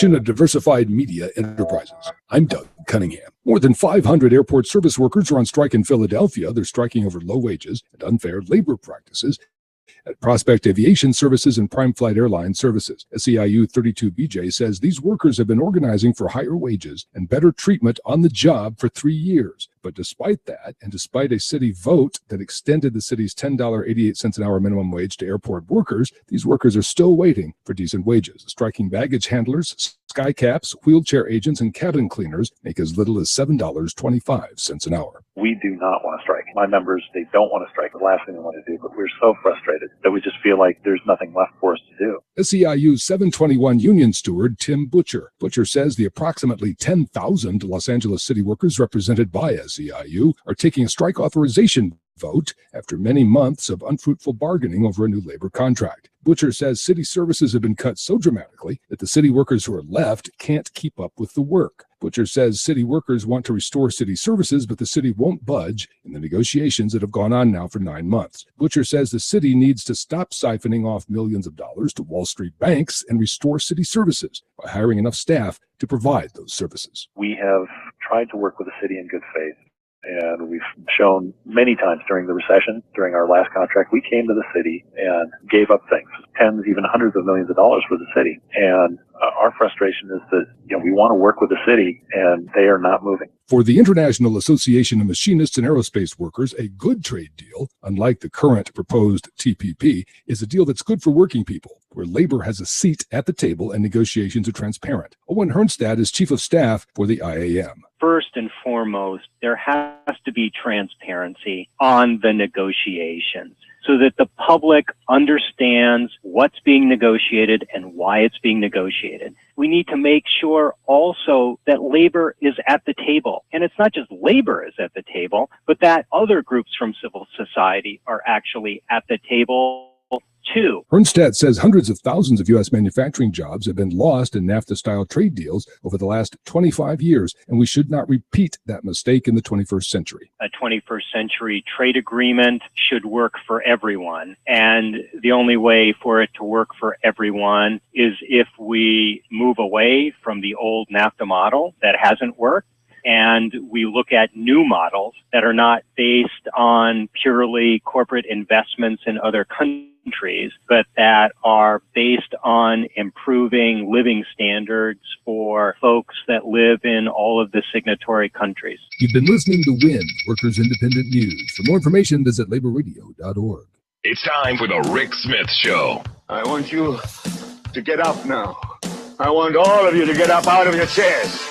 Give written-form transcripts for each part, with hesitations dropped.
section of Diversified Media Enterprises. I'm Doug Cunningham. More than 500 airport service workers are on strike in Philadelphia. They're striking over low wages and unfair labor practices at Prospect Aviation Services and Prime Flight Airline Services. SEIU 32BJ says these workers have been organizing for higher wages and better treatment on the job for 3 years. But despite that, and despite a city vote that extended the city's $10.88 an hour minimum wage to airport workers, these workers are still waiting for decent wages. Striking baggage handlers, skycaps, wheelchair agents, and cabin cleaners make as little as $7.25 an hour. We do not want to strike. My members, they don't want to strike. The last thing they want to do, but we're so frustrated that we just feel like there's nothing left for us to do. SEIU 721 union steward Tim Butcher. Butcher says the approximately 10,000 Los Angeles city workers represented by SEIU are taking a strike authorization vote after many months of unfruitful bargaining over a new labor contract. Butcher says city services have been cut so dramatically that the city workers who are left can't keep up with the work. Butcher says city workers want to restore city services, but the city won't budge in the negotiations that have gone on now for 9 months. Butcher says the city needs to stop siphoning off millions of dollars to Wall Street banks and restore city services by hiring enough staff to provide those services. We have tried to work with the city in good faith. And we've shown many times during the recession, during our last contract, we came to the city and gave up things, tens, even hundreds of millions of dollars for the city. And our frustration is that, we want to work with the city and they are not moving. For the International Association of Machinists and Aerospace Workers, a good trade deal, unlike the current proposed TPP, is a deal that's good for working people, where labor has a seat at the table and negotiations are transparent. Owen Hernstad is chief of staff for the IAM. First and foremost, there has to be transparency on the negotiations so that the public understands what's being negotiated and why it's being negotiated. We need to make sure also that labor is at the table. And it's not just labor is at the table, but that other groups from civil society are actually at the table too. Hernstad says hundreds of thousands of U.S. manufacturing jobs have been lost in NAFTA-style trade deals over the last 25 years, and we should not repeat that mistake in the 21st century. A 21st century trade agreement should work for everyone, and the only way for it to work for everyone is if we move away from the old NAFTA model that hasn't worked, and we look at new models that are not based on purely corporate investments in other countries, but that are based on improving living standards for folks that live in all of the signatory countries. You've been listening to WIN, Workers Independent News. For more information, visit laborradio.org. It's time for the Rick Smith Show. I want you to get up now. I want all of you to get up out of your chairs.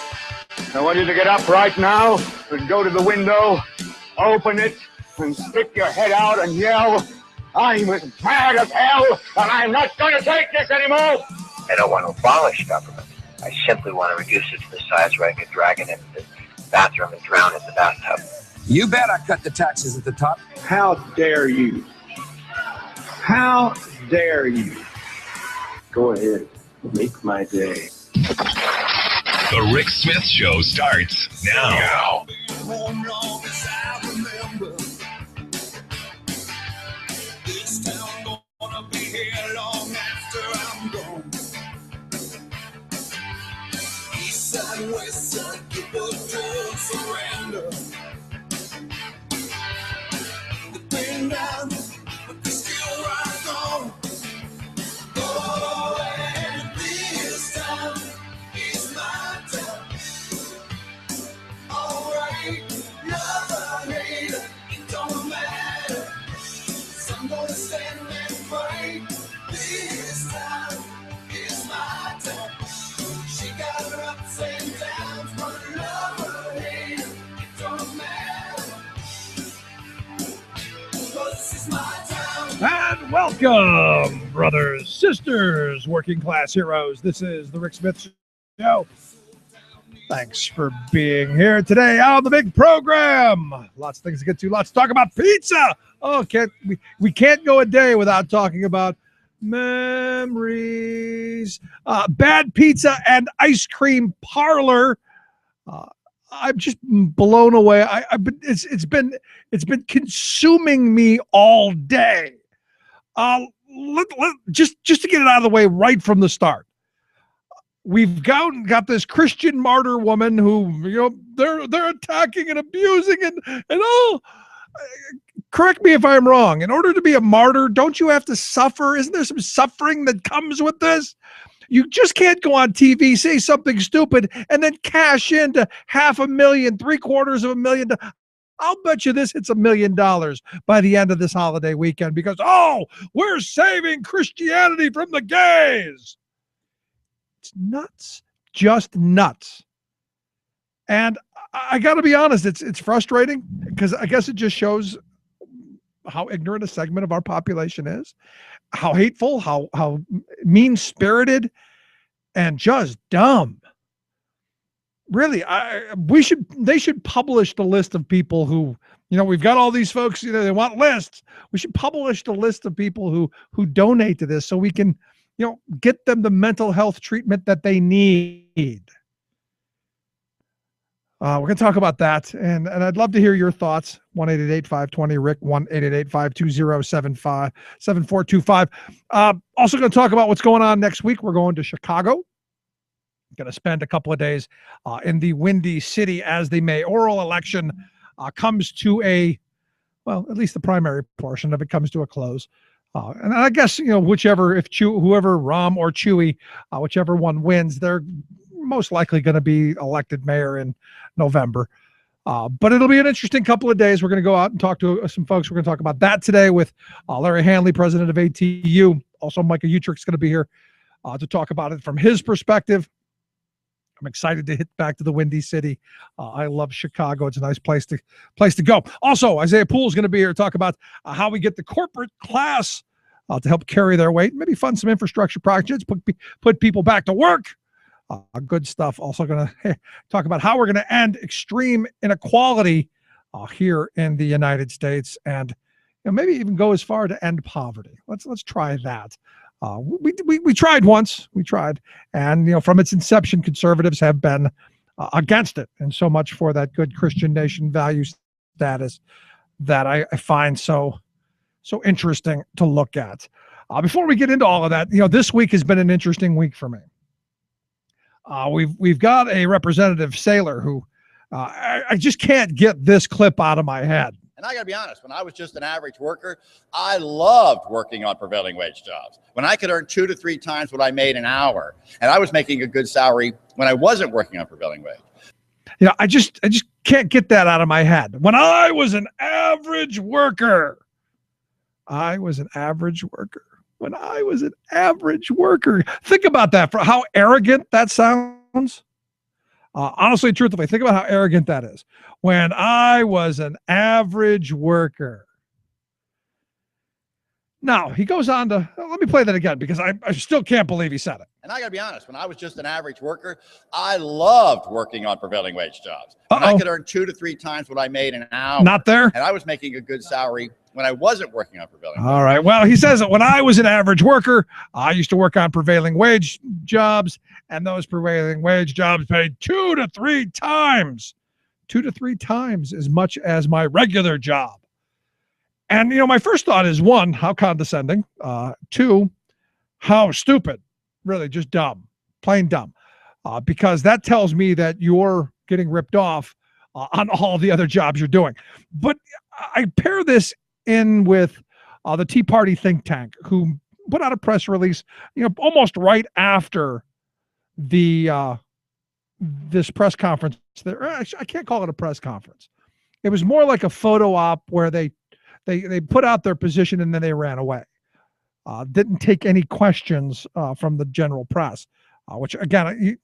I want you to get up right now and go to the window, open it, and stick your head out and yell, "I'm as mad as hell, and I'm not going to take this anymore!" I don't want to abolish government. I simply want to reduce it to the size where I could drag it into the bathroom and drown in the bathtub. You bet I cut the taxes at the top. How dare you? How dare you? Go ahead, make my day. The Rick Smith Show starts now. West side, people don't surrender. The pain down, but they still rise on. Oh, and this time is my time. All right, love or hate, it don't matter. So I'm gonna stand and fight. This time is my time. She got her ups and downs, but love or hate, it don't matter. 'Cause this is my town. And welcome, brothers, sisters, working class heroes. This is the Rick Smith Show. Thanks for being here today on the big program. Lots of things to get to. Lots to talk about. Pizza. Oh, we can't go a day without talking about memories. Bad pizza and ice cream parlor. I'm just blown away. It's been consuming me all day. Just to get it out of the way right from the start. we've got this Christian martyr woman who, they're attacking and abusing and all. Correct me if I'm wrong. In order to be a martyr, don't you have to suffer? Isn't there some suffering that comes with this? You just can't go on TV, say something stupid, and then cash into $500,000, $750,000. I'll bet you this hits $1 million by the end of this holiday weekend because, we're saving Christianity from the gays. It's nuts, just nuts. And I got to be honest, it's frustrating because I guess it just shows how ignorant a segment of our population is, how hateful, how mean-spirited, and just dumb. Really, they should publish the list of people who, we've got all these folks, they want lists. We should publish the list of people who donate to this so we can, get them the mental health treatment that they need. We're going to talk about that, and I'd love to hear your thoughts. 1-888-520-RICK, 1-888-520-7425. Also going to talk about what's going on next week. We're going to Chicago. Going to spend a couple of days in the Windy City as the mayoral election comes to at least the primary portion of it comes to a close. And I guess, whoever Rahm or Chewy, whichever one wins, they're most likely going to be elected mayor in November. But it'll be an interesting couple of days. We're going to go out and talk to some folks. We're going to talk about that today with Larry Hanley, president of ATU. Also, Micah Utrick's going to be here to talk about it from his perspective. I'm excited to hit back to the Windy City. I love Chicago. It's a nice place to go. Also, Isaiah Poole's going to be here to talk about how we get the corporate class to help carry their weight, maybe fund some infrastructure projects, put people back to work. Good stuff. Also going to talk about how we're going to end extreme inequality here in the United States, and maybe even go as far to end poverty. Let's try that. We tried once. We tried, and from its inception, conservatives have been against it, and so much for that good Christian nation value status that I find so interesting to look at. Before we get into all of that, this week has been an interesting week for me. We've got a representative Saylor who I just can't get this clip out of my head. And I got to be honest, when I was just an average worker, I loved working on prevailing wage jobs. When I could earn 2 to 3 times what I made an hour, and I was making a good salary when I wasn't working on prevailing wage. I just can't get that out of my head. When I was an average worker, When I was an average worker. Think about that, for how arrogant that sounds. Honestly, truthfully, think about how arrogant that is. When I was an average worker. Now, he goes on to, let me play that again because I still can't believe he said it. And I got to be honest, when I was just an average worker, I loved working on prevailing wage jobs. When I could earn 2 to 3 times what I made an hour. Not there. And I was making a good salary when I wasn't working on prevailing wage. All right. Well, he says that when I was an average worker, I used to work on prevailing wage jobs, and those prevailing wage jobs paid 2 to 3 times as much as my regular job. And, my first thought is, 1, how condescending. 2, how stupid. Really just dumb, plain dumb. Because that tells me that you're getting ripped off on all the other jobs you're doing. But I pair this in with the Tea Party think tank, who put out a press release, almost right after the this press conference. I can't call it a press conference. It was more like a photo op where they put out their position and then they ran away. Didn't take any questions from the general press, which again,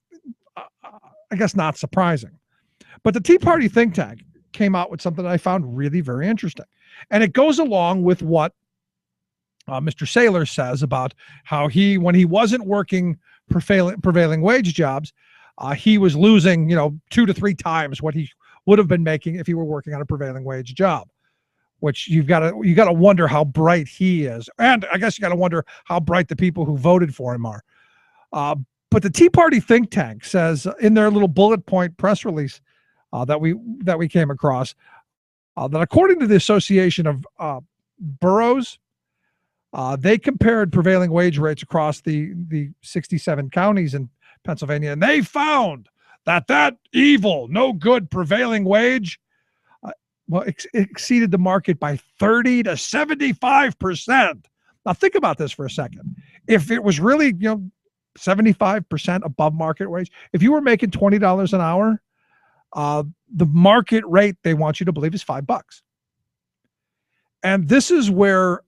I guess not surprising. But the Tea Party think tank came out with something that I found really very interesting. And it goes along with what Mr. Saylor says about how when he wasn't working prevailing wage jobs, he was losing, 2 to 3 times what he would have been making if he were working on a prevailing wage job. Which you got to wonder how bright he is, and I guess you got to wonder how bright the people who voted for him are. But the Tea Party think tank says in their little bullet point press release that we came across that according to the Association of Boroughs, they compared prevailing wage rates across the 67 counties in Pennsylvania, and they found that evil, no good prevailing wage exceeded the market by 30 to 75%. Now think about this for a second. If it was really, 75% above market wage, if you were making $20 an hour, the market rate they want you to believe is $5. And this is where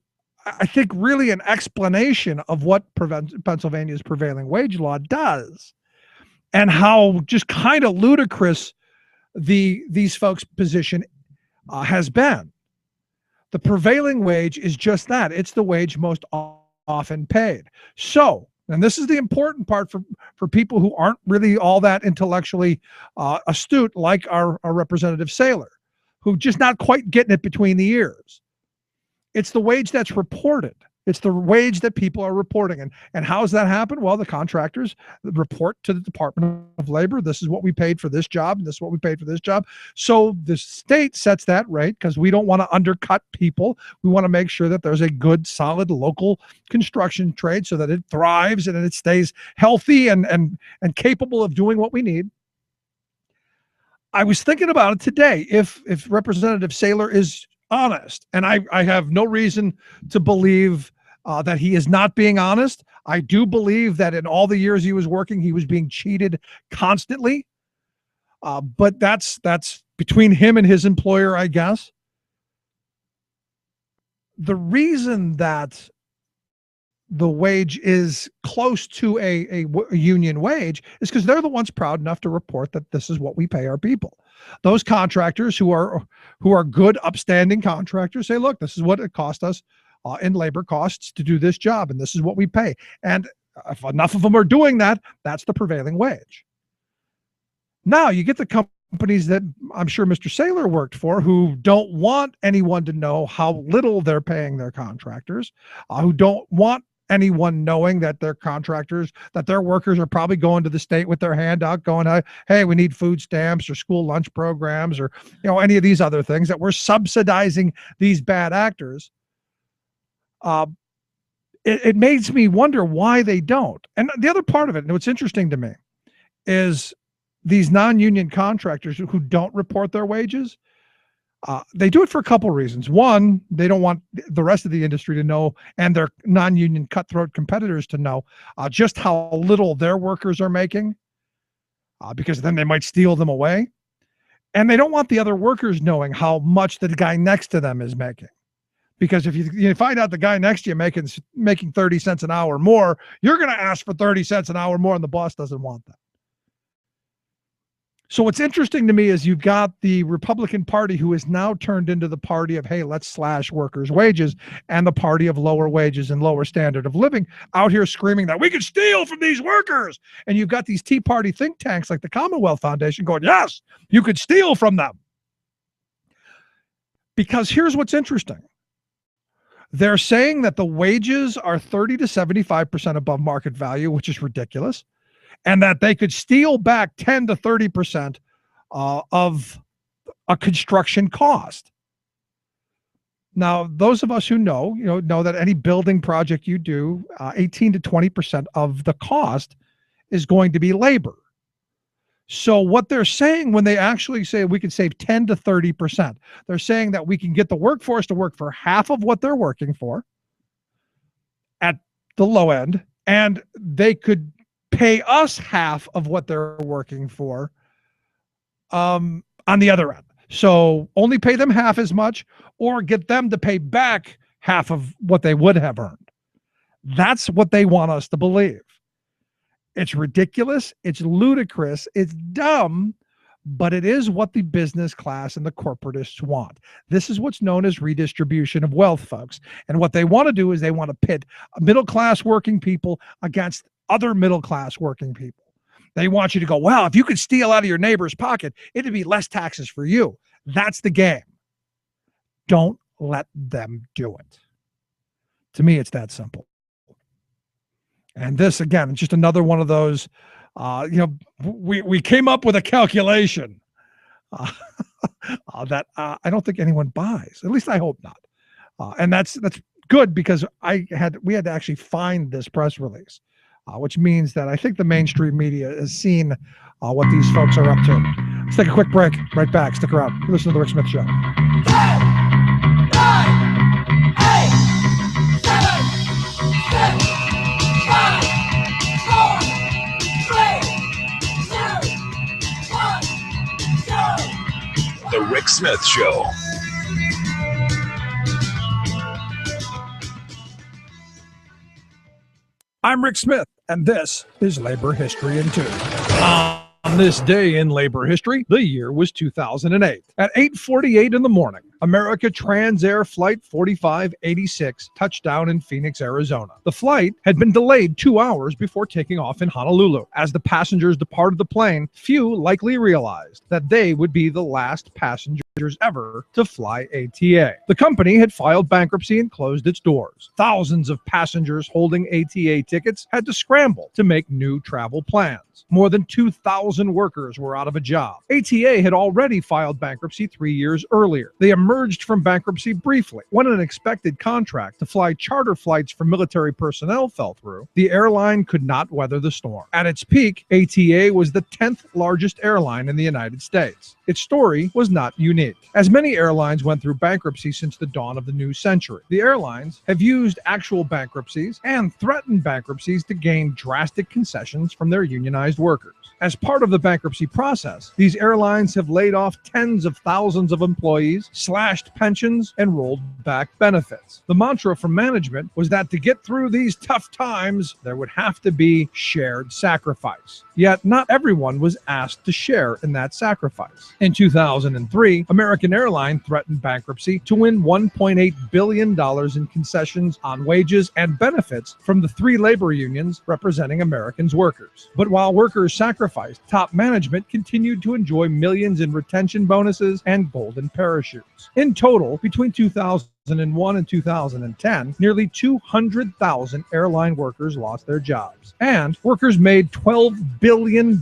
I think really an explanation of what Pennsylvania's prevailing wage law does and how just kind of ludicrous these folks' position has been. The prevailing wage is just that. It's the wage most often paid. So, and this is the important part for people who aren't really all that intellectually astute, like our Representative Saylor, who just not quite getting it between the ears. It's the wage that's reported. It's the wage that people are reporting. And how does that happen? Well, the contractors report to the Department of Labor. This is what we paid for this job, and this is what we paid for this job. So the state sets that rate because we don't want to undercut people. We want to make sure that there's a good, solid local construction trade so that it thrives and it stays healthy and capable of doing what we need. I was thinking about it today. If Representative Saylor is honest, and I have no reason to believe that he is not being honest. I do believe that in all the years he was working, he was being cheated constantly. But that's between him and his employer, I guess. The reason that the wage is close to a union wage is because they're the ones proud enough to report that this is what we pay our people. Those contractors who are good, upstanding contractors say, look, this is what it cost us in labor costs to do this job, and this is what we pay. And if enough of them are doing that, that's the prevailing wage. Now you get the companies that I'm sure Mr. Saylor worked for who don't want anyone to know how little they're paying their contractors, who don't want anyone knowing that their contractors, that their workers are probably going to the state with their hand out going, hey, we need food stamps or school lunch programs or any of these other things, that we're subsidizing these bad actors. It makes me wonder why they don't. And the other part of it, and what's interesting to me, is these non-union contractors who don't report their wages. They do it for a couple reasons. One, they don't want the rest of the industry to know, and their non-union cutthroat competitors to know just how little their workers are making, because then they might steal them away. And they don't want the other workers knowing how much the guy next to them is making. Because if you find out the guy next to you making 30 cents an hour more, you're going to ask for 30 cents an hour more, and the boss doesn't want that. So what's interesting to me is you've got the Republican Party who is now turned into the party of, hey, let's slash workers' wages, and the party of lower wages and lower standard of living out here screaming that we can steal from these workers. And you've got these Tea Party think tanks like the Commonwealth Foundation going, yes, you could steal from them. Because here's what's interesting. They're saying that the wages are 30 to 75% above market value, which is ridiculous, and that they could steal back 10 to 30% of a construction cost. Now, those of us who know that any building project you do, 18 to 20% of the cost is going to be labor. So what they're saying when they actually say we can save 10 to 30%, they're saying that we can get the workforce to work for half of what they're working for at the low end, and they could pay us half of what they're working for on the other end. So only pay them half as much or get them to pay back half of what they would have earned. That's what they want us to believe. It's ridiculous. It's ludicrous. It's dumb, but it is what the business class and the corporatists want. This is what's known as redistribution of wealth, folks. And what they want to do is they want to pit middle-class working people against other middle-class working people. They want you to go, well, if you could steal out of your neighbor's pocket, it'd be less taxes for you. That's the game. Don't let them do it. To me, it's that simple. And this, again, just another one of those, we came up with a calculation that I don't think anyone buys. At least I hope not. And that's good because we had to actually find this press release. which means that I think the mainstream media has seen what these folks are up to. Let's take a quick break. Right back. Stick around. You listen to The Rick Smith Show. 10, 9, 8, 7, 6, 5, 4, 3, 2, 1, go. The Rick Smith Show. I'm Rick Smith, and this is Labor History in 2. On this day in labor history, the year was 2008. At 8:48 in the morning, America Transair Flight 4586 touched down in Phoenix, Arizona. The flight had been delayed 2 hours before taking off in Honolulu. As the passengers departed the plane, few likely realized that they would be the last passengers ever to fly ATA. The company had filed bankruptcy and closed its doors. Thousands of passengers holding ATA tickets had to scramble to make new travel plans. More than 2,000 workers were out of a job. ATA had already filed bankruptcy 3 years earlier. They emerged from bankruptcy briefly when an expected contract to fly charter flights for military personnel fell through. The airline could not weather the storm. At its peak, ATA was the 10th largest airline in the United States. Its story was not unique. As many airlines went through bankruptcy since the dawn of the new century, the airlines have used actual bankruptcies and threatened bankruptcies to gain drastic concessions from their unionized workers. As part of the bankruptcy process, these airlines have laid off tens of thousands of employees, slashed pensions, and rolled back benefits. The mantra from management was that to get through these tough times, there would have to be shared sacrifice. Yet not everyone was asked to share in that sacrifice. In 2003, American Airlines threatened bankruptcy to win $1.8 billion in concessions on wages and benefits from the 3 labor unions representing Americans' workers. But while workers sacrificed, top management continued to enjoy millions in retention bonuses and golden parachutes. In total, between 2001 and 2010, nearly 200,000 airline workers lost their jobs, and workers made $12 billion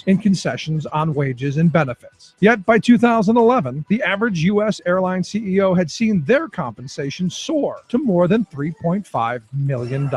in concessions on wages and benefits. Yet by 2011, the average U.S. airline CEO had seen their compensation soar to more than $3.5 million.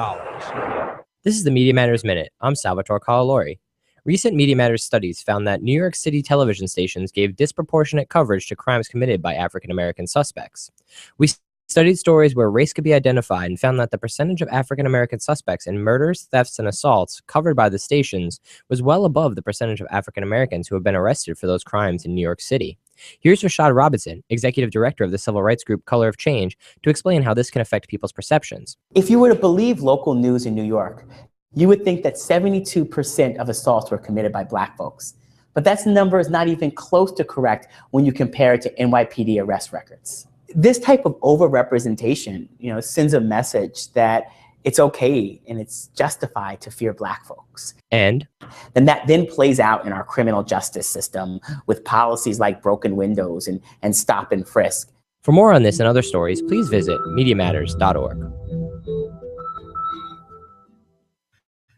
This is the Media Matters Minute. I'm Salvatore Calalori. Recent Media Matters studies found that New York City television stations gave disproportionate coverage to crimes committed by African American suspects. We studied stories where race could be identified and found that the percentage of African American suspects in murders, thefts, and assaults covered by the stations was well above the percentage of African Americans who have been arrested for those crimes in New York City. Here's Rashad Robinson, Executive Director of the civil rights group Color of Change, to explain how this can affect people's perceptions. If you were to believe local news in New York, you would think that 72% of assaults were committed by Black folks. But that number is not even close to correct when you compare it to NYPD arrest records. This type of overrepresentation, sends a message that it's okay and it's justified to fear Black folks. And that then plays out in our criminal justice system with policies like broken windows and stop and frisk. For more on this and other stories, please visit MediaMatters.org.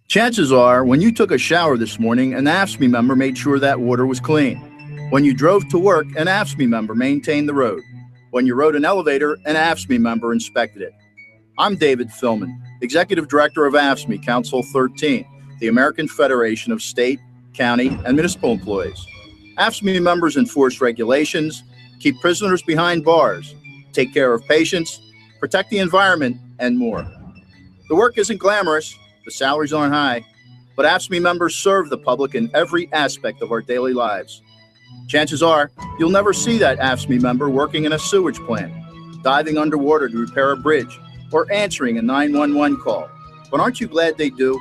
Chances are, when you took a shower this morning, an AFSCME member made sure that water was clean. When you drove to work, an AFSCME member maintained the road. When you rode an elevator, an AFSCME member inspected it. I'm David Philman, Executive Director of AFSCME Council 13, the American Federation of State, County, and Municipal Employees. AFSCME members enforce regulations, keep prisoners behind bars, take care of patients, protect the environment, and more. The work isn't glamorous. The salaries aren't high, but AFSCME members serve the public in every aspect of our daily lives. Chances are, you'll never see that AFSCME member working in a sewage plant, diving underwater to repair a bridge, or answering a 911 call. But aren't you glad they do?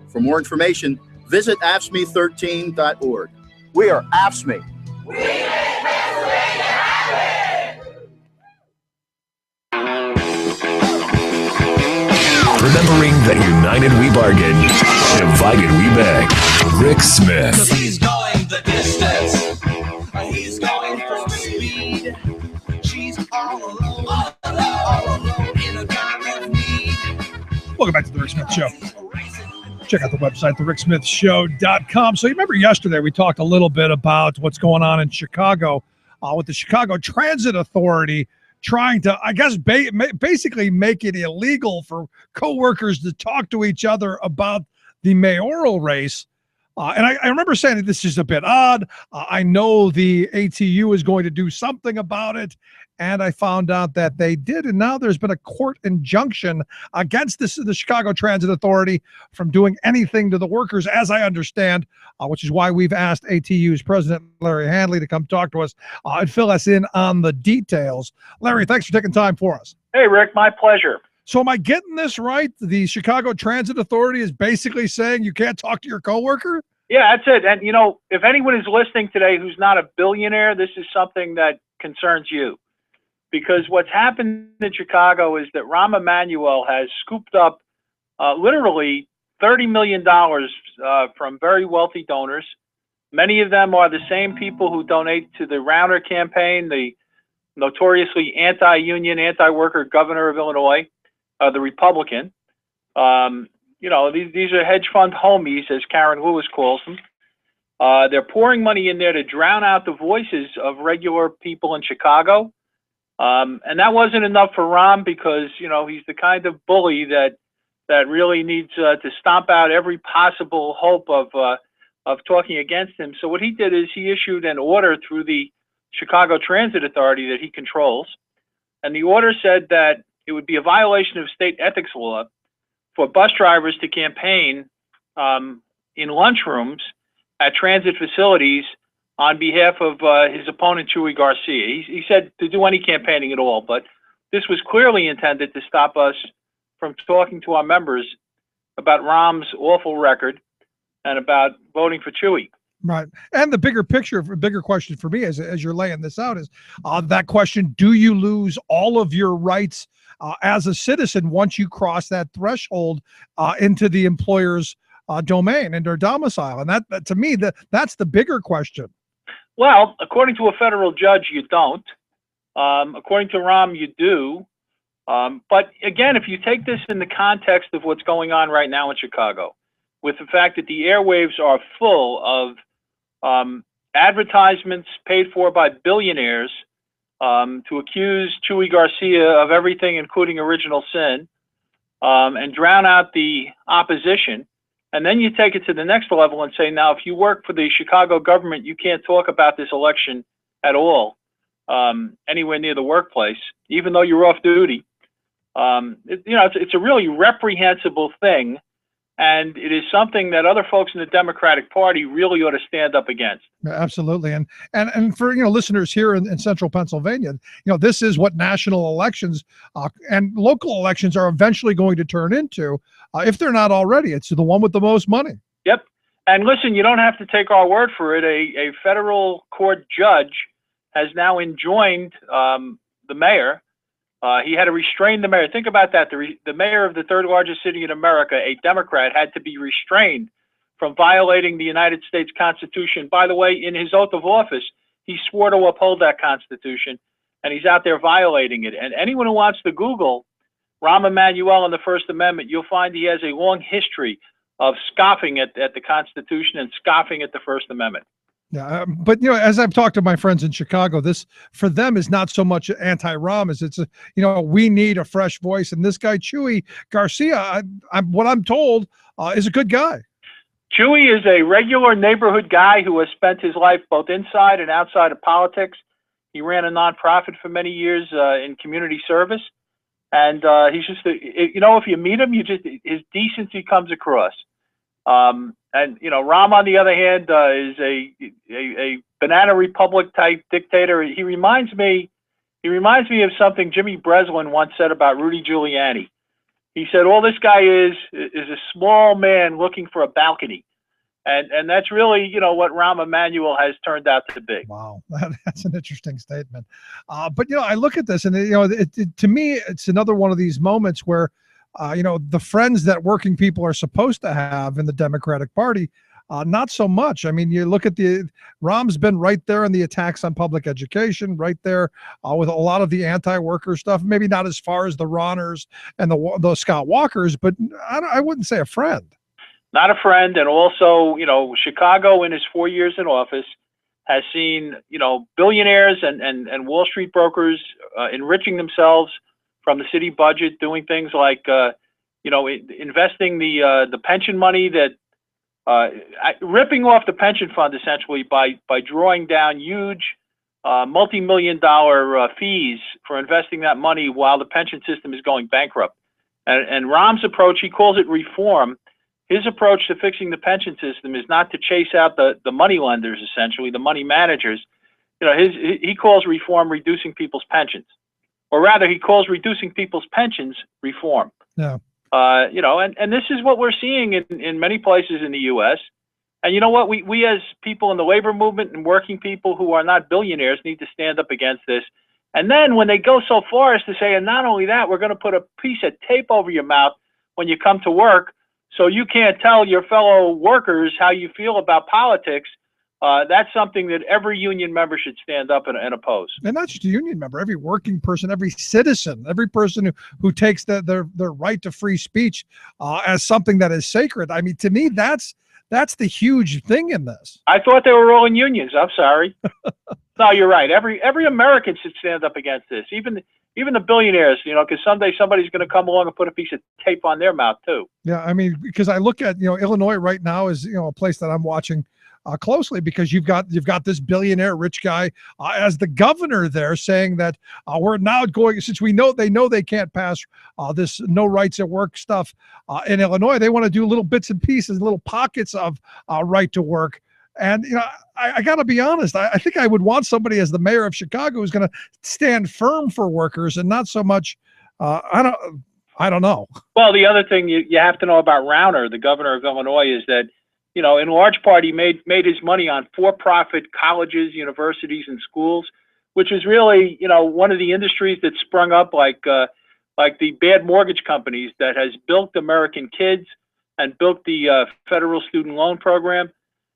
For more information, visit AFSCME13.org. We are AFSCME. We make Pennsylvania happen! Remembering that united we bargain, divided we beg. Rick Smith. He's going the distance. He's going for speed. She's all alone in a time of need. Welcome back to the Rick Smith Show. Check out the website, thericksmithshow.com. So you remember yesterday we talked a little bit about what's going on in Chicago with the Chicago Transit Authority trying to, I guess, basically make it illegal for coworkers to talk to each other about the mayoral race. And I remember saying that this is a bit odd. I know the ATU is going to do something about it. And I found out that they did. And now there's been a court injunction against the Chicago Transit Authority from doing anything to the workers, as I understand, which is why we've asked ATU's president, Larry Handley, to come talk to us and fill us in on the details. Larry, thanks for taking time for us. Hey, Rick, my pleasure. So am I getting this right? The Chicago Transit Authority is basically saying you can't talk to your coworker? Yeah, that's it. And, you know, if anyone is listening today who's not a billionaire, this is something that concerns you. Because what's happened in Chicago is that Rahm Emanuel has scooped up literally $30 million from very wealthy donors. Many of them are the same people who donate to the Rauner campaign, the notoriously anti-union, anti-worker governor of Illinois, the Republican. You know, these are hedge fund homies, as Karen Lewis calls them. They're pouring money in there to drown out the voices of regular people in Chicago. And that wasn't enough for Rahm because, you know, he's the kind of bully that really needs to stomp out every possible hope of talking against him. So what he did is he issued an order through the Chicago Transit Authority that he controls. And the order said that it would be a violation of state ethics law for bus drivers to campaign in lunchrooms at transit facilities on behalf of his opponent, Chuy Garcia. He said to do any campaigning at all, but this was clearly intended to stop us from talking to our members about Rahm's awful record and about voting for Chuy. Right. And the bigger picture, bigger question for me as you're laying this out is that question, do you lose all of your rights as a citizen once you cross that threshold into the employer's domain and their domicile? And that to me, that's the bigger question. Well, according to a federal judge, you don't. According to Rahm, you do. But again, if you take this in the context of what's going on right now in Chicago, with the fact that the airwaves are full of advertisements paid for by billionaires to accuse Chuy Garcia of everything, including original sin, and drown out the opposition. And then you take it to the next level and say, now, if you work for the Chicago government, you can't talk about this election at all, anywhere near the workplace, even though you're off duty. It's a really reprehensible thing. And it is something that other folks in the Democratic Party really ought to stand up against. Absolutely. And for, listeners here in central Pennsylvania, this is what national elections and local elections are eventually going to turn into, if they're not already. It's the one with the most money. Yep. And listen, you don't have to take our word for it. A federal court judge has now enjoined the mayor. He had to restrain the mayor. Think about that. The mayor of the third largest city in America, a Democrat, had to be restrained from violating the United States Constitution. By the way, in his oath of office, he swore to uphold that Constitution, and he's out there violating it. And anyone who wants to Google Rahm Emanuel and the First Amendment, you'll find he has a long history of scoffing at the Constitution and scoffing at the First Amendment. Yeah, but as I've talked to my friends in Chicago, this for them is not so much anti-Rahm as it's we need a fresh voice, and this guy Chuy Garcia, what I'm told, is a good guy. Chuy is a regular neighborhood guy who has spent his life both inside and outside of politics. He ran a nonprofit for many years in community service, and he's just if you meet him, his decency comes across. And Rahm, on the other hand, is a banana republic type dictator. He reminds me of something Jimmy Breslin once said about Rudy Giuliani. He said, all this guy is a small man looking for a balcony. And that's really, what Rahm Emanuel has turned out to be. Wow, that's an interesting statement. But I look at this, and to me, it's another one of these moments where the friends that working people are supposed to have in the Democratic Party, not so much. I mean, you look at Rahm's been right there in the attacks on public education, right there with a lot of the anti-worker stuff, maybe not as far as the Rawners and the Scott Walkers, but I wouldn't say a friend. Not a friend. And also, Chicago in his 4 years in office has seen, billionaires and Wall Street brokers enriching themselves from the city budget, doing things like investing the pension money ripping off the pension fund essentially by drawing down huge multi-million-dollar fees for investing that money while the pension system is going bankrupt. And Rahm's approach, he calls it reform. His approach to fixing the pension system is not to chase out the money lenders, essentially, the money managers. He calls reform reducing people's pensions. Or rather, he calls reducing people's pensions reform. Yeah. And this is what we're seeing in many places in the U.S. And you know what? We as people in the labor movement and working people who are not billionaires need to stand up against this. And then when they go so far as to say, and not only that, we're going to put a piece of tape over your mouth when you come to work so you can't tell your fellow workers how you feel about politics, that's something that every union member should stand up and oppose. And not just a union member, every working person, every citizen, every person who takes their right to free speech as something that is sacred. I mean, to me, that's the huge thing in this. I thought they were all in unions. I'm sorry. No, you're right. Every American should stand up against this. Even the billionaires, because someday somebody's going to come along and put a piece of tape on their mouth too. Yeah, I mean, because I look at Illinois right now is a place that I'm watching closely, because you've got this billionaire rich guy as the governor there saying that we're now going, since they know they can't pass this no rights at work stuff in Illinois, they want to do little bits and pieces, little pockets of right to work. And I got to be honest, I think I would want somebody as the mayor of Chicago who's going to stand firm for workers and not so much I don't know. Well, the other thing you have to know about Rauner, the governor of Illinois, is that in large part, he made his money on for-profit colleges, universities, and schools, which is really, one of the industries that sprung up like the bad mortgage companies that has bilked American kids and bilked the federal student loan program,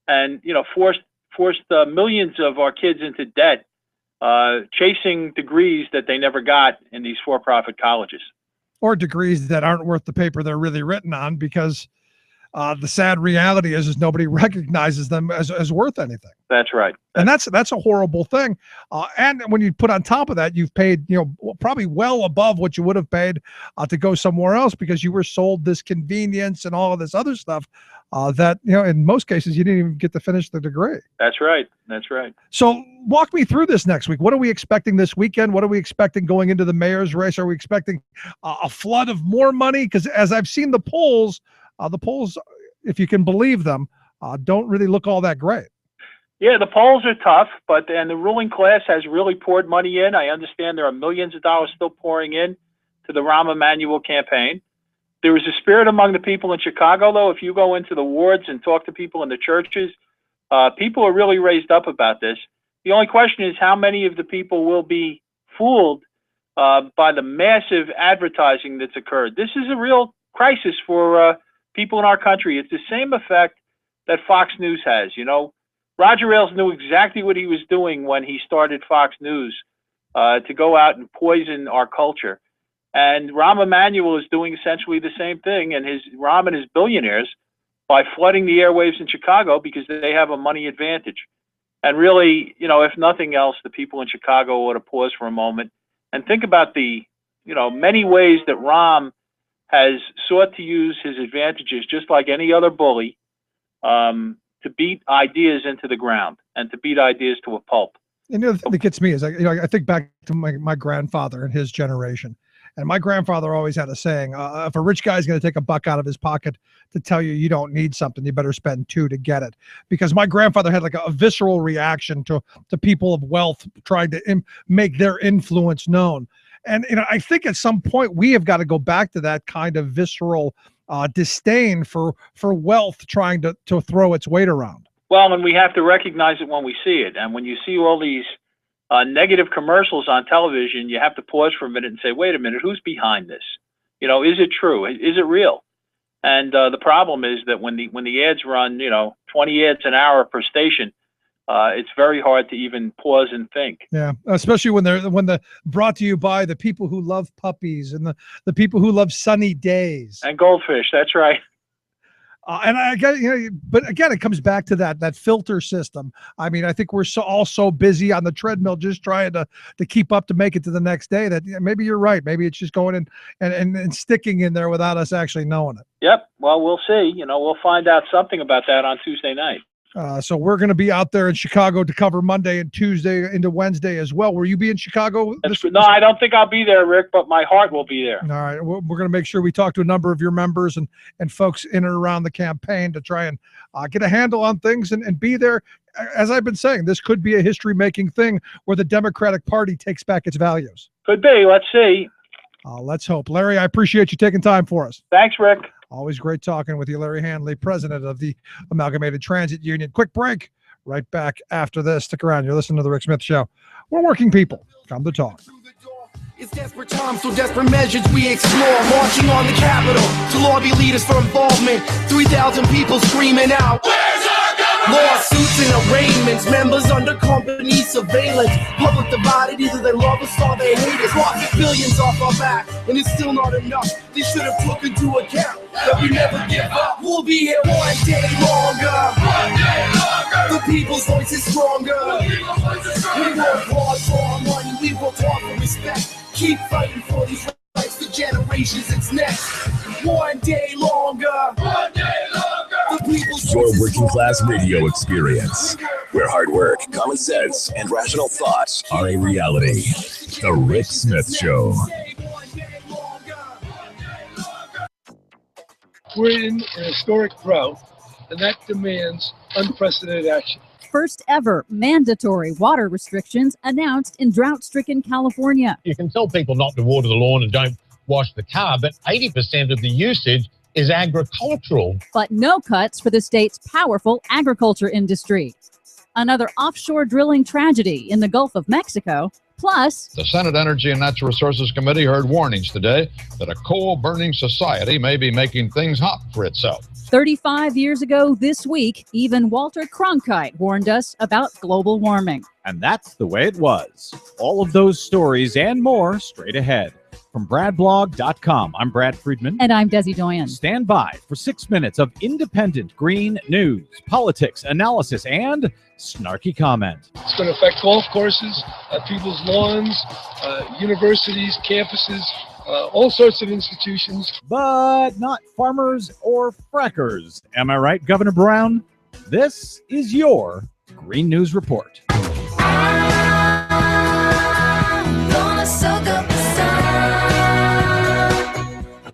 and forced millions of our kids into debt, chasing degrees that they never got in these for-profit colleges, or degrees that aren't worth the paper they're really written on, because the sad reality is nobody recognizes them as worth anything. That's right. And that's a horrible thing. And when you put on top of that, you've paid, probably well above what you would have paid to go somewhere else, because you were sold this convenience and all of this other stuff that, in most cases, you didn't even get to finish the degree. That's right. That's right. So walk me through this next week. What are we expecting this weekend? What are we expecting going into the mayor's race? Are we expecting a flood of more money? Because as I've seen the polls, if you can believe them, don't really look all that great. Yeah, the polls are tough, and the ruling class has really poured money in. I understand there are millions of dollars still pouring in to the Rahm Emanuel campaign. There is a spirit among the people in Chicago, though. If you go into the wards and talk to people in the churches, people are really raised up about this. The only question is how many of the people will be fooled by the massive advertising that's occurred. This is a real crisis for people in our country. It's the same effect that Fox News has. Roger Ailes knew exactly what he was doing when he started Fox News to go out and poison our culture. And Rahm Emanuel is doing essentially the same thing, and Rahm and his billionaires, by flooding the airwaves in Chicago because they have a money advantage. And really, if nothing else, the people in Chicago ought to pause for a moment and think about the, many ways that Rahm has sought to use his advantages, just like any other bully, to beat ideas into the ground and to beat ideas to a pulp. And the other thing that gets me is, I think back to my grandfather and his generation. And my grandfather always had a saying, if a rich guy's going to take a buck out of his pocket to tell you you don't need something, you better spend two to get it. Because my grandfather had like a visceral reaction to people of wealth trying to make their influence known. And I think at some point we have got to go back to that kind of visceral disdain for wealth trying to throw its weight around. Well, and we have to recognize it when we see it. And when you see all these negative commercials on television, you have to pause for a minute and say, wait a minute, who's behind this? Is it true? Is it real? And the problem is that when the ads run, 20 ads an hour per station, it's very hard to even pause and think. Yeah, especially when they're brought to you by the people who love puppies and the people who love sunny days and goldfish. That's right. And I get, but again, it comes back to that filter system. I mean, I think we're all so busy on the treadmill just trying to keep up to make it to the next day that maybe you're right. Maybe it's just going in and sticking in there without us actually knowing it. Yep. Well, we'll see. We'll find out something about that on Tuesday night. So we're going to be out there in Chicago to cover Monday and Tuesday into Wednesday as well. Will you be in Chicago? No, I don't think I'll be there, Rick, but my heart will be there. All right. We're going to make sure we talk to a number of your members and folks in and around the campaign to try and get a handle on things and be there. As I've been saying, this could be a history-making thing where the Democratic Party takes back its values. Could be. Let's see. Let's hope. Larry, I appreciate you taking time for us. Thanks, Rick. Always great talking with you, Larry Hanley, president of the Amalgamated Transit Union. Quick break. Right back after this. Stick around. You're listening to The Rick Smith Show. We're working people. Come to talk. It's desperate times, so desperate measures we explore. Marching on the Capitol to lobby leaders for involvement. 3,000 people screaming out, "Where's our government?" Lawsuits and arraignments, members under company surveillance. Public divided, either they love us or they hate us. Lost billions off our back, and it's still not enough. They should have took into account that we never give up. We'll be here one day longer. One day longer. The people's voice is stronger. We work hard for our money. We work hard for respect. Keep fighting for these rights for generations. It's next. One day longer. One day longer. The people's Your voice is working class stronger. radio experience, where hard work, common sense, and rational thoughts are a reality. The Rick Smith Show. We're in an historic drought, and that demands unprecedented action. First ever mandatory water restrictions announced in drought-stricken California. You can tell people not to water the lawn and don't wash the car, but 80% of the usage is agricultural. But no cuts for the state's powerful agriculture industry. Another offshore drilling tragedy in the Gulf of Mexico. Plus, the Senate Energy and Natural Resources Committee heard warnings today that a coal-burning society may be making things hot for itself. 35 years ago this week, even Walter Cronkite warned us about global warming. And that's the way it was. All of those stories and more straight ahead. From BradBlog.com, I'm Brad Friedman. And I'm Desi Doyen. Stand by for 6 minutes of independent green news, politics, analysis, and snarky comment. It's going to affect golf courses, people's lawns, universities, campuses, all sorts of institutions. But not farmers or frackers. Am I right, Governor Brown? This is your Green News Report.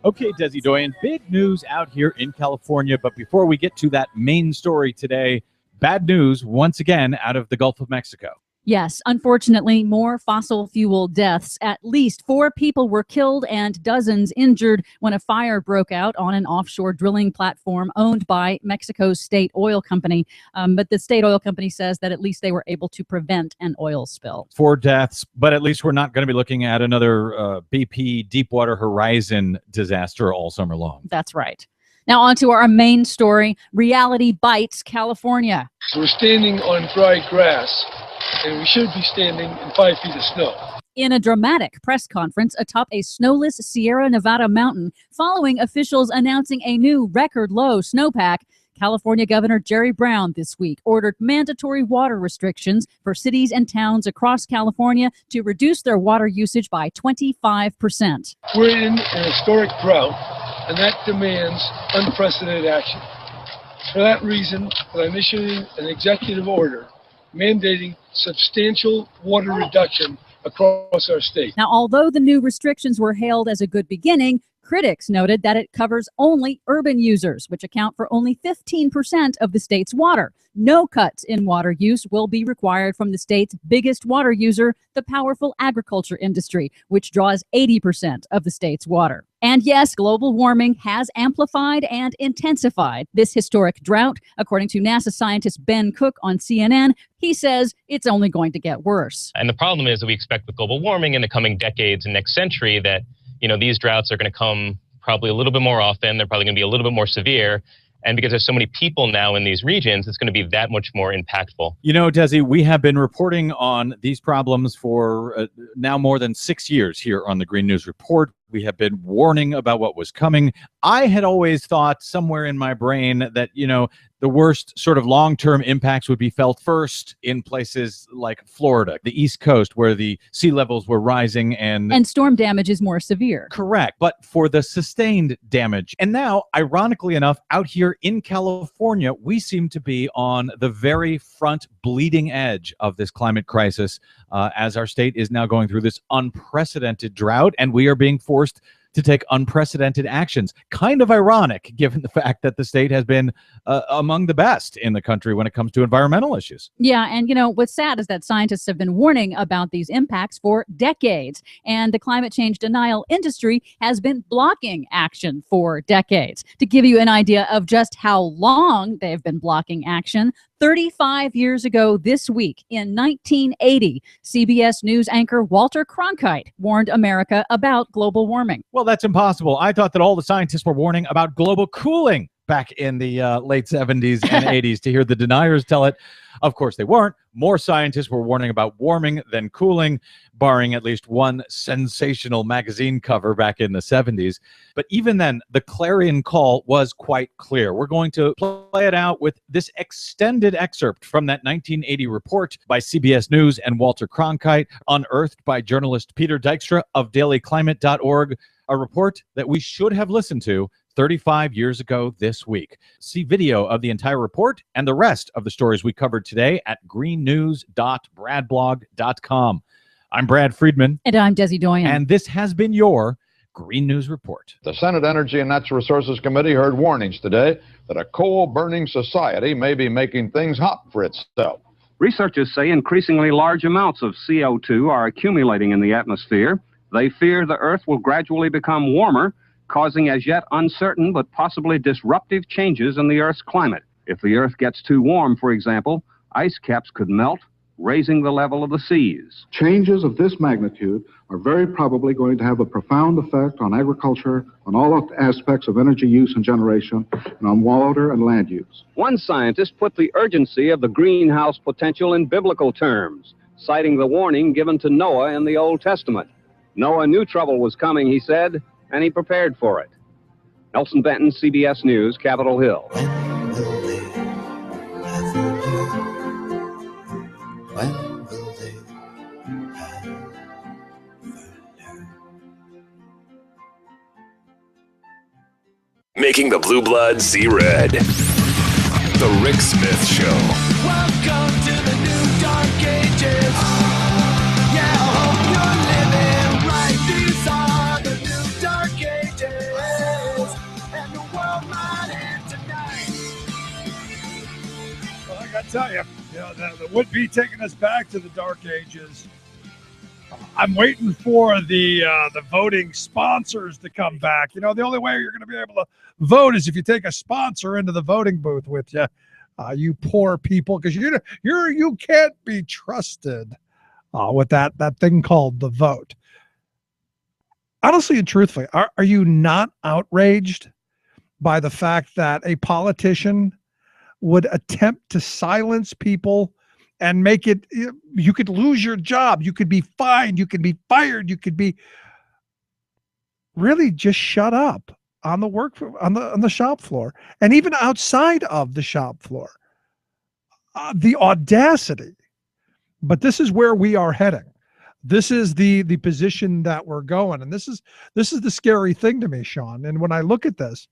Okay, Desi Doyen, big news out here in California. But before we get to that main story today, bad news once again out of the Gulf of Mexico. Yes, unfortunately, more fossil fuel deaths. At least 4 people were killed and dozens injured when a fire broke out on an offshore drilling platform owned by Mexico's state oil company. But the state oil company says that at least they were able to prevent an oil spill. 4 deaths, but at least we're not going to be looking at another BP Deepwater Horizon disaster all summer long. That's right. Now on to our main story. Reality bites California. We're standing on dry grass, and we should be standing in 5 feet of snow. In a dramatic press conference atop a snowless Sierra Nevada mountain, following officials announcing a new record-low snowpack, California Governor Jerry Brown this week ordered mandatory water restrictions for cities and towns across California to reduce their water usage by 25%. We're in an historic drought, and that demands unprecedented action. For that reason, I'm issuing an executive order mandating substantial water reduction across our state. Now, although the new restrictions were hailed as a good beginning, critics noted that it covers only urban users, which account for only 15% of the state's water. No cuts in water use will be required from the state's biggest water user, the powerful agriculture industry, which draws 80% of the state's water. And yes, global warming has amplified and intensified this historic drought. According to NASA scientist Ben Cook on CNN, he says it's only going to get worse. And the problem is that we expect with global warming in the coming decades and next century that, these droughts are going to come probably a little bit more often. They're probably going to be a little bit more severe. And because there's so many people now in these regions, it's going to be that much more impactful. Desi, we have been reporting on these problems for now more than 6 years here on the Green News Report. We have been warning about what was coming. I had always thought somewhere in my brain that, the worst sort of long-term impacts would be felt first in places like Florida, the East Coast, where the sea levels were rising And storm damage is more severe. Correct. But for the sustained damage. And now, ironically enough, out here in California, we seem to be on the very front bleeding edge of this climate crisis as our state is now going through this unprecedented drought, and we are being forced to take unprecedented actions. Kind of ironic, given the fact that the state has been among the best in the country when it comes to environmental issues. Yeah, and what's sad is that scientists have been warning about these impacts for decades, and the climate change denial industry has been blocking action for decades. To give you an idea of just how long they've been blocking action, 35 years ago this week, in 1980, CBS News anchor Walter Cronkite warned America about global warming. Well, that's impossible. I thought that all the scientists were warning about global cooling back in the late 70s and 80s. To hear the deniers tell it, of course they weren't. More scientists were warning about warming than cooling, barring at least one sensational magazine cover back in the 70s. But even then, the clarion call was quite clear. We're going to play it out with this extended excerpt from that 1980 report by CBS News and Walter Cronkite, unearthed by journalist Peter Dykstra of dailyclimate.org, a report that we should have listened to 35 years ago this week. See video of the entire report and the rest of the stories we covered today at greennews.bradblog.com. I'm Brad Friedman. And I'm Desi Doyen. And this has been your Green News Report. The Senate Energy and Natural Resources Committee heard warnings today that a coal-burning society may be making things hot for itself. Researchers say increasingly large amounts of CO2 are accumulating in the atmosphere. They fear the Earth will gradually become warmer, causing as yet uncertain but possibly disruptive changes in the Earth's climate. If the Earth gets too warm, for example, ice caps could melt, raising the level of the seas. Changes of this magnitude are very probably going to have a profound effect on agriculture, on all aspects of energy use and generation, and on water and land use. One scientist put the urgency of the greenhouse potential in biblical terms, citing the warning given to Noah in the Old Testament. Noah knew trouble was coming, he said, and he prepared for it. Nelson Benton, CBS News, Capitol Hill. Making the blue blood see red. The Rick Smith Show. Welcome to the new dark ages. Yeah, I hope you're living right. These are the new dark ages, and the world might end tonight. Well, I gotta tell you, that would be taking us back to the dark ages. I'm waiting for the voting sponsors to come back. The only way you're going to be able to vote is if you take a sponsor into the voting booth with you. You poor people, because you can't be trusted with that thing called the vote. Honestly and truthfully, are you not outraged by the fact that a politician would attempt to silence people and make it, you could lose your job, you could be fined, you could be fired, you could be really just shut up on the shop floor, and even outside of the shop floor. The audacity. But this is where we are heading. This is the position that we're going, and this is the scary thing to me, Sean. And when I look at this,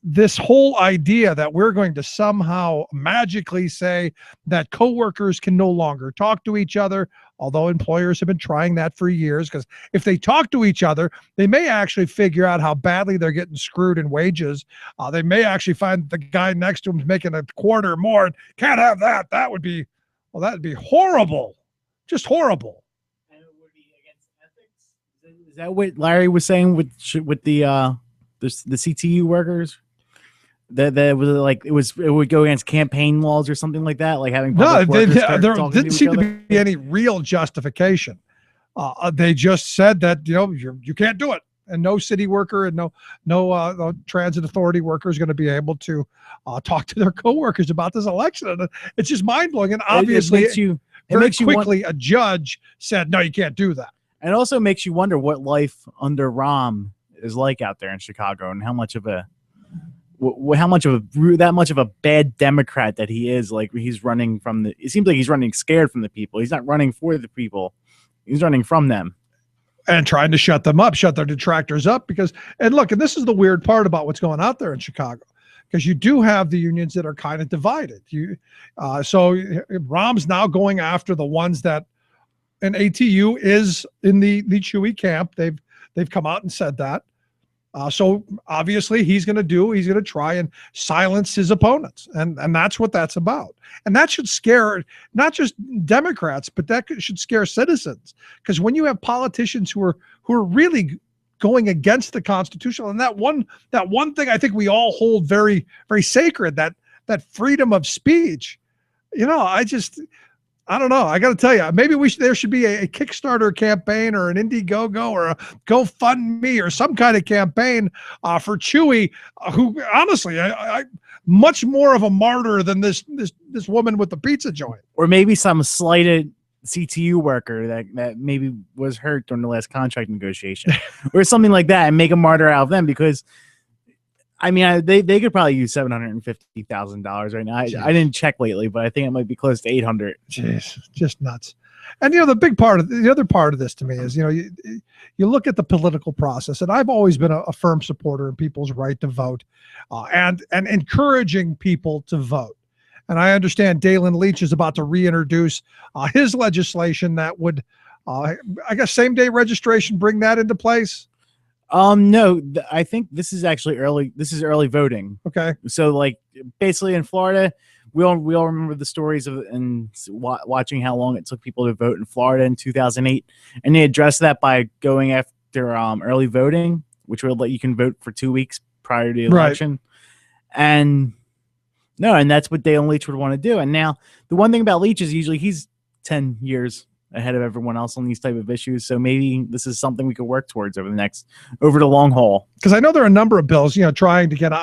this whole idea that we're going to somehow magically say that coworkers can no longer talk to each other, although employers have been trying that for years, because if they talk to each other, they may actually figure out how badly they're getting screwed in wages. They may actually find the guy next to him is making a quarter more. Can't have that. That would be horrible. Just horrible. Is that what Larry was saying with the CTU workers? That was like it would go against campaign laws or something like that, like having public workers there talking didn't seem to be any real justification. They just said that you can't do it, and no city worker and no transit authority worker is going to be able to talk to their coworkers about this election. And it's just mind blowing. And obviously, it makes you quickly a judge said, no, you can't do that. And it also makes you wonder what life under Rahm is like out there in Chicago, and how much of a bad Democrat that he is. Like, he's running from the. It seems like he's running scared from the people. He's not running for the people. He's running from them. And trying to shut them up, shut their detractors up. And this is the weird part about what's going out there in Chicago, because you do have the unions that are kind of divided. So Rahm's now going after the ones that, and ATU is in the Chewy camp. They've come out and said that. So obviously he's going to try and silence his opponents. And that's what that's about. And that should scare not just Democrats, but that should scare citizens. Because when you have politicians who are really going against the Constitution, and that one thing I think we all hold very, very sacred, that freedom of speech, I don't know. I got to tell you, maybe there should be a Kickstarter campaign or an Indiegogo or a GoFundMe or some kind of campaign for Chewy, who honestly, I much more of a martyr than this woman with the pizza joint. Or maybe some slighted CTU worker that maybe was hurt during the last contract negotiation or something like that, and make a martyr out of them, because they could probably use $750,000 right now. I didn't check lately, but I think it might be close to 800. Jeez, just nuts. And the other part of this to me is, you look at the political process, and I've always been a firm supporter of people's right to vote, and encouraging people to vote. And I understand Dalen Leach is about to reintroduce his legislation that would, I guess, same-day registration, bring that into place. No, I think this is actually early. This is early voting. Okay. So basically in Florida, we all remember the stories of and watching how long it took people to vote in Florida in 2008, and they addressed that by going after early voting, which will let you can vote for 2 weeks prior to the election. Right. And that's what Dalen Leach would want to do. And now the one thing about Leach is usually he's 10 years ahead of everyone else on these type of issues. So maybe this is something we could work towards over the long haul. Because I know there are a number of bills, trying to get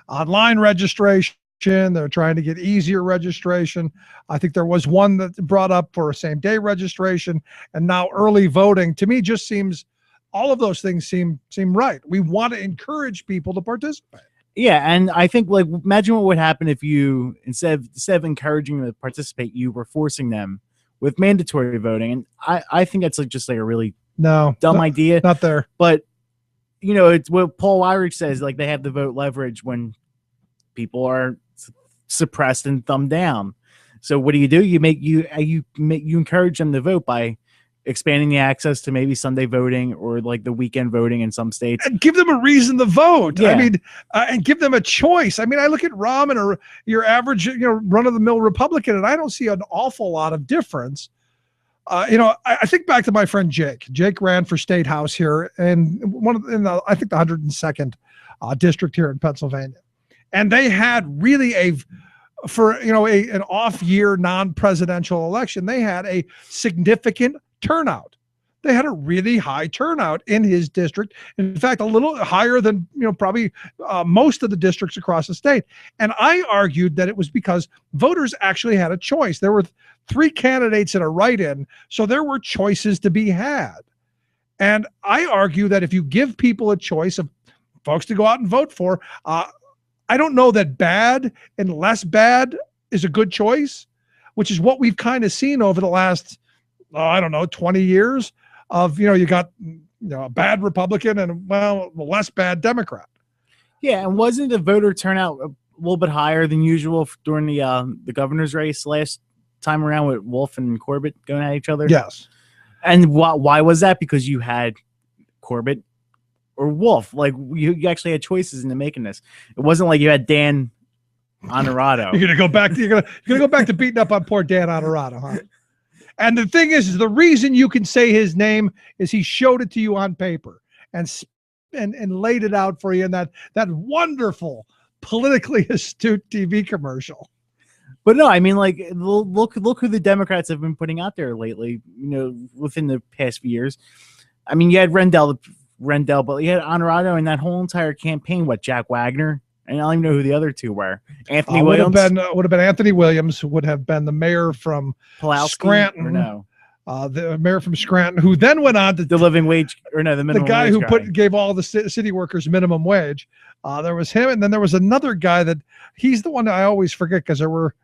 online registration. They're trying to get easier registration. I think there was one that brought up for a same day registration, and now early voting. To me, just seems all of those things seem right. We want to encourage people to participate. Yeah, and I think imagine what would happen if you instead of encouraging them to participate, you were forcing them with mandatory voting. And I think that's just a really dumb idea. Not there. But it's what Paul Weyrich says, they have the vote leverage when people are suppressed and thumbed down. So what do? You encourage them to vote by expanding the access to maybe Sunday voting or the weekend voting in some states, and give them a reason to vote. Yeah. And give them a choice. I look at Rahm and your average, run-of-the-mill Republican, and I don't see an awful lot of difference. I think back to my friend Jake. Jake ran for state house here, and I think the 102nd district here in Pennsylvania, and they had really an off-year non-presidential election. They had a significant turnout. They had a really high turnout in his district. In fact, a little higher than probably most of the districts across the state. And I argued that it was because voters actually had a choice. There were 3 candidates in a write-in, so there were choices to be had. And I argue that if you give people a choice of folks to go out and vote for, I don't know that bad and less bad is a good choice, which is what we've kind of seen over the last 20 years of, you got a bad Republican and a less bad Democrat. Yeah, and wasn't the voter turnout a little bit higher than usual during the governor's race last time around with Wolf and Corbett going at each other? Yes. And why was that? Because you had Corbett or Wolf. You actually had choices into making this. It wasn't like you had Dan Honorado. You're gonna go back to beating up on poor Dan Honorado, huh? And the thing is the reason you can say his name is he showed it to you on paper and laid it out for you in that wonderful politically astute TV commercial. But no, look who the Democrats have been putting out there lately, within the past few years. You had Rendell, but you had Honorado and that whole entire campaign, Jack Wagner, and I don't even know who the other two were. Anthony Williams would have been Anthony Williams, who would have been the mayor from Pulaski, Scranton. or no? the mayor from Scranton, who then went on to the living wage, or no, the minimum the guy wage who gave all the city workers minimum wage. There was him, and then there was another guy that he's the one that I always forget because there were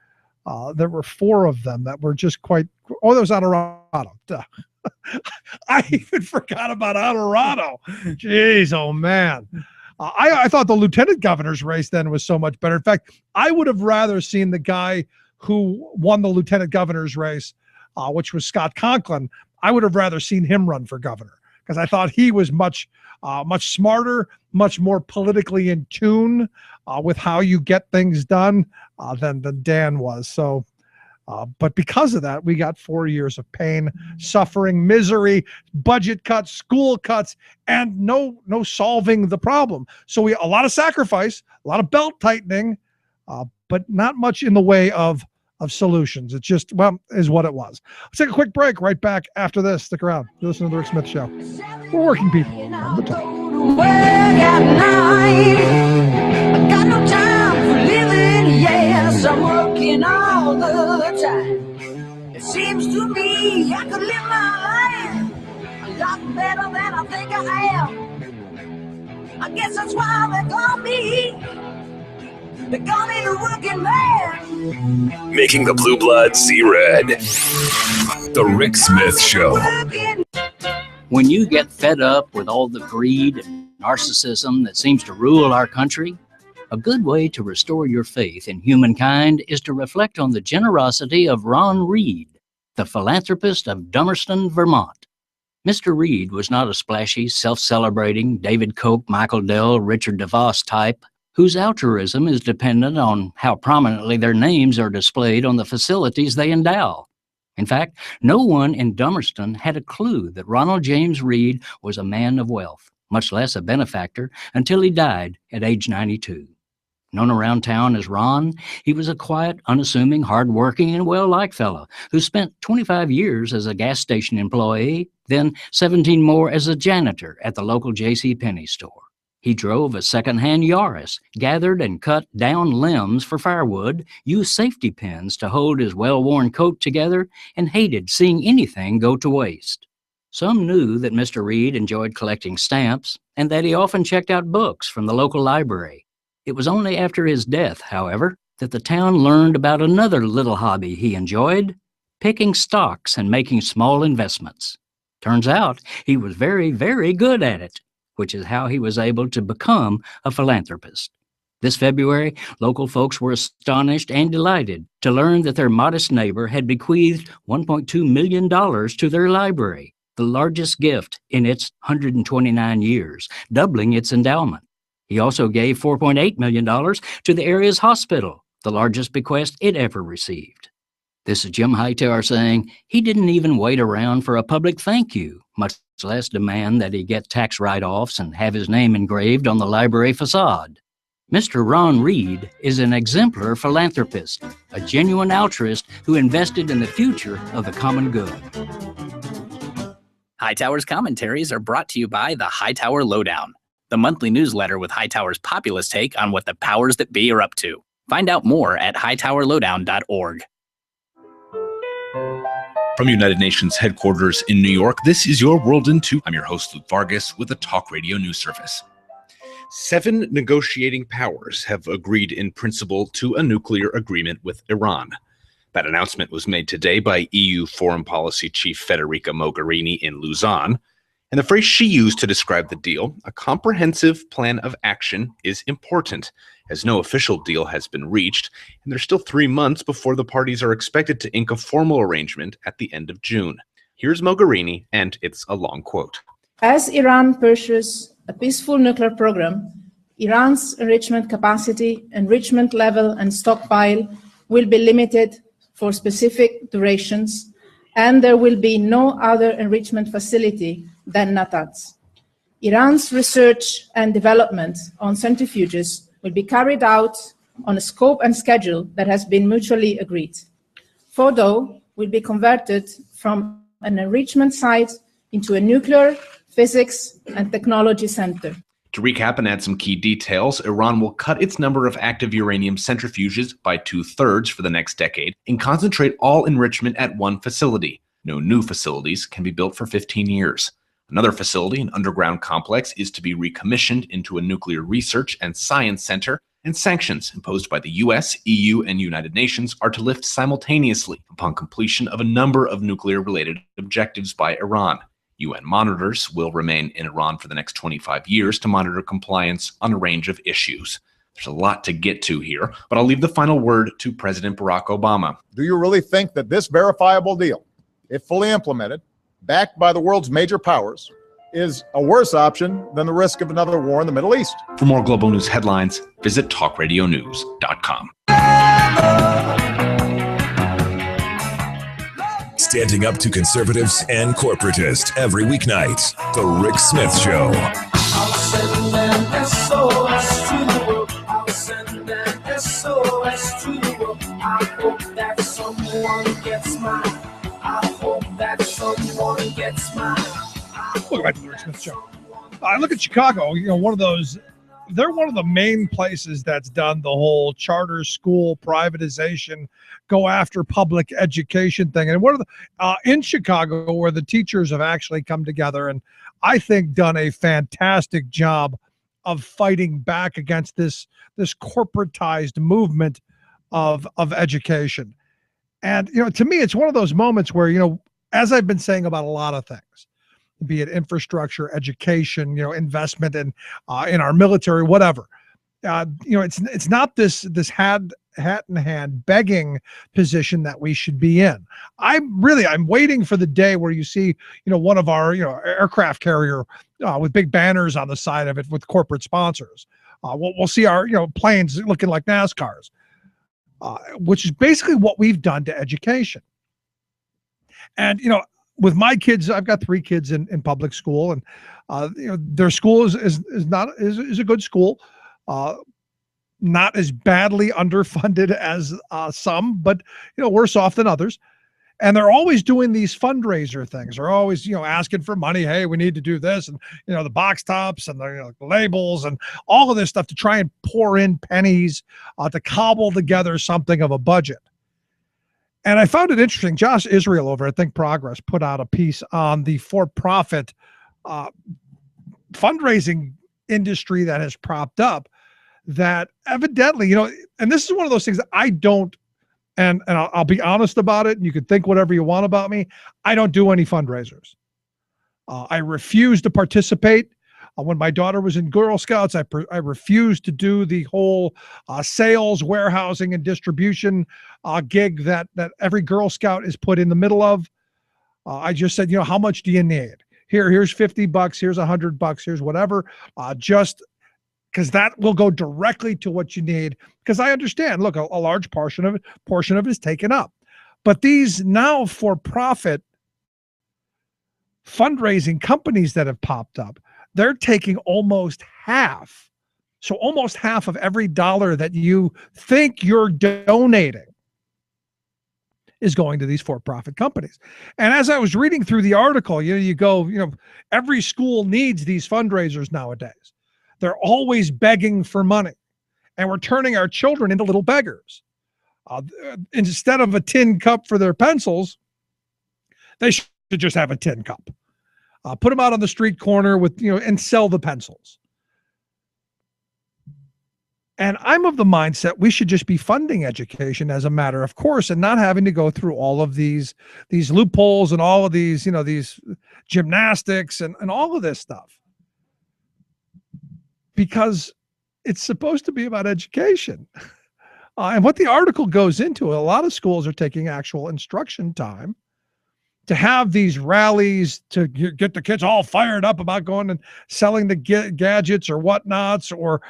four of them that were just quite. Oh, there was Honorado. Duh. I even forgot about Honorado. Jeez, oh man. I thought the lieutenant governor's race then was so much better. In fact, I would have rather seen the guy who won the lieutenant governor's race, which was Scott Conklin. I would have rather seen him run for governor because I thought he was much smarter, much more politically in tune with how you get things done than Dan was. So, but because of that, we got 4 years of pain, suffering, misery, budget cuts, school cuts, and no solving the problem. So a lot of sacrifice, a lot of belt tightening, but not much in the way of solutions. It just, is what it was. Let's take a quick break. Right back after this. Stick around. You listen to The Rick Smith Show. We're working people on the top. Work at night. I got no time for living. Yes, I'm working all the time. It seems to me I could live my life a lot better than I think I am. I guess that's why they call me. They call me the working man. Making the blue blood see red. The Rick Smith Show. When you get fed up with all the greed and narcissism that seems to rule our country, a good way to restore your faith in humankind is to reflect on the generosity of Ron Reed, the philanthropist of Dummerston, Vermont. Mr. Reed was not a splashy, self-celebrating David Koch, Michael Dell, Richard DeVos type, whose altruism is dependent on how prominently their names are displayed on the facilities they endow. In fact, no one in Dummerston had a clue that Ronald James Reed was a man of wealth, much less a benefactor, until he died at age 92. Known around town as Ron, he was a quiet, unassuming, hard-working, and well-liked fellow who spent 25 years as a gas station employee, then 17 more as a janitor at the local J.C. Penney store. He drove a second-hand Yaris, gathered and cut down limbs for firewood, used safety pins to hold his well-worn coat together, and hated seeing anything go to waste. Some knew that Mr. Reed enjoyed collecting stamps and that he often checked out books from the local library. It was only after his death, however, that the town learned about another little hobby he enjoyed, picking stocks and making small investments. Turns out he was very, very good at it, which is how he was able to become a philanthropist. This February, local folks were astonished and delighted to learn that their modest neighbor had bequeathed $1.2 million to their library, the largest gift in its 129 years, doubling its endowment. He also gave $4.8 million to the area's hospital, the largest bequest it ever received. This is Jim Hightower saying he didn't even wait around for a public thank you, much less demand that he get tax write-offs and have his name engraved on the library facade. Mr. Ron Reed is an exemplar philanthropist, a genuine altruist who invested in the future of the common good. Hightower's commentaries are brought to you by the Hightower Lowdown, the monthly newsletter with Hightower's populist take on what the powers that be are up to. Find out more at hightowerlowdown.org. From United Nations headquarters in New York, this is your World in 2. I'm your host, Luke Vargas, with the Talk Radio News Service. 7 negotiating powers have agreed in principle to a nuclear agreement with Iran. That announcement was made today by EU Foreign Policy Chief Federica Mogherini in Lausanne. And the phrase she used to describe the deal, a comprehensive plan of action, is important, as no official deal has been reached, and there's still 3 months before the parties are expected to ink a formal arrangement at the end of June. Here's Mogherini, and it's a long quote. As Iran pursues a peaceful nuclear program, Iran's enrichment capacity, enrichment level, and stockpile will be limited for specific durations, and there will be no other enrichment facility than Natanz. Iran's research and development on centrifuges will be carried out on a scope and schedule that has been mutually agreed. Fordow will be converted from an enrichment site into a nuclear, physics, and technology center. To recap and add some key details, Iran will cut its number of active uranium centrifuges by 2/3 for the next decade and concentrate all enrichment at one facility. No new facilities can be built for 15 years. Another facility, an underground complex, is to be recommissioned into a nuclear research and science center, and sanctions imposed by the US, EU, and United Nations are to lift simultaneously upon completion of a number of nuclear-related objectives by Iran. UN monitors will remain in Iran for the next 25 years to monitor compliance on a range of issues. There's a lot to get to here, but I'll leave the final word to President Barack Obama. Do you really think that this verifiable deal, if fully implemented, backed by the world's major powers, is a worse option than the risk of another war in the Middle East? For more global news headlines, visit talkradionews.com. Standing up to conservatives and corporatists every weeknight. The Rick Smith Show. I'll send an SOS to the world. I'll send an SOS to the world. I hope that someone gets mine. I hope that someone gets mine. Welcome back to the Rick Smith Show. I look at Chicago, they're one of the main places that's done the whole charter school privatization, go after public education thing. And one of the, in Chicago, where the teachers have actually come together and I think done a fantastic job of fighting back against this corporatized movement of education. And, to me, it's one of those moments where, as I've been saying about a lot of things, be it infrastructure, education, investment in our military, whatever. It's not this hat in hand begging position that we should be in. I'm waiting for the day where you see, one of our, aircraft carrier with big banners on the side of it with corporate sponsors. We'll see our, planes looking like NASCARs, which is basically what we've done to education. And, with my kids, I've got 3 kids in public school, and their school is a good school, not as badly underfunded as some, but worse off than others. And they're always doing these fundraiser things. They're always asking for money. Hey, we need to do this, and the box tops and the labels and all of this stuff to try and pour in pennies to cobble together something of a budget. And I found it interesting. Josh Israel over at Think Progress put out a piece on the for-profit fundraising industry that has propped up that evidently, and this is one of those things that I don't, and I'll be honest about it, and you can think whatever you want about me, I don't do any fundraisers. I refuse to participate. When my daughter was in Girl Scouts, I refused to do the whole sales, warehousing, and distribution gig that every Girl Scout is put in the middle of. I just said, how much do you need? Here's $50, here's $100, here's whatever. Just because that will go directly to what you need. Because I understand, look, a large portion of it is taken up. But these now for-profit fundraising companies that have popped up, they're taking almost half. So almost half of every dollar that you think you're donating is going to these for-profit companies. And as I was reading through the article, you go, every school needs these fundraisers nowadays. They're always begging for money. And we're turning our children into little beggars. Instead of a tin cup for their pencils, they should just have a tin cup. Put them out on the street corner with, and sell the pencils. And I'm of the mindset we should just be funding education as a matter of course and not having to go through all of these loopholes and all of these, these gymnastics and all of this stuff. Because it's supposed to be about education. And what the article goes into, a lot of schools are taking actual instruction time to have these rallies to get the kids all fired up about going and selling the gadgets or whatnots, or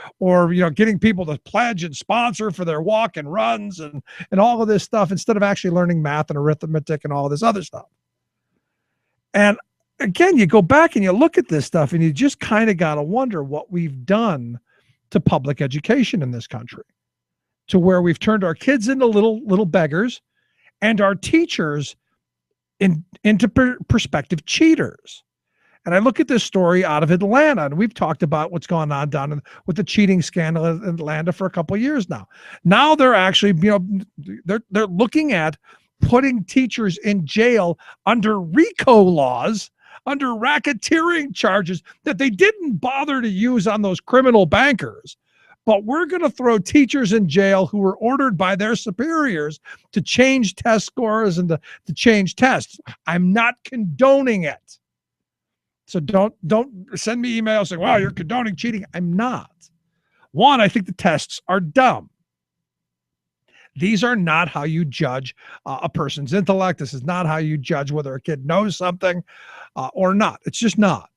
getting people to pledge and sponsor for their walk and runs and all of this stuff instead of actually learning math and arithmetic and all this other stuff. And again, you go back and you look at this stuff and you just kind of got to wonder what we've done to public education in this country, to where we've turned our kids into little beggars and our teachers into prospective cheaters. And I look at this story out of Atlanta, and we've talked about what's gone on down with the cheating scandal in Atlanta for a couple of years now. Now they're actually, they're looking at putting teachers in jail under RICO laws, under racketeering charges that they didn't bother to use on those criminal bankers. But we're going to throw teachers in jail who were ordered by their superiors to change test scores and to change tests. I'm not condoning it. So don't send me emails saying, wow, you're condoning cheating. I'm not. One, I think the tests are dumb. These are not how you judge a person's intellect. This is not how you judge whether a kid knows something or not. It's just not.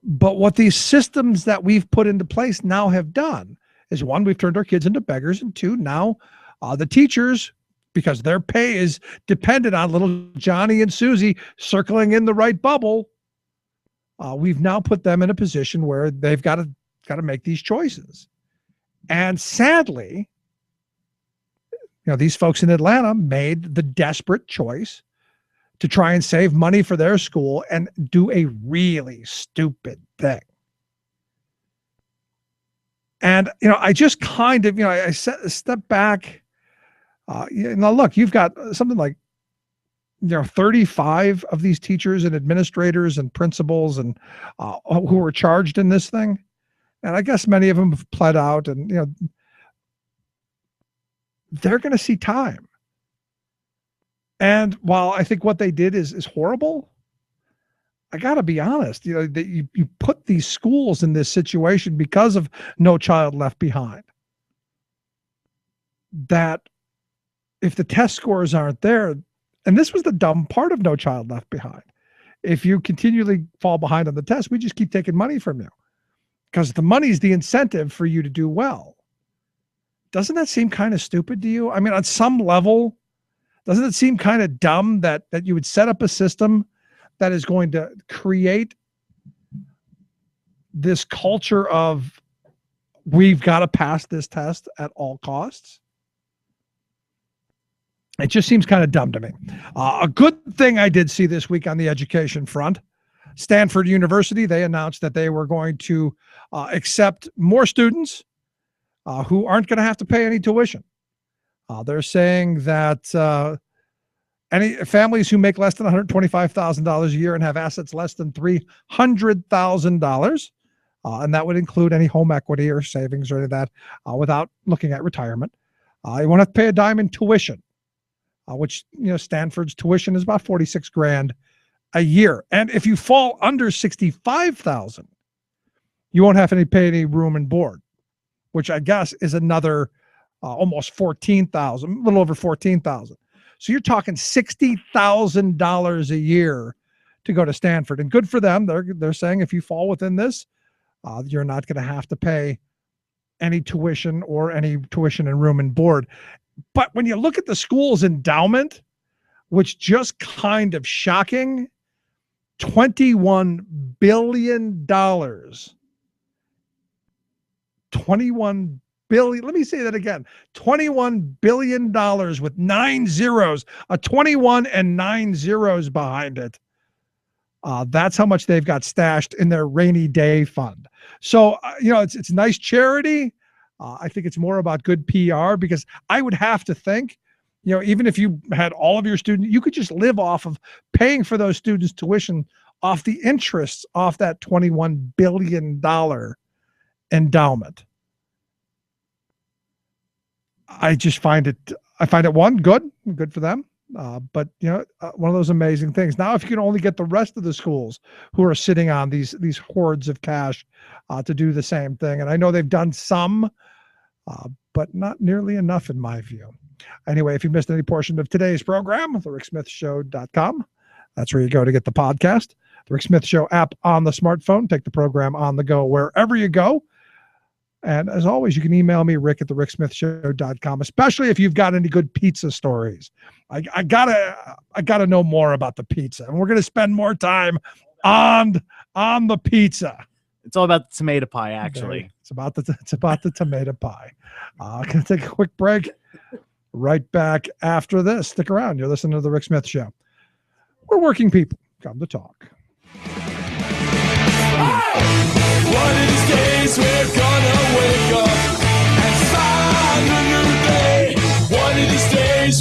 But what these systems that we've put into place now have done is, one, we've turned our kids into beggars, and two, now the teachers, because their pay is dependent on little Johnny and Susie circling in the right bubble, we've now put them in a position where they've got to make these choices. And sadly, these folks in Atlanta made the desperate choice to try and save money for their school and do a really stupid thing. And, I just kind of, I step back. Look, you've got something like, 35 of these teachers and administrators and principals and who were charged in this thing. And I guess many of them have pled out, and, they're going to see time. And while I think what they did is horrible, I got to be honest, that you put these schools in this situation because of No Child Left Behind. That if the test scores aren't there, and this was the dumb part of No Child Left Behind, if you continually fall behind on the test, we just keep taking money from you because the money is the incentive for you to do well. Doesn't that seem kind of stupid to you? I mean, on some level, doesn't it seem kind of dumb that you would set up a system that is going to create this culture of we've got to pass this test at all costs? It just seems kind of dumb to me. A good thing I did see this week on the education front, Stanford University, they announced that they were going to accept more students who aren't going to have to pay any tuition. They're saying that any families who make less than $125,000 a year and have assets less than $300,000, and that would include any home equity or savings or any of that, without looking at retirement, you won't have to pay a dime in tuition, which Stanford's tuition is about $46,000 a year. And if you fall under $65,000, you won't have to pay any room and board, which I guess is another almost $14,000, a little over $14,000. So you're talking $60,000 a year to go to Stanford, and good for them. They're saying if you fall within this, you're not going to have to pay any tuition or any tuition and room and board. But when you look at the school's endowment, which just kind of shocking, $21 billion. $21 billion. Let me say that again. $21 billion with 9 zeros, a 21 and 9 zeros behind it. That's how much they've got stashed in their rainy day fund. So, it's nice charity. I think it's more about good PR, because I would have to think, even if you had all of your students, you could just live off of paying for those students' tuition off the interests off that $21 billion endowment. I find it one, good for them. But one of those amazing things. Now, if you can only get the rest of the schools who are sitting on these hoards of cash to do the same thing. And I know they've done some, but not nearly enough in my view. Anyway, if you missed any portion of today's program, thericksmithshow.com. That's where you go to get the podcast. The Rick Smith Show app on the smartphone. Take the program on the go wherever you go. And as always, you can email me, rick@thericksmithshow.com, especially if you've got any good pizza stories. I gotta know more about the pizza. And we're going to spend more time on the pizza. It's all about the tomato pie, actually. It's about the tomato pie. I'm going to take a quick break. Right back after this. Stick around. You're listening to The Rick Smith Show. We're working people. Come to talk. One of these days we're gonna wake up and find a new day. One of these days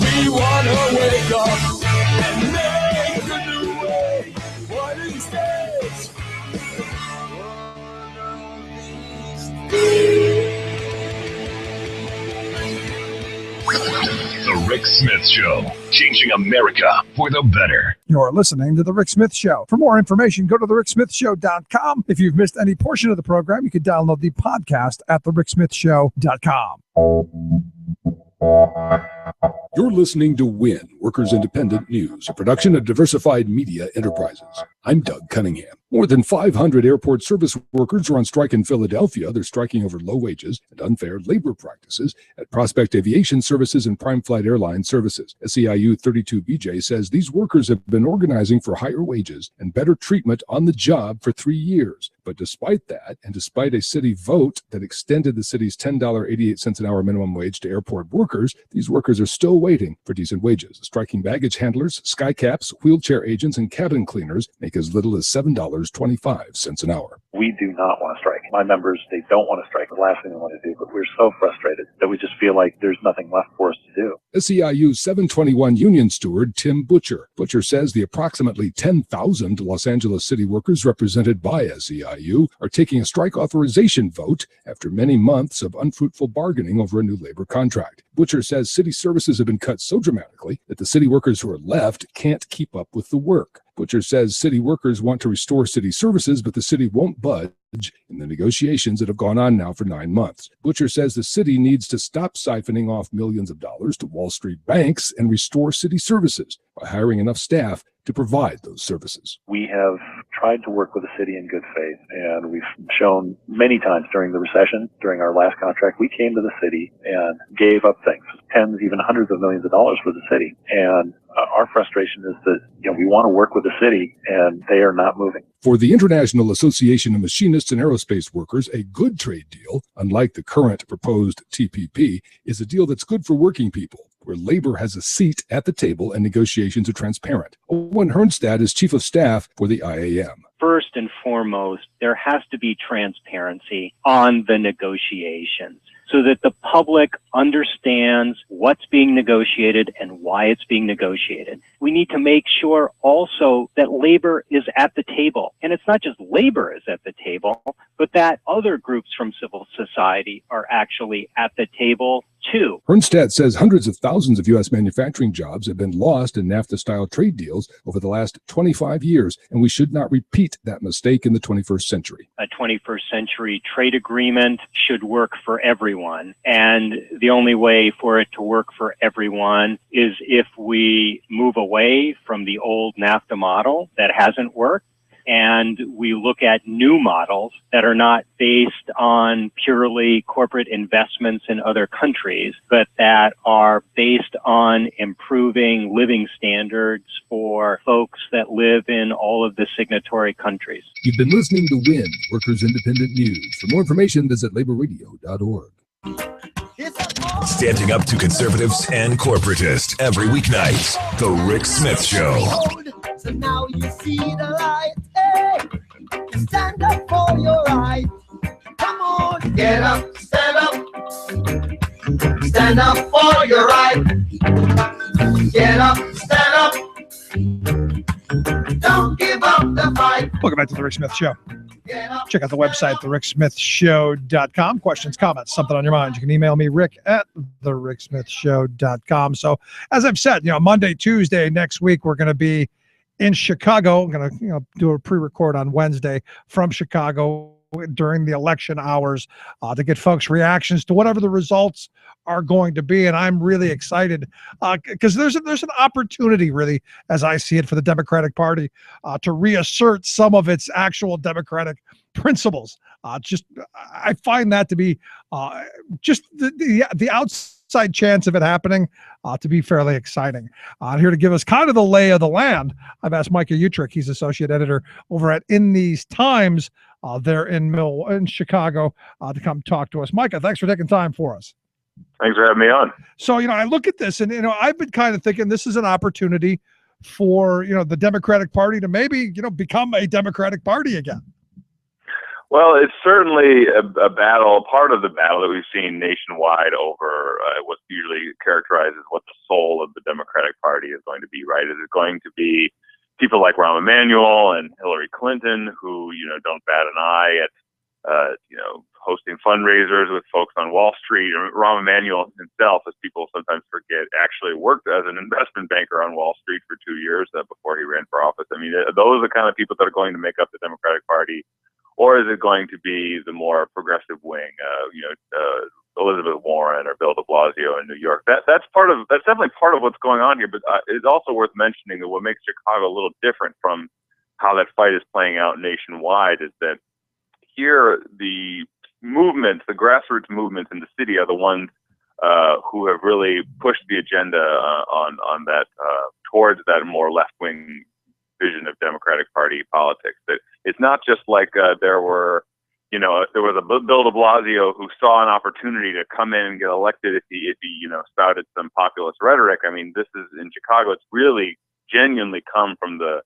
The Rick Smith Show, changing America for the better. You're listening to The Rick Smith Show. For more information, go to thericksmithshow.com. If you've missed any portion of the program, you can download the podcast at thericksmithshow.com. You're listening to WIN, Workers Independent News, a production of Diversified Media Enterprises. I'm Doug Cunningham. More than 500 airport service workers are on strike in Philadelphia. They're striking over low wages and unfair labor practices at Prospect Aviation Services and Prime Flight Airline Services. SEIU 32BJ says these workers have been organizing for higher wages and better treatment on the job for 3 years. But despite that, and despite a city vote that extended the city's $10.88 an hour minimum wage to airport workers, these workers are still waiting for decent wages. Striking baggage handlers, skycaps, wheelchair agents, and cabin cleaners make as little as $7.25 an hour. We do not want to strike. My members, they don't want to strike. The last thing they want to do, but we're so frustrated that we just feel like there's nothing left for us to do. SEIU 721 union steward Tim Butcher. Butcher says the approximately 10,000 Los Angeles city workers represented by SEIU are taking a strike authorization vote after many months of unfruitful bargaining over a new labor contract. Butcher says city services have been cut so dramatically that the city workers who are left can't keep up with the work. Butcher says city workers want to restore city services, but the city won't budge in the negotiations that have gone on now for 9 months. Butcher says the city needs to stop siphoning off millions of dollars to Wall Street banks and restore city services by hiring enough staff to provide those services. We have tried to work with the city in good faith, and we've shown many times during the recession, during our last contract, we came to the city and gave up things, tens, even hundreds of millions of dollars for the city. And our frustration is that, we want to work with the city and they are not moving. For the International Association of Machinists and Aerospace Workers, a good trade deal, unlike the current proposed TPP, is a deal that's good for working people, where labor has a seat at the table and negotiations are transparent. Owen Hernstad is chief of staff for the IAM. First and foremost, there has to be transparency on the negotiations so that the public understands what's being negotiated and why it's being negotiated. We need to make sure also that labor is at the table. And it's not just labor is at the table, but that other groups from civil society are actually at the table too. Hernstad says hundreds of thousands of U.S. manufacturing jobs have been lost in NAFTA-style trade deals over the last 25 years, and we should not repeat that mistake in the 21st century. A 21st century trade agreement should work for everyone, and the only way for it to work for everyone is if we move away from the old NAFTA model that hasn't worked, and we look at new models that are not based on purely corporate investments in other countries, but that are based on improving living standards for folks that live in all of the signatory countries. You've been listening to WIN, Workers Independent News. For more information, visit laborradio.org. Standing up to conservatives and corporatists every weeknight. The Rick Smith Show. So now you see the light. Hey, stand up for your right. Come on, get up, stand up. Stand up for your right. Get up, stand up. Don't give up the fight. Welcome back to The Rick Smith Show. Check out the website, thericksmithshow.com. Questions, comments, something on your mind. You can email me, Rick at thericksmithshow.com. So, as I've said, Monday, Tuesday, next week, we're going to be in Chicago. I'm going to do a pre-record on Wednesday from Chicago during the election hours to get folks' reactions to whatever the results are going to be. And I'm really excited because there's an opportunity, really, as I see it, for the Democratic Party to reassert some of its actual democratic principles. I find that to be just the outside chance of it happening to be fairly exciting. Here to give us kind of the lay of the land, I've asked Micah Utrick. He's associate editor over at In These Times there in Chicago to come talk to us. Micah, thanks for taking time for us. Thanks for having me on. So, I look at this and, I've been kind of thinking this is an opportunity for, the Democratic Party to maybe, become a Democratic Party again. Well, it's certainly a battle, part of the battle that we've seen nationwide over what's usually characterized as what the soul of the Democratic Party is going to be, right? Is it going to be people like Rahm Emanuel and Hillary Clinton who, don't bat an eye at hosting fundraisers with folks on Wall Street. Rahm Emanuel himself, as people sometimes forget, actually worked as an investment banker on Wall Street for 2 years before he ran for office. I mean, those are the kind of people that are going to make up the Democratic Party, or is it going to be the more progressive wing, Elizabeth Warren or Bill de Blasio in New York? That's definitely part of what's going on here. But it's also worth mentioning that what makes Chicago a little different from how that fight is playing out nationwide is that here the movements, the grassroots movements in the city, are the ones who have really pushed the agenda on that towards that more left-wing vision of Democratic Party politics. That it's not just like there was a Bill de Blasio who saw an opportunity to come in and get elected if he spouted some populist rhetoric. I mean, this is in Chicago. It's really genuinely come from the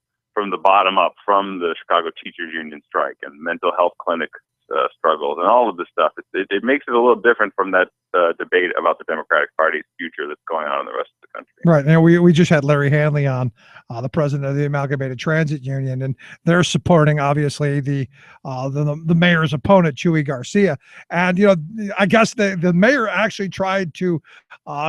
bottom up, from the Chicago Teachers Union strike and mental health clinic struggles and all of this stuff. It makes it a little different from that debate about the Democratic Party's future that's going on in the rest of the country. Right. Now, we just had Larry Hanley on, the president of the Amalgamated Transit Union, and they're supporting, obviously, the mayor's opponent, Chuy Garcia. And, I guess the mayor actually tried to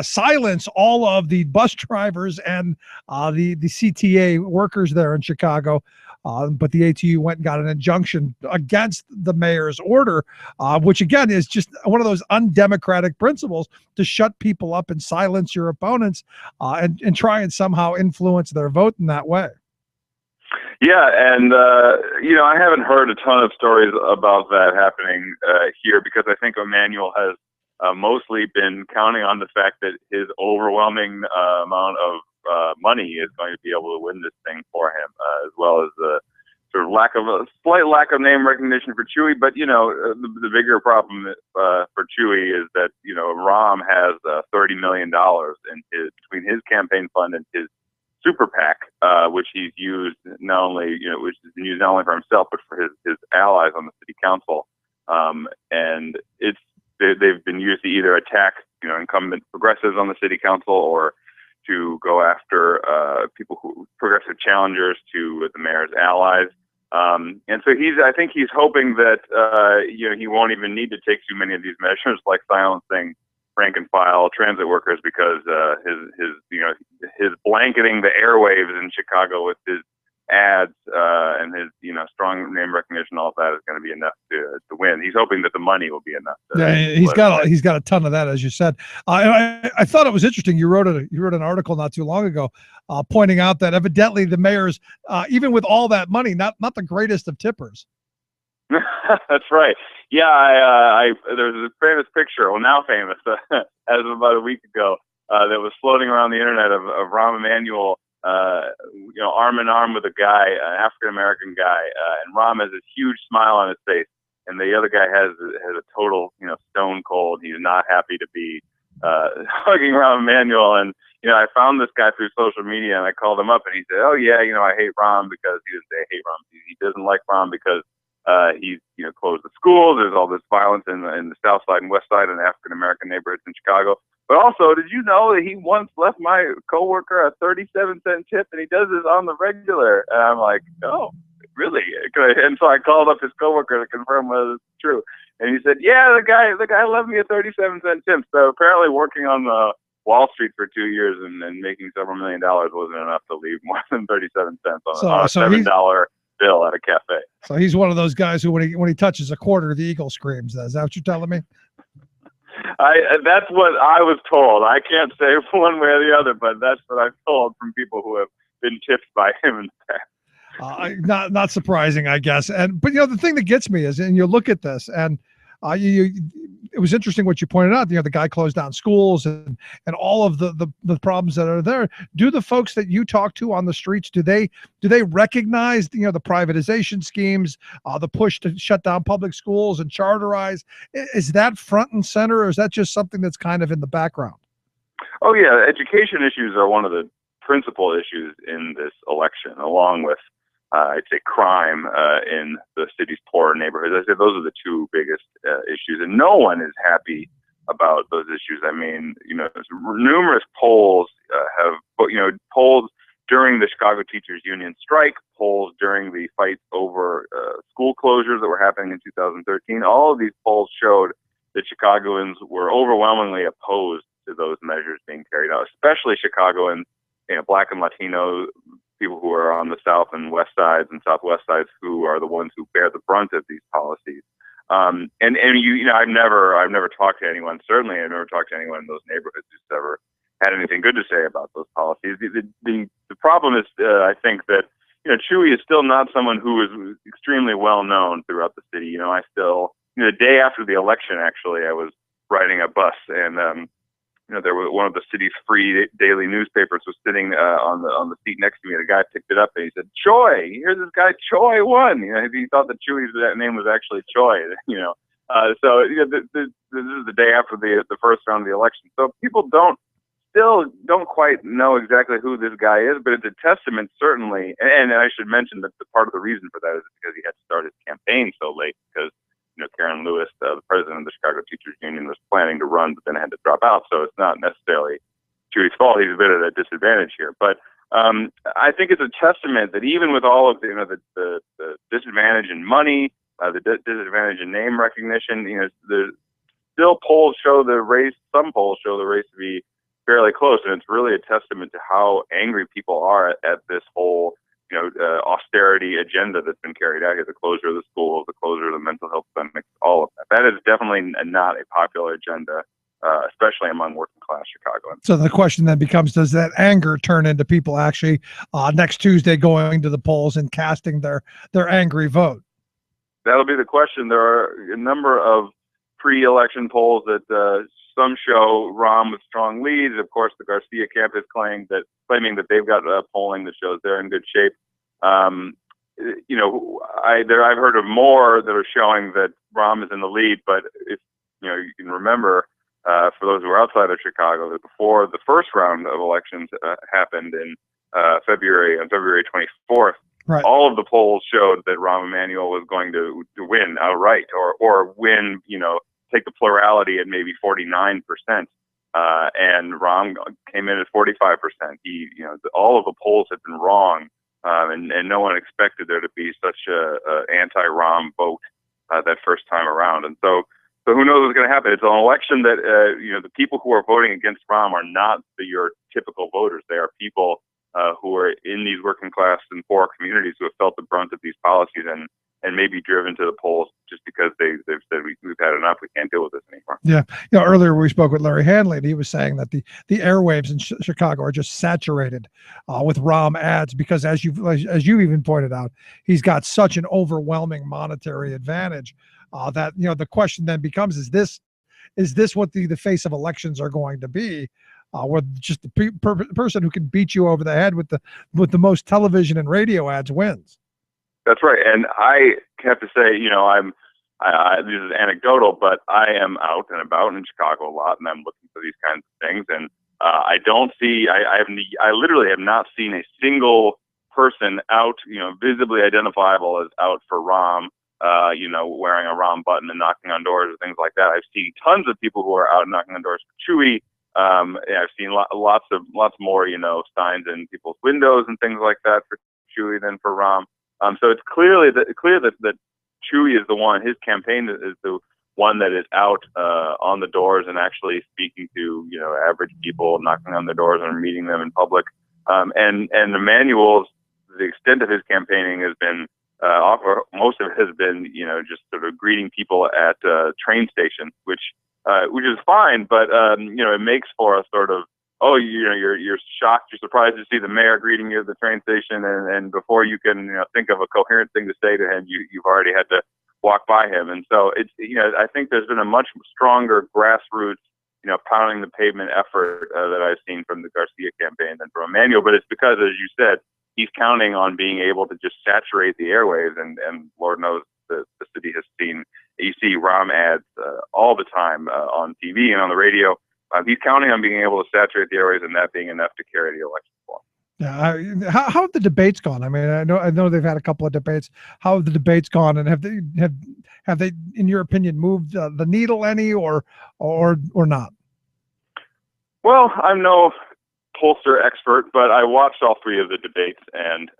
silence all of the bus drivers and the CTA workers there in Chicago. But the ATU went and got an injunction against the mayor's order, which again is just one of those undemocratic principles to shut people up and silence your opponents and try and somehow influence their vote in that way. Yeah, and I haven't heard a ton of stories about that happening here, because I think Emanuel has mostly been counting on the fact that his overwhelming amount of money is going to be able to win this thing for him, as well as the sort of slight lack of name recognition for Chuy. But the bigger problem for Chuy is that Rahm has $30 million between his campaign fund and his super PAC, which he's used not only for himself but for his allies on the city council, and they've been used to either attack incumbent progressives on the city council or to go after progressive challengers to the mayor's allies. And so I think he's hoping that he won't even need to take too many of these measures, like silencing rank and file transit workers, because his blanketing the airwaves in Chicago with his ads and his strong name recognition, all of that is going to be enough to win. He's hoping that the money will be enough. He's got a ton of that, as you said. I thought it was interesting. You wrote an article not too long ago pointing out that evidently the mayor's, even with all that money, not the greatest of tippers. That's right. Yeah, there's a famous picture, well, now famous, as of about a week ago, that was floating around the internet of Rahm Emanuel, arm in arm with a guy, an African-American guy, and Rahm has this huge smile on his face, and the other guy has a total, stone cold. He's not happy to be hugging Rahm Emanuel, and I found this guy through social media, and I called him up, and he said, "Oh yeah, I hate Rahm," because he didn't say I hate Rahm. He doesn't like Rahm because he's closed the schools. There's all this violence in the South Side and West Side and African-American neighborhoods in Chicago. But also, did you know that he once left my coworker a 37-cent tip, and he does this on the regular? And I'm like, oh, really? And so I called up his coworker to confirm whether it's true. And he said, yeah, the guy left me a 37-cent tip. So apparently working on Wall Street for 2 years and making several $1 million wasn't enough to leave more than 37 cents on a $7 bill at a cafe. So he's one of those guys who, when he touches a quarter, the eagle screams. Is that what you're telling me? That's what I was told. I can't say one way or the other, but that's what I've told from people who have been tipped by him in the past. Not surprising, I guess. But the thing that gets me is, and you look at this, and it was interesting what you pointed out. The guy closed down schools and all of the problems that are there. Do the folks that you talk to on the streets, do they recognize the privatization schemes, the push to shut down public schools and charterize? Is that front and center, or is that just something that's kind of in the background? Oh yeah, education issues are one of the principal issues in this election, along with I'd say crime in the city's poorer neighborhoods. I say those are the two biggest issues, and no one is happy about those issues. I mean, numerous polls polls during the Chicago Teachers Union strike, polls during the fights over school closures that were happening in 2013. All of these polls showed that Chicagoans were overwhelmingly opposed to those measures being carried out, especially Chicagoans, Black and Latino people who are on the south and west sides and southwest sides, who are the ones who bear the brunt of these policies. And I've never talked to anyone. Certainly, I've never talked to anyone in those neighborhoods who's ever had anything good to say about those policies. The problem is, I think that Chewy is still not someone who is extremely well known throughout the city. The day after the election, actually, I was riding a bus, and there was one of the city's free daily newspapers was sitting on the seat next to me. The guy picked it up and he said, "Choi, here's this guy Choi won." He thought that Chewy's name was actually Choi. So this is the day after the first round of the election. So people still don't quite know exactly who this guy is, but it's a testament, certainly. And I should mention that the part of the reason for that is because he had to start his campaign so late, because Karen Lewis, the president of the Chicago Teachers Union, was planning to run, but then had to drop out. So it's not necessarily Chewy's fault. He's a bit at a disadvantage here. But I think it's a testament that even with all of the disadvantage in money, the disadvantage in name recognition, the still polls show the race. Some polls show the race to be fairly close, and it's really a testament to how angry people are at this whole austerity agenda that's been carried out here, the closure of the schools, the closure of the mental health clinics, all of that. That is definitely not a popular agenda, especially among working class Chicagoans. So the question then becomes, does that anger turn into people actually next Tuesday going to the polls and casting their angry vote? That'll be the question. There are a number of pre-election polls that some show Rahm with strong leads. Of course, the Garcia camp is claiming that they've got polling that shows they're in good shape. I've heard of more that are showing that Rahm is in the lead, but if you can remember, for those who are outside of Chicago, that before the first round of elections happened on February 24th, right, all of the polls showed that Rahm Emanuel was going to win outright, or win, take the plurality at maybe 49%. And Rahm came in at 45%. All of the polls had been wrong, and no one expected there to be such a anti-Rahm vote that first time around. And so who knows what's going to happen? It's an election that the people who are voting against Rahm are not your typical voters. They are people who are in these working class and poor communities who have felt the brunt of these policies and may be driven to the polls just because they've said we've had enough, we can't deal with this anymore. Yeah, earlier we spoke with Larry Hanley, and he was saying that the airwaves in Chicago are just saturated with Rahm ads because, as you even pointed out, he's got such an overwhelming monetary advantage that the question then becomes: is this what the face of elections are going to be? Where just the person who can beat you over the head with the most television and radio ads wins. That's right, and I have to say, this is anecdotal, but I am out and about in Chicago a lot, and I'm looking for these kinds of things. And I don't see, I literally have not seen a single person out, visibly identifiable as out for Rahm, wearing a Rahm button and knocking on doors or things like that. I've seen tons of people who are out knocking on doors for Chewy. I've seen lots more, signs in people's windows and things like that for Chewy than for Rahm. So it's clear that Chewy is the one. His campaign is the one that is out on the doors and actually speaking to average people, knocking on their doors and meeting them in public. And Emanuel's, the extent of his campaigning has been most of it has been just sort of greeting people at train stations, which is fine, but it makes for a sort of, you're shocked, you're surprised to see the mayor greeting you at the train station, and before you can think of a coherent thing to say to him, you've already had to walk by him. And so it's I think there's been a much stronger grassroots pounding the pavement effort that I've seen from the Garcia campaign than from Emanuel. But it's because, as you said, he's counting on being able to just saturate the airwaves, and Lord knows the city has seen. You see Rahm ads all the time on TV and on the radio. He's counting on being able to saturate the airwaves and that being enough to carry the election for him. Yeah. How have the debates gone? I mean, I know they've had a couple of debates. How have the debates gone, and have they, in your opinion, moved the needle any, or not? Well, I'm no pollster expert, but I watched all three of the debates, and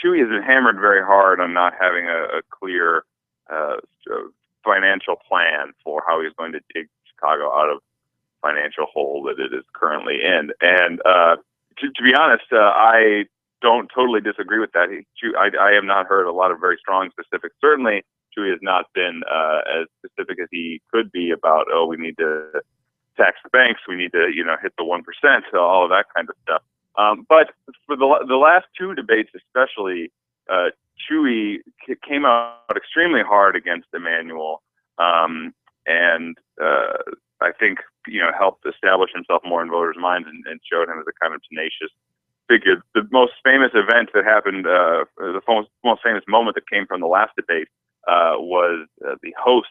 Chewy has been hammered very hard on not having a clear financial plan for how he's going to dig Chicago out of financial hole that it is currently in. And to be honest, I don't totally disagree with that. I have not heard a lot of very strong specifics. Certainly, Chewy has not been as specific as he could be about, we need to tax the banks, we need to, hit the 1%, all of that kind of stuff. But for the last two debates, especially, Chewy came out extremely hard against Emmanuel, and I think helped establish himself more in voters' minds and showed him as a kind of tenacious figure. The most famous event that happened, the most famous moment that came from the last debate, was the host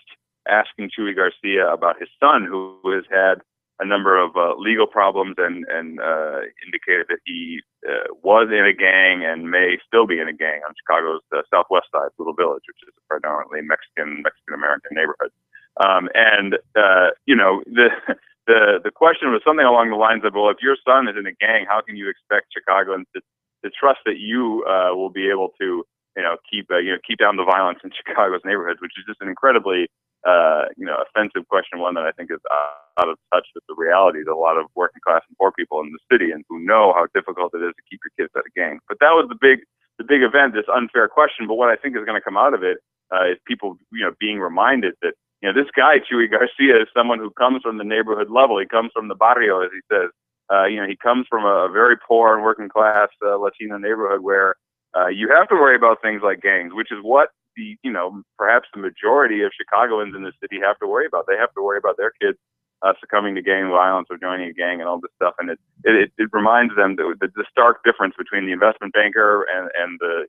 asking Chewy Garcia about his son, who has had a number of legal problems and indicated that he was in a gang and may still be in a gang on Chicago's southwest side, Little Village, which is a predominantly Mexican-American neighborhood. The question was something along the lines of, well, if your son is in a gang, how can you expect Chicagoans to trust that you will be able to, keep down the violence in Chicago's neighborhoods, which is just an incredibly, offensive question, one that I think is out of touch with the realities of a lot of working class and poor people in the city, and who know how difficult it is to keep your kids out of gangs. But that was the big event, this unfair question. But what I think is going to come out of it is people, being reminded that, this guy, Chewy Garcia, is someone who comes from the neighborhood level. He comes from the barrio, as he says. He comes from a very poor and working class Latino neighborhood where you have to worry about things like gangs, which is what perhaps the majority of Chicagoans in the city have to worry about. They have to worry about their kids succumbing to gang violence or joining a gang and all this stuff. And it reminds them that the stark difference between the investment banker and the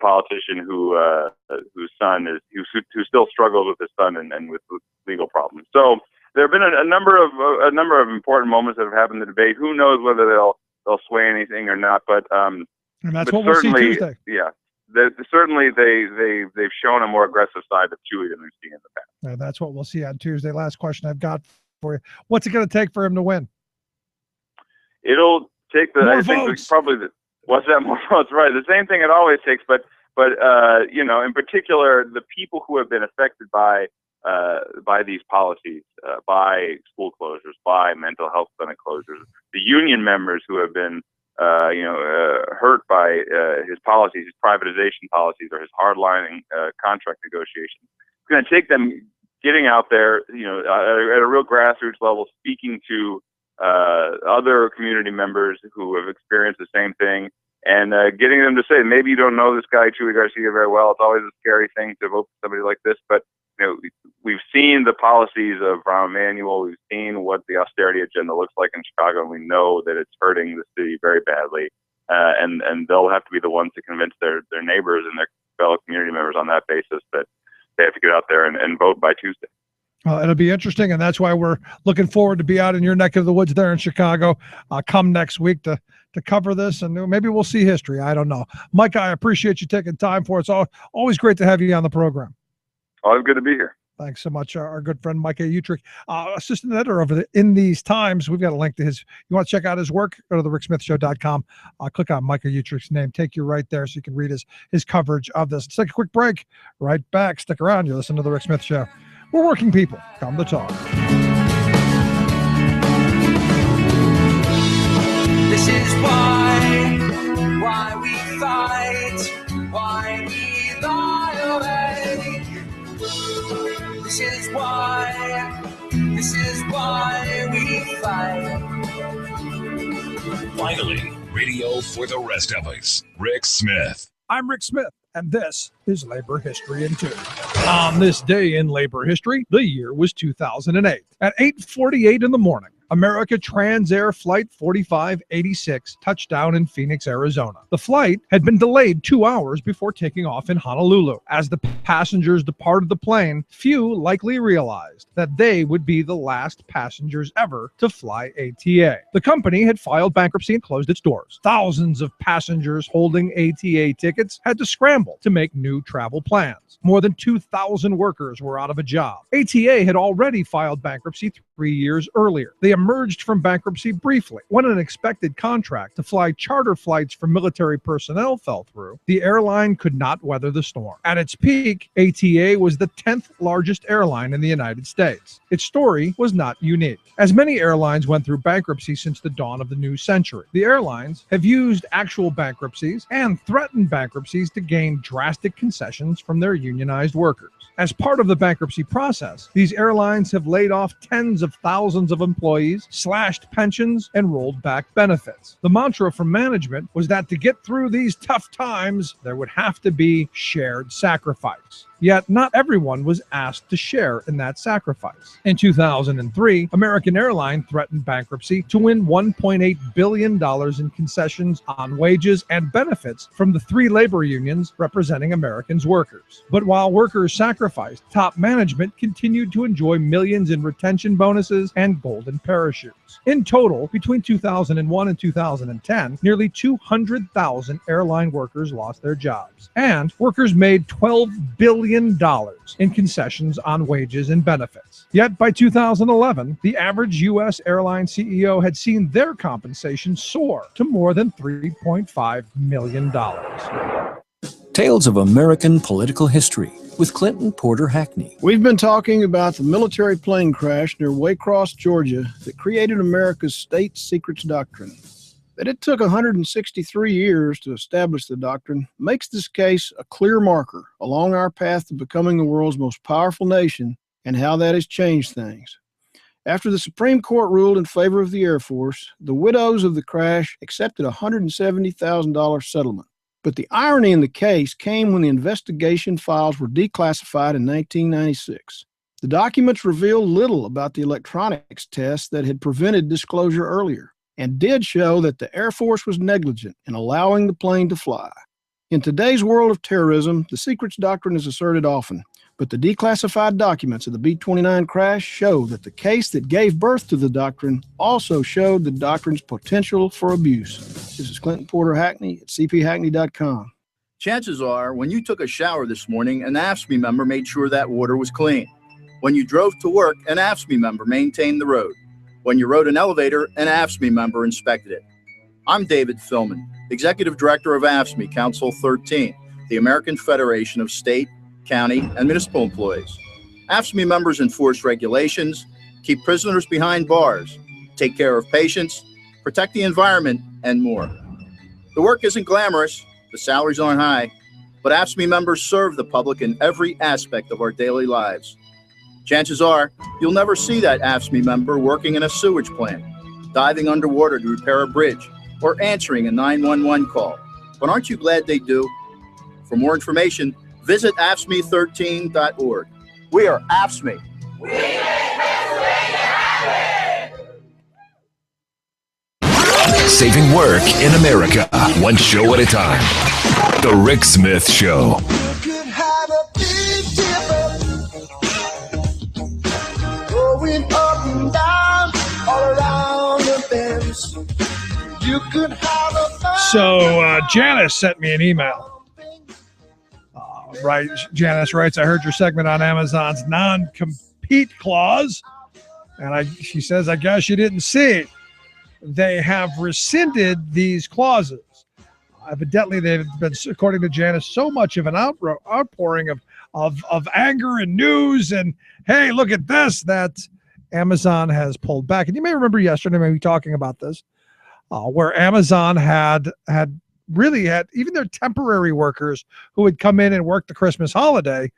politician whose son who still struggles with his son and with legal problems. So there have been a number of important moments that have happened in the debate. Who knows whether they'll sway anything or not? But and that's what we'll see Tuesday. Yeah. Certainly, they've shown a more aggressive side of Chewy than we've seen in the past. And that's what we'll see on Tuesday. Last question I've got for you: what's it going to take for him to win? It'll take more I think votes. Probably what's that more votes? Right, the same thing it always takes. But in particular, the people who have been affected by these policies, by school closures, by mental health clinic closures, the union members who have been hurt by his policies, his privatization policies, or his hardlining contract negotiations. It's going to take them getting out there, at a real grassroots level, speaking to other community members who have experienced the same thing, and getting them to say, maybe you don't know this guy, Chewy Garcia, very well. It's always a scary thing to vote for somebody like this, but we've seen the policies of Rahm Emanuel. We've seen what the austerity agenda looks like in Chicago, and we know that it's hurting the city very badly. And they'll have to be the ones to convince their neighbors and their fellow community members on that basis that they have to get out there and vote by Tuesday. It'll be interesting, and that's why we're looking forward to be out in your neck of the woods there in Chicago come next week to cover this, and maybe we'll see history. I don't know. Mike, I appreciate you taking time for it. It's always great to have you on the program. Always good to be here. Thanks so much, our good friend Micah Utrick, assistant editor over In These Times. We've got a link to his. You want to check out his work? Go to thericksmithshow.com. Click on Micah Utrick's name. Take you right there so you can read his coverage of this. Let's take a quick break. Right back. Stick around. You listen to The Rick Smith Show. We're working people. Come to talk. This is why we fight, why we violate. This is why we fight. Finally, radio for the rest of us. Rick Smith. I'm Rick Smith, and this is Labor History in 2. On this day in labor history, the year was 2008. At 8:48 in the morning, America Transair Flight 4586 touched down in Phoenix, Arizona. The flight had been delayed 2 hours before taking off in Honolulu. As the passengers departed the plane, few likely realized that they would be the last passengers ever to fly ATA. The company had filed bankruptcy and closed its doors. Thousands of passengers holding ATA tickets had to scramble to make new travel plans. More than 2,000 workers were out of a job. ATA had already filed bankruptcy 3 years earlier. The emerged from bankruptcy briefly. When an expected contract to fly charter flights for military personnel fell through, the airline could not weather the storm. At its peak, ATA was the 10th largest airline in the United States. Its story was not unique, as many airlines went through bankruptcy since the dawn of the new century. The airlines have used actual bankruptcies and threatened bankruptcies to gain drastic concessions from their unionized workers. As part of the bankruptcy process, these airlines have laid off tens of thousands of employees, slashed pensions, and rolled back benefits. The mantra from management was that to get through these tough times, there would have to be shared sacrifice. Yet not everyone was asked to share in that sacrifice. In 2003, American Airlines threatened bankruptcy to win $1.8 billion in concessions on wages and benefits from the three labor unions representing Americans' workers. But while workers sacrificed, top management continued to enjoy millions in retention bonuses and golden parachutes. In total, between 2001 and 2010, nearly 200,000 airline workers lost their jobs, and workers made $12 billion in concessions on wages and benefits. Yet by 2011, the average U.S. airline CEO had seen their compensation soar to more than $3.5 million. Tales of American Political History with Clinton Porter Hackney. We've been talking about the military plane crash near Waycross, Georgia, that created America's state secrets doctrine. That it took 163 years to establish the doctrine makes this case a clear marker along our path to becoming the world's most powerful nation and how that has changed things. After the Supreme Court ruled in favor of the Air Force, the widows of the crash accepted a $170,000 settlement. But the irony in the case came when the investigation files were declassified in 1996. The documents revealed little about the electronics tests that had prevented disclosure earlier, and did show that the Air Force was negligent in allowing the plane to fly. In today's world of terrorism, the secrets doctrine is asserted often, but the declassified documents of the B-29 crash show that the case that gave birth to the doctrine also showed the doctrine's potential for abuse. This is Clinton Porter Hackney at cphackney.com. Chances are, when you took a shower this morning, an AFSCME member made sure that water was clean. When you drove to work, an AFSCME member maintained the road. When you rode an elevator, an AFSCME member inspected it. I'm David Philman, Executive Director of AFSCME Council 13, the American Federation of State, County, and Municipal Employees. AFSCME members enforce regulations, keep prisoners behind bars, take care of patients, protect the environment, and more. The work isn't glamorous, the salaries aren't high, but AFSCME members serve the public in every aspect of our daily lives. Chances are, you'll never see that AFSCME member working in a sewage plant, diving underwater to repair a bridge, or answering a 911 call. But aren't you glad they do? For more information, visit AFSCME13.org. We are AFSCME. We make Pennsylvania happy! Saving work in America, one show at a time. The Rick Smith Show. Going up and down, all around the bends. You could have a So Janice sent me an email. Right, Janice writes, I heard your segment on Amazon's non-compete clause, and she says, I guess you didn't see it. They have rescinded these clauses. Evidently, they've been, according to Janice, so much of an outpouring of anger and news and, hey, look at this, that Amazon has pulled back. And you may remember yesterday, maybe talking about this, where Amazon had even their temporary workers who would come in and work the Christmas holiday,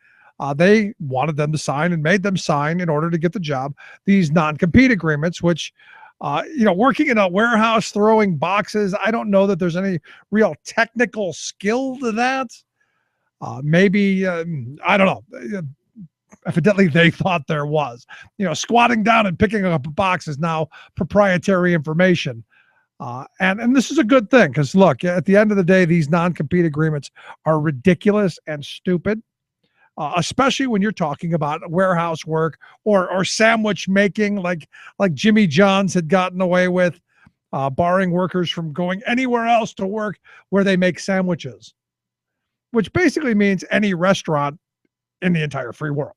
they wanted them to sign and made them sign in order to get the job, these non-compete agreements, which, working in a warehouse, throwing boxes, I don't know that there's any real technical skill to that. Maybe, I don't know. Evidently, they thought there was. Squatting down and picking up a box is now proprietary information. And this is a good thing because, look, at the end of the day, these non-compete agreements are ridiculous and stupid, especially when you're talking about warehouse work or sandwich making like Jimmy John's had gotten away with, barring workers from going anywhere else to work where they make sandwiches, which basically means any restaurant in the entire free world.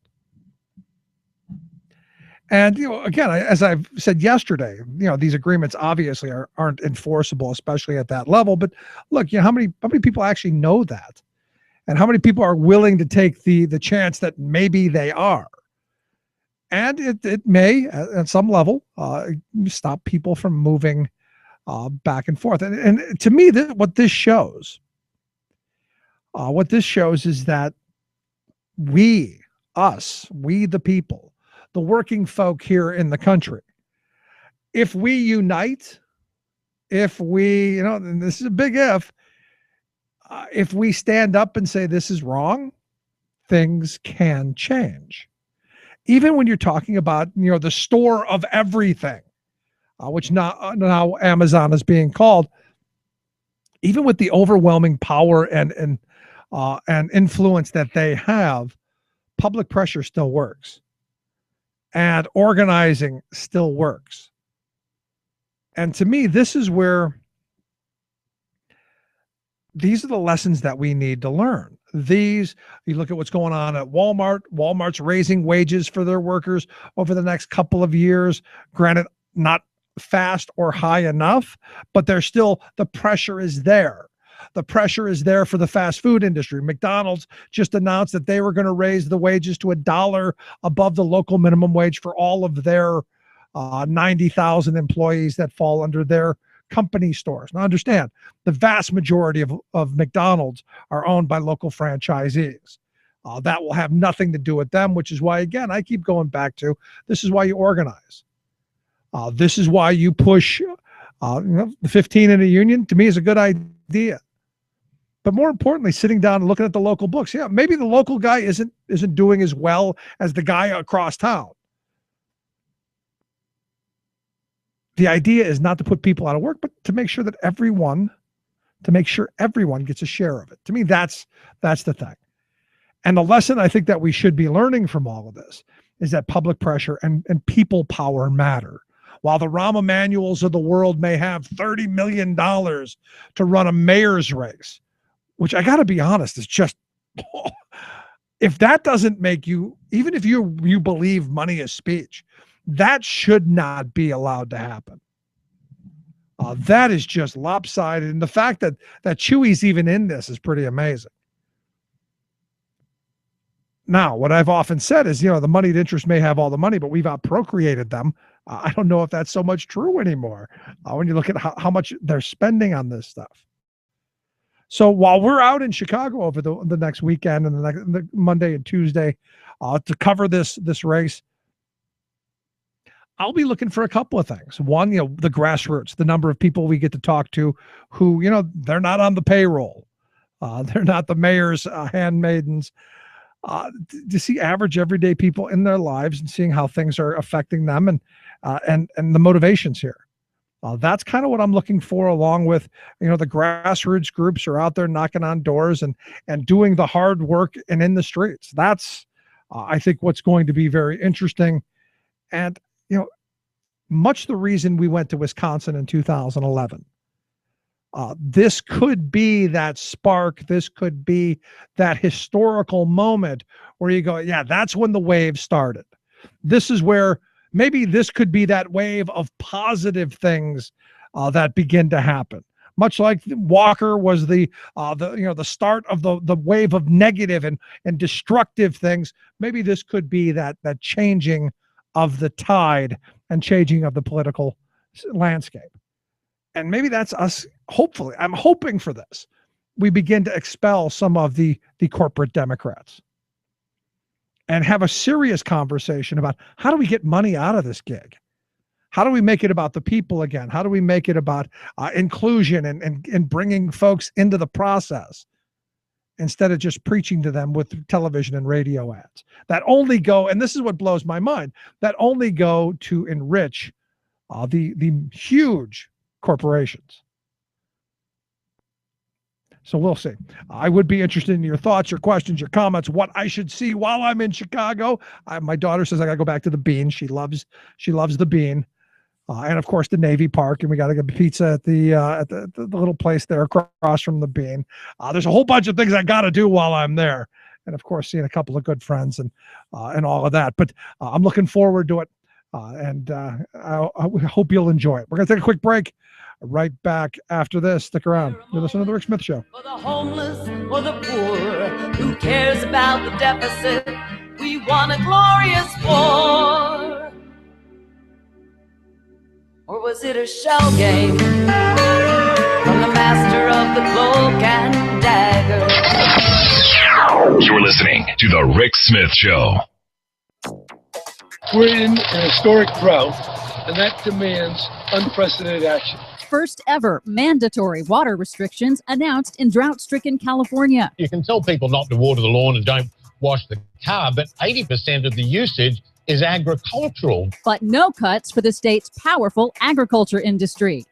And, again, as I've said yesterday, these agreements obviously aren't enforceable, especially at that level. But look, how many people actually know that? And how many people are willing to take the chance that maybe they are? And it may, at some level, stop people from moving back and forth. And to me, what this shows is that we the people, the working folk here in the country, if we unite, if we, and this is a big if we stand up and say this is wrong, things can change. Even when you're talking about, the store of everything, which now Amazon is being called, even with the overwhelming power and influence that they have, public pressure still works. And organizing still works. And to me, this is where these are the lessons that we need to learn. You look at what's going on at Walmart. Walmart's raising wages for their workers over the next couple of years. Granted, not fast or high enough, but the pressure is there. The pressure is there for the fast food industry. McDonald's just announced that they were going to raise the wages to $1 above the local minimum wage for all of their 90,000 employees that fall under their company stores. Now understand, the vast majority of McDonald's are owned by local franchisees. That will have nothing to do with them, which is why, again, I keep going back to, this is why you organize. This is why you push the 15 in a union, to me, is a good idea. But more importantly, sitting down and looking at the local books. Yeah, maybe the local guy isn't doing as well as the guy across town. The idea is not to put people out of work, but to make sure everyone gets a share of it. To me, that's the thing. And the lesson I think that we should be learning from all of this is that public pressure and people power matter. While the Rahm Emanuels of the world may have $30 million to run a mayor's race, which I got to be honest, is just, if that doesn't make you, even if you believe money is speech, that should not be allowed to happen. That is just lopsided. And the fact that Chewy's even in this is pretty amazing. Now, what I've often said is, the moneyed interest may have all the money, but we've outprocreated them. I don't know if that's so much true anymore when you look at how much they're spending on this stuff. So while we're out in Chicago over the next weekend and the Monday and Tuesday to cover this race, I'll be looking for a couple of things. One, the grassroots, the number of people we get to talk to who, they're not on the payroll. They're not the mayor's handmaidens. To see average everyday people in their lives and seeing how things are affecting them and the motivations here. That's kind of what I'm looking for, along with, the grassroots groups are out there knocking on doors and doing the hard work and in the streets. That's, I think, what's going to be very interesting. And, much the reason we went to Wisconsin in 2011. This could be that spark. This could be that historical moment where you go, yeah, that's when the wave started. This is where maybe this could be that wave of positive things that begin to happen. Much like Walker was the start of the wave of negative and destructive things. Maybe this could be that changing of the tide and changing of the political landscape. And maybe that's us. Hopefully, I'm hoping for this. We begin to expel some of the corporate Democrats and have a serious conversation about how do we get money out of this gig? How do we make it about the people again? How do we make it about inclusion and bringing folks into the process instead of just preaching to them with television and radio ads that only go, and this is what blows my mind, that only go to enrich the huge corporations. So we'll see. I would be interested in your thoughts, your questions, your comments, what I should see while I'm in Chicago. My daughter says I got to go back to the Bean. She loves the Bean. And of course the Navy Park, and we got to get pizza at the little place there across from the Bean. There's a whole bunch of things I got to do while I'm there, and of course seeing a couple of good friends and all of that. But I'm looking forward to it. And I hope you'll enjoy it. We're going to take a quick break. Right back after this. Stick around. You're listening to The Rick Smith Show. For the homeless, for the poor, who cares about the deficit? We want a glorious war. Or was it a shell game from the master of the cloak and dagger? You're listening to The Rick Smith Show. We're in an historic drought, and that demands unprecedented action. First ever mandatory water restrictions announced in drought-stricken California. You can tell people not to water the lawn and don't wash the car, but 80% of the usage is agricultural. But no cuts for the state's powerful agriculture industry.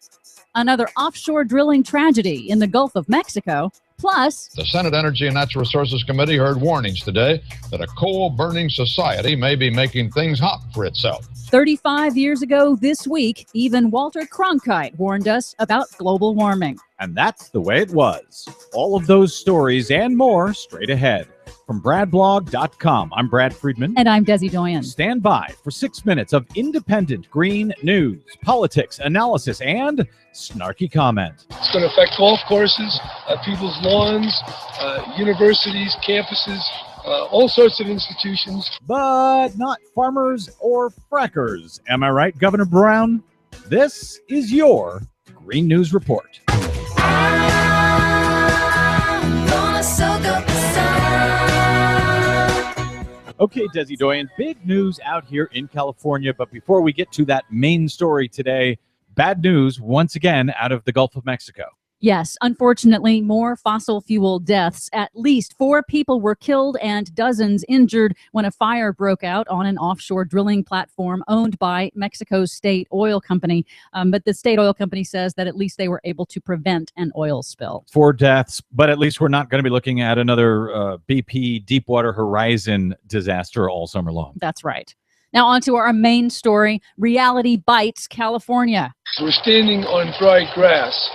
Another offshore drilling tragedy in the Gulf of Mexico. Plus, The Senate Energy and Natural Resources Committee heard warnings today that a coal-burning society may be making things hot for itself. 35 years ago this week, even Walter Cronkite warned us about global warming. And that's the way it was. All of those stories and more straight ahead. From BradBlog.com, I'm Brad Friedman. And I'm Desi Doyen. Stand by for 6 minutes of independent green news, politics, analysis, and snarky comment. It's going to affect golf courses, people's lawns, universities, campuses, all sorts of institutions. But not farmers or frackers. Am I right, Governor Brown? This is your Green News Report. Okay, Desi Doyen, big news out here in California. But before we get to that main story today, bad news once again out of the Gulf of Mexico. Yes, unfortunately, more fossil fuel deaths. At least 4 people were killed and dozens injured when a fire broke out on an offshore drilling platform owned by Mexico's state oil company. But the state oil company says that at least they were able to prevent an oil spill. 4 deaths, but at least we're not going to be looking at another BP Deepwater Horizon disaster all summer long. That's right. Now on to our main story. Reality bites California. We're standing on dry grass,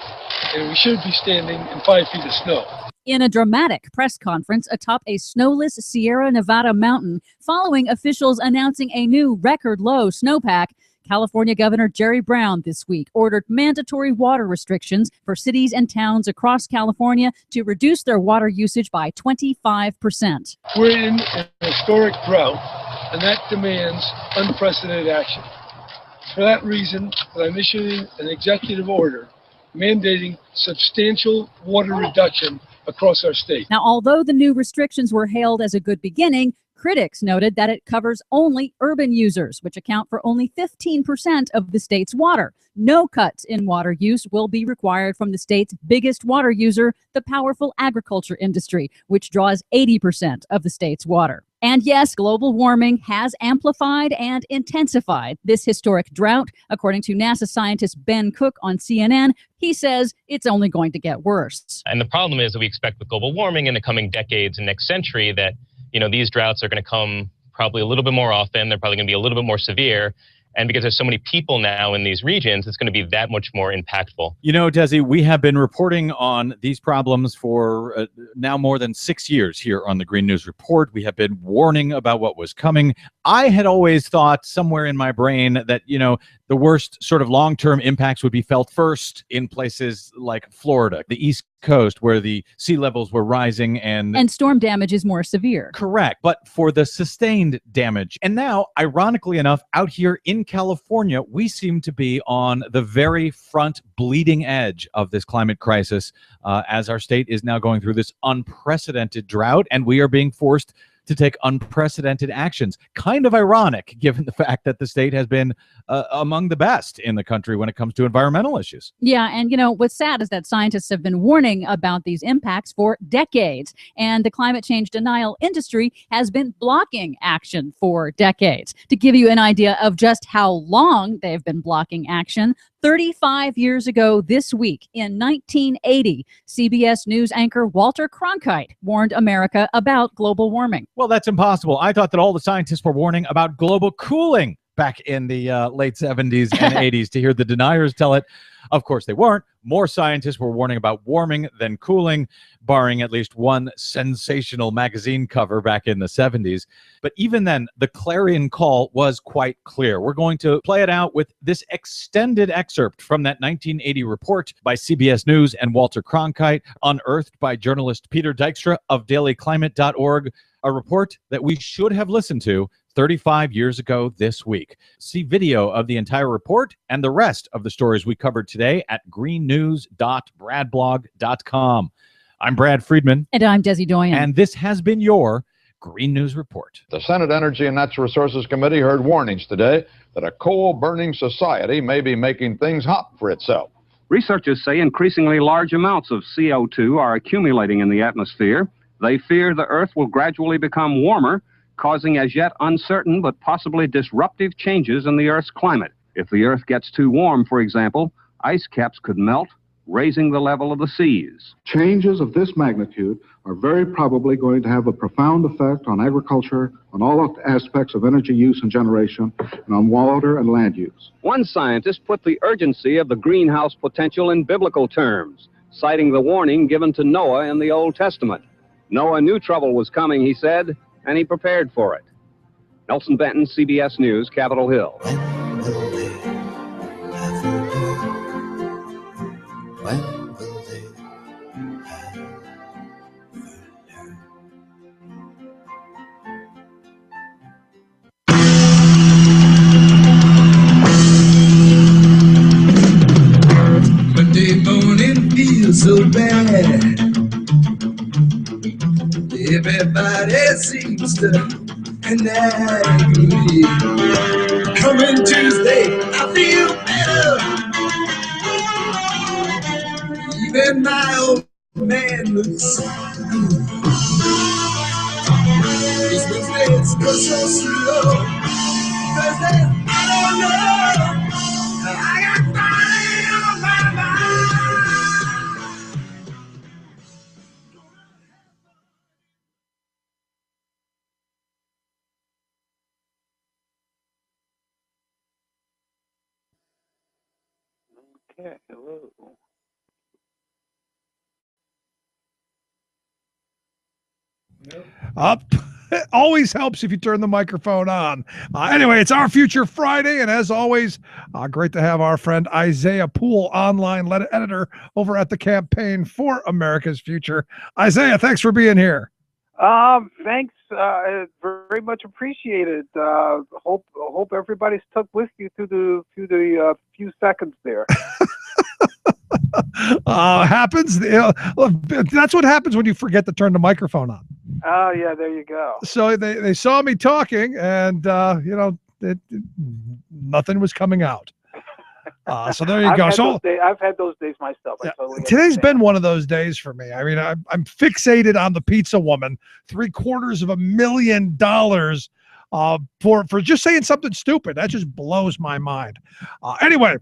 and we should be standing in 5 feet of snow. In a dramatic press conference atop a snowless Sierra Nevada mountain, following officials announcing a new record low snowpack, California Governor Jerry Brown this week ordered mandatory water restrictions for cities and towns across California to reduce their water usage by 25%. We're in an historic drought, and that demands unprecedented action. For that reason, I'm issuing an executive order mandating substantial water reduction across our state. Now, although the new restrictions were hailed as a good beginning, critics noted that it covers only urban users, which account for only 15% of the state's water. No cuts in water use will be required from the state's biggest water user, the powerful agriculture industry, which draws 80% of the state's water. And yes, global warming has amplified and intensified this historic drought. According to NASA scientist Ben Cook on CNN, he says it's only going to get worse. And the problem is that we expect with global warming in the coming decades and next century that, these droughts are going to come probably a little bit more often. They're probably going to be a little bit more severe. And because there's so many people now in these regions, it's going to be that much more impactful. Desi, we have been reporting on these problems for now more than 6 years here on the Green News Report. We have been warning about what was coming. I had always thought somewhere in my brain that, the worst sort of long-term impacts would be felt first in places like Florida, the East Coast, where the sea levels were rising and storm damage is more severe. Correct. But for the sustained damage. And now, ironically enough, out here in California, we seem to be on the very front bleeding edge of this climate crisis as our state is now going through this unprecedented drought, and we are being forced to take unprecedented actions. Kind of ironic, given the fact that the state has been among the best in the country when it comes to environmental issues. Yeah, and what's sad is that scientists have been warning about these impacts for decades, and the climate change denial industry has been blocking action for decades. To give you an idea of just how long they've been blocking action, 35 years ago this week, in 1980, CBS News anchor Walter Cronkite warned America about global warming. Well, that's impossible. I thought that all the scientists were warning about global cooling back in the late 70s and 80s to hear the deniers tell it. Of course, they weren't. More scientists were warning about warming than cooling, barring at least one sensational magazine cover back in the 70s. But even then, the clarion call was quite clear. We're going to play it out with this extended excerpt from that 1980 report by CBS News and Walter Cronkite, unearthed by journalist Peter Dykstra of dailyclimate.org, a report that we should have listened to 35 years ago this week. See video of the entire report and the rest of the stories we covered today at greennews.bradblog.com. I'm Brad Friedman. And I'm Desi Doyen. And this has been your Green News Report. The Senate Energy and Natural Resources Committee heard warnings today that a coal-burning society may be making things hot for itself. Researchers say increasingly large amounts of CO2 are accumulating in the atmosphere. They fear the Earth will gradually become warmer, causing as yet uncertain but possibly disruptive changes in the Earth's climate. If the Earth gets too warm, for example, ice caps could melt, raising the level of the seas. Changes of this magnitude are very probably going to have a profound effect on agriculture, on all aspects of energy use and generation, and on water and land use. One scientist put the urgency of the greenhouse potential in biblical terms, citing the warning given to Noah in the Old Testament. Noah knew trouble was coming, he said, and he prepared for it. Nelson Benton, CBS News, Capitol Hill. Monday morning feels so bad. Everybody seems to nag me. Coming Tuesday, I feel better. Even my old man looks good. These Wednesdays go so slow. Thursday, I don't know. I got Friday on my mind. Okay, hello. Up. It always helps if you turn the microphone on. Anyway, it's Our Future Friday, and as always, great to have our friend Isaiah Poole, online editor over at the Campaign for America's Future. Isaiah, thanks for being here. Thanks. Very much appreciated. Hope everybody stuck with you through the few seconds there. Happens. That's what happens when you forget to turn the microphone on. Oh yeah, there you go. So they saw me talking, and nothing was coming out. So there you go. I've had those days myself. I totally Today's understand. been one of those days for me. I mean, I'm fixated on the pizza woman. $750,000 for just saying something stupid. That just blows my mind. Anyway,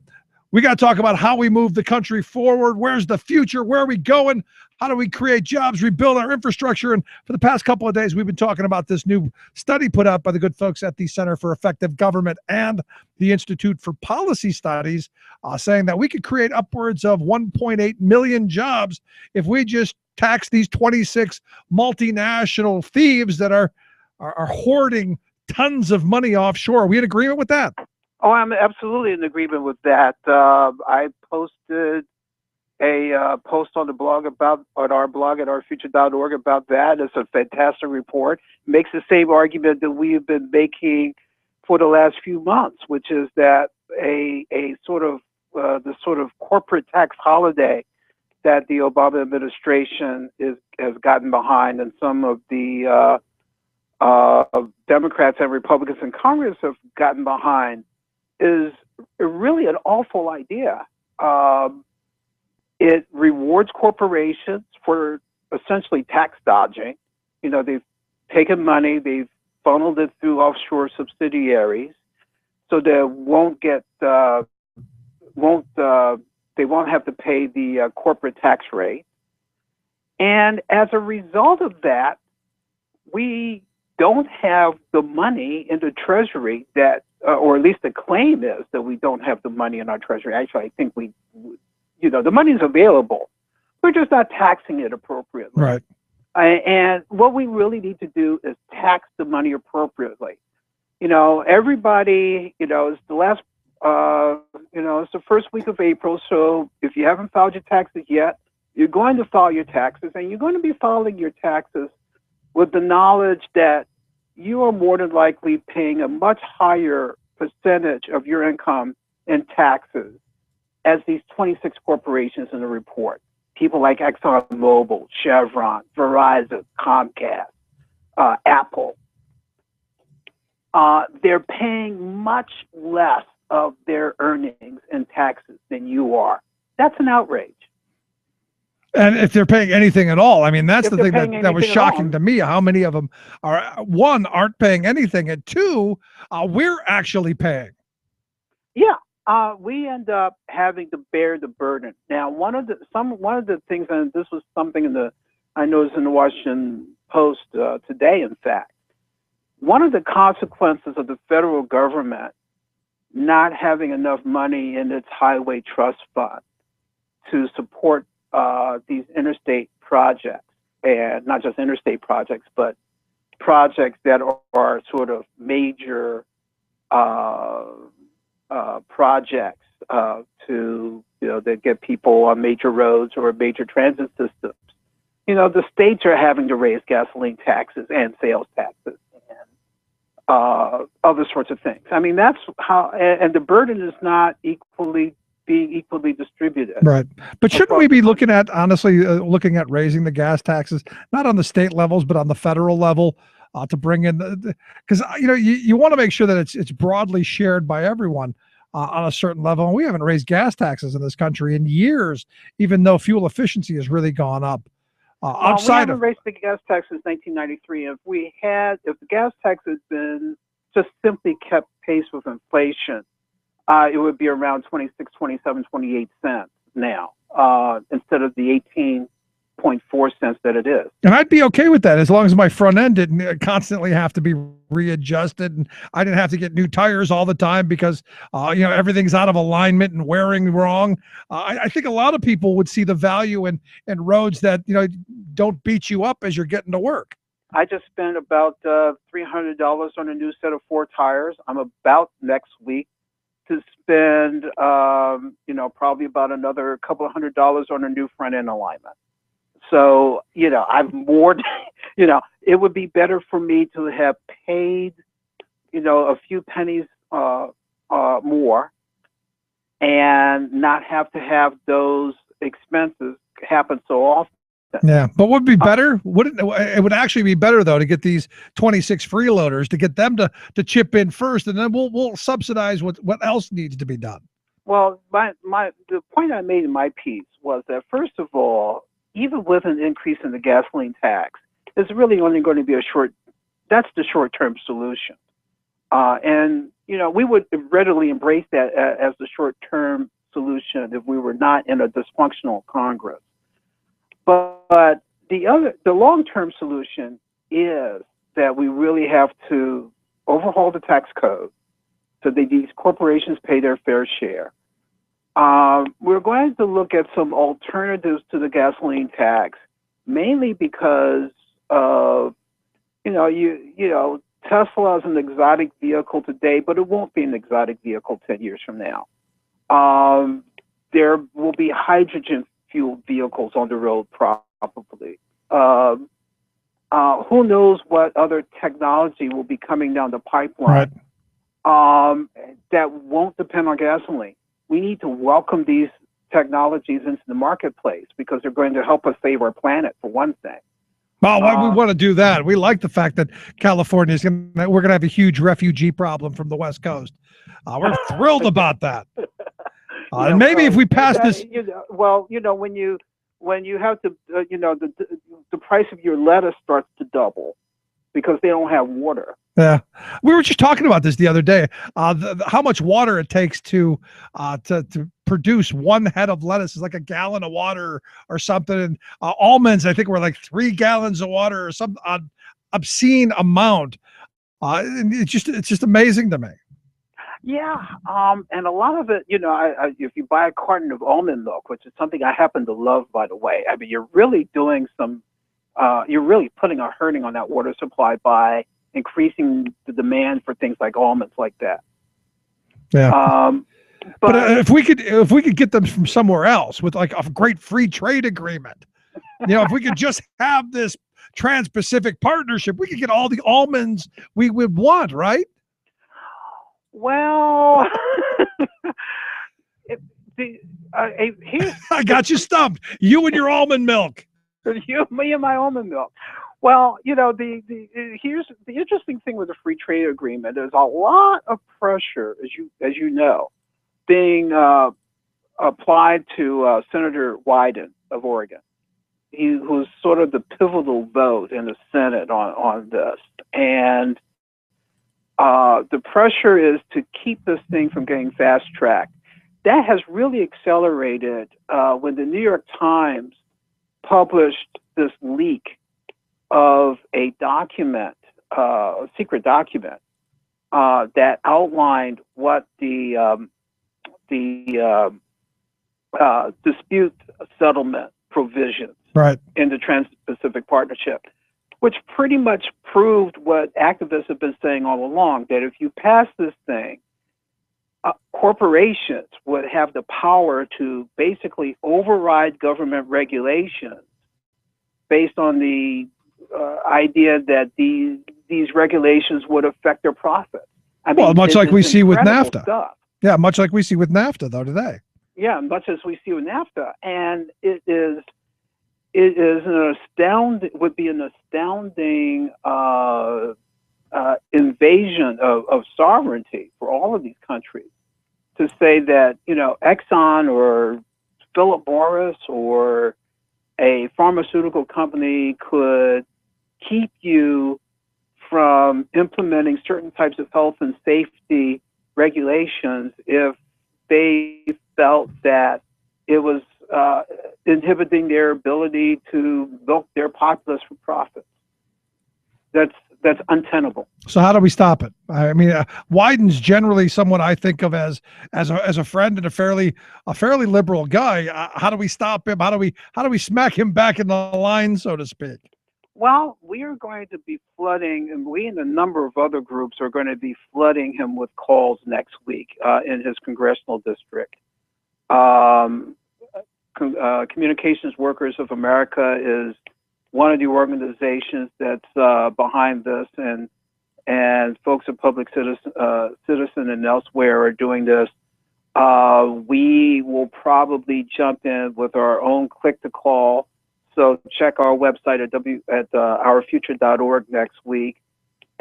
we got to talk about how we move the country forward. Where's the future? Where are we going? How do we create jobs, rebuild our infrastructure? And for the past couple of days, we've been talking about this new study put out by the good folks at the Center for Effective Government and the Institute for Policy Studies, saying that we could create upwards of 1.8 million jobs if we just tax these 26 multinational thieves that are hoarding tons of money offshore. Are we in agreement with that? Oh, I'm absolutely in agreement with that. I posted a post on the blog on our blog at ourfuture.org about that. It's a fantastic report. It makes the same argument that we have been making for the last few months, which is that the sort of corporate tax holiday that the Obama administration has gotten behind, and some of the Democrats and Republicans in Congress have gotten behind, is really an awful idea. It rewards corporations for essentially tax dodging. You know, they've taken money, they've funneled it through offshore subsidiaries, so they won't have to pay the corporate tax rate. And as a result of that, we don't have the money in the Treasury that or at least the claim is that we don't have the money in our treasury. Actually, I think the money is available. We're just not taxing it appropriately. Right. And what we really need to do is tax the money appropriately. Everybody, it's the last, it's the first week of April. So if you haven't filed your taxes yet, you're going to file your taxes, and you're going to be filing your taxes with the knowledge that you are more than likely paying a much higher percentage of your income in taxes as these 26 corporations in the report. People like ExxonMobil, Chevron, Verizon, Comcast, Apple. They're paying much less of their earnings in taxes than you are. That's an outrage. And if they're paying anything at all, I mean, that's If the they're thing paying that was anything at shocking all. to me, how many of them are, one, aren't paying anything, and two, we're actually paying. Yeah, we end up having to bear the burden. Now, one of the things, and this was something I noticed in the Washington Post today, in fact, one of the consequences of the federal government not having enough money in its highway trust fund to support these interstate projects, and not just interstate projects, but projects that are sort of major projects that get people on major roads or major transit systems. The states are having to raise gasoline taxes and sales taxes and other sorts of things. I mean, that's how, and the burden is not being equally distributed. Right. But shouldn't we be looking at, honestly, looking at raising the gas taxes, not on the state levels, but on the federal level, to bring in because you want to make sure that it's broadly shared by everyone on a certain level. And we haven't raised gas taxes in this country in years, even though fuel efficiency has really gone up. We Outside haven't of raised the gas tax since 1993. If the gas tax had been just simply kept pace with inflation, it would be around 26, 27, 28 cents now, instead of the 18.4 cents that it is. And I'd be okay with that as long as my front end didn't constantly have to be readjusted, and I didn't have to get new tires all the time because everything's out of alignment and wearing wrong. I think a lot of people would see the value in roads that don't beat you up as you're getting to work. I just spent about $300 on a new set of 4 tires. I'm about next week to spend probably about another couple of $100 on a new front end alignment. So, I've more, it would be better for me to have paid, a few pennies more and not have to have those expenses happen so often. Yeah, but would be better? It would actually be better though to get these 26 freeloaders, to get them to chip in first, and then we'll subsidize what else needs to be done. Well, the point I made in my piece was that, first of all, even with an increase in the gasoline tax, it's really only going to be that's the short-term solution. And we would readily embrace that as the short-term solution if we were not in a dysfunctional Congress. But the long-term solution is that we really have to overhaul the tax code so that these corporations pay their fair share. We're going to look at some alternatives to the gasoline tax, mainly because of, Tesla is an exotic vehicle today, but it won't be an exotic vehicle 10 years from now. There will be hydrogen fueled vehicles on the road probably. Who knows what other technology will be coming down the pipeline that won't depend on gasoline. We need to welcome these technologies into the marketplace because they're going to help us save our planet, for one thing. Well, why we want to do that? We like the fact that California we're going to have a huge refugee problem from the West Coast. We're thrilled about that. And maybe if we pass this, when you have to, the price of your lettuce starts to double because they don't have water. Yeah, we were just talking about this the other day. How much water it takes to produce one head of lettuce is like a gallon of water or something. And almonds, I think, were like 3 gallons of water or some obscene amount. And it's just amazing to me. Yeah, and a lot of it, if you buy a carton of almond milk, which is something I happen to love, by the way, I mean, you're really doing you're really putting a hurting on that water supply by increasing the demand for things like almonds like that. Yeah. But if we could get them from somewhere else with like a great free trade agreement, if we could just have this Trans-Pacific Partnership, we could get all the almonds we would want, right? Well, here's I got you stumped. You and your almond milk. me and my almond milk. Well, here's the interesting thing with the free trade agreement. There's a lot of pressure, as you know, being applied to Senator Wyden of Oregon, who's sort of the pivotal vote in the Senate on this, and the pressure is to keep this thing from getting fast-tracked. That has really accelerated when the New York Times published this leak of a document, a secret document, that outlined what the dispute settlement provisions in the Trans-Pacific Partnership, which pretty much proved what activists have been saying all along, that if you pass this thing, corporations would have the power to basically override government regulations based on the idea that these regulations would affect their profits. I mean, much like we see with NAFTA. Stuff. Yeah, much like we see with NAFTA, though, today. Yeah, much as we see with NAFTA. And it is an astounding invasion of sovereignty for all of these countries to say that, Exxon or Philip Morris or a pharmaceutical company could keep you from implementing certain types of health and safety regulations if they felt that it was inhibiting their ability to milk their populace for profits. That's untenable. So how do we stop it? I mean, Wyden's generally someone I think of as a friend and a fairly liberal guy. How do we stop him? How do we smack him back in the line, so to speak? Well, we are going to be flooding, and we and a number of other groups are going to be flooding him with calls next week in his congressional district. Communications Workers of America is one of the organizations that's behind this, and folks at Public Citizen and elsewhere are doing this. We will probably jump in with our own click-to-call. So check our website at ourfuture.org next week,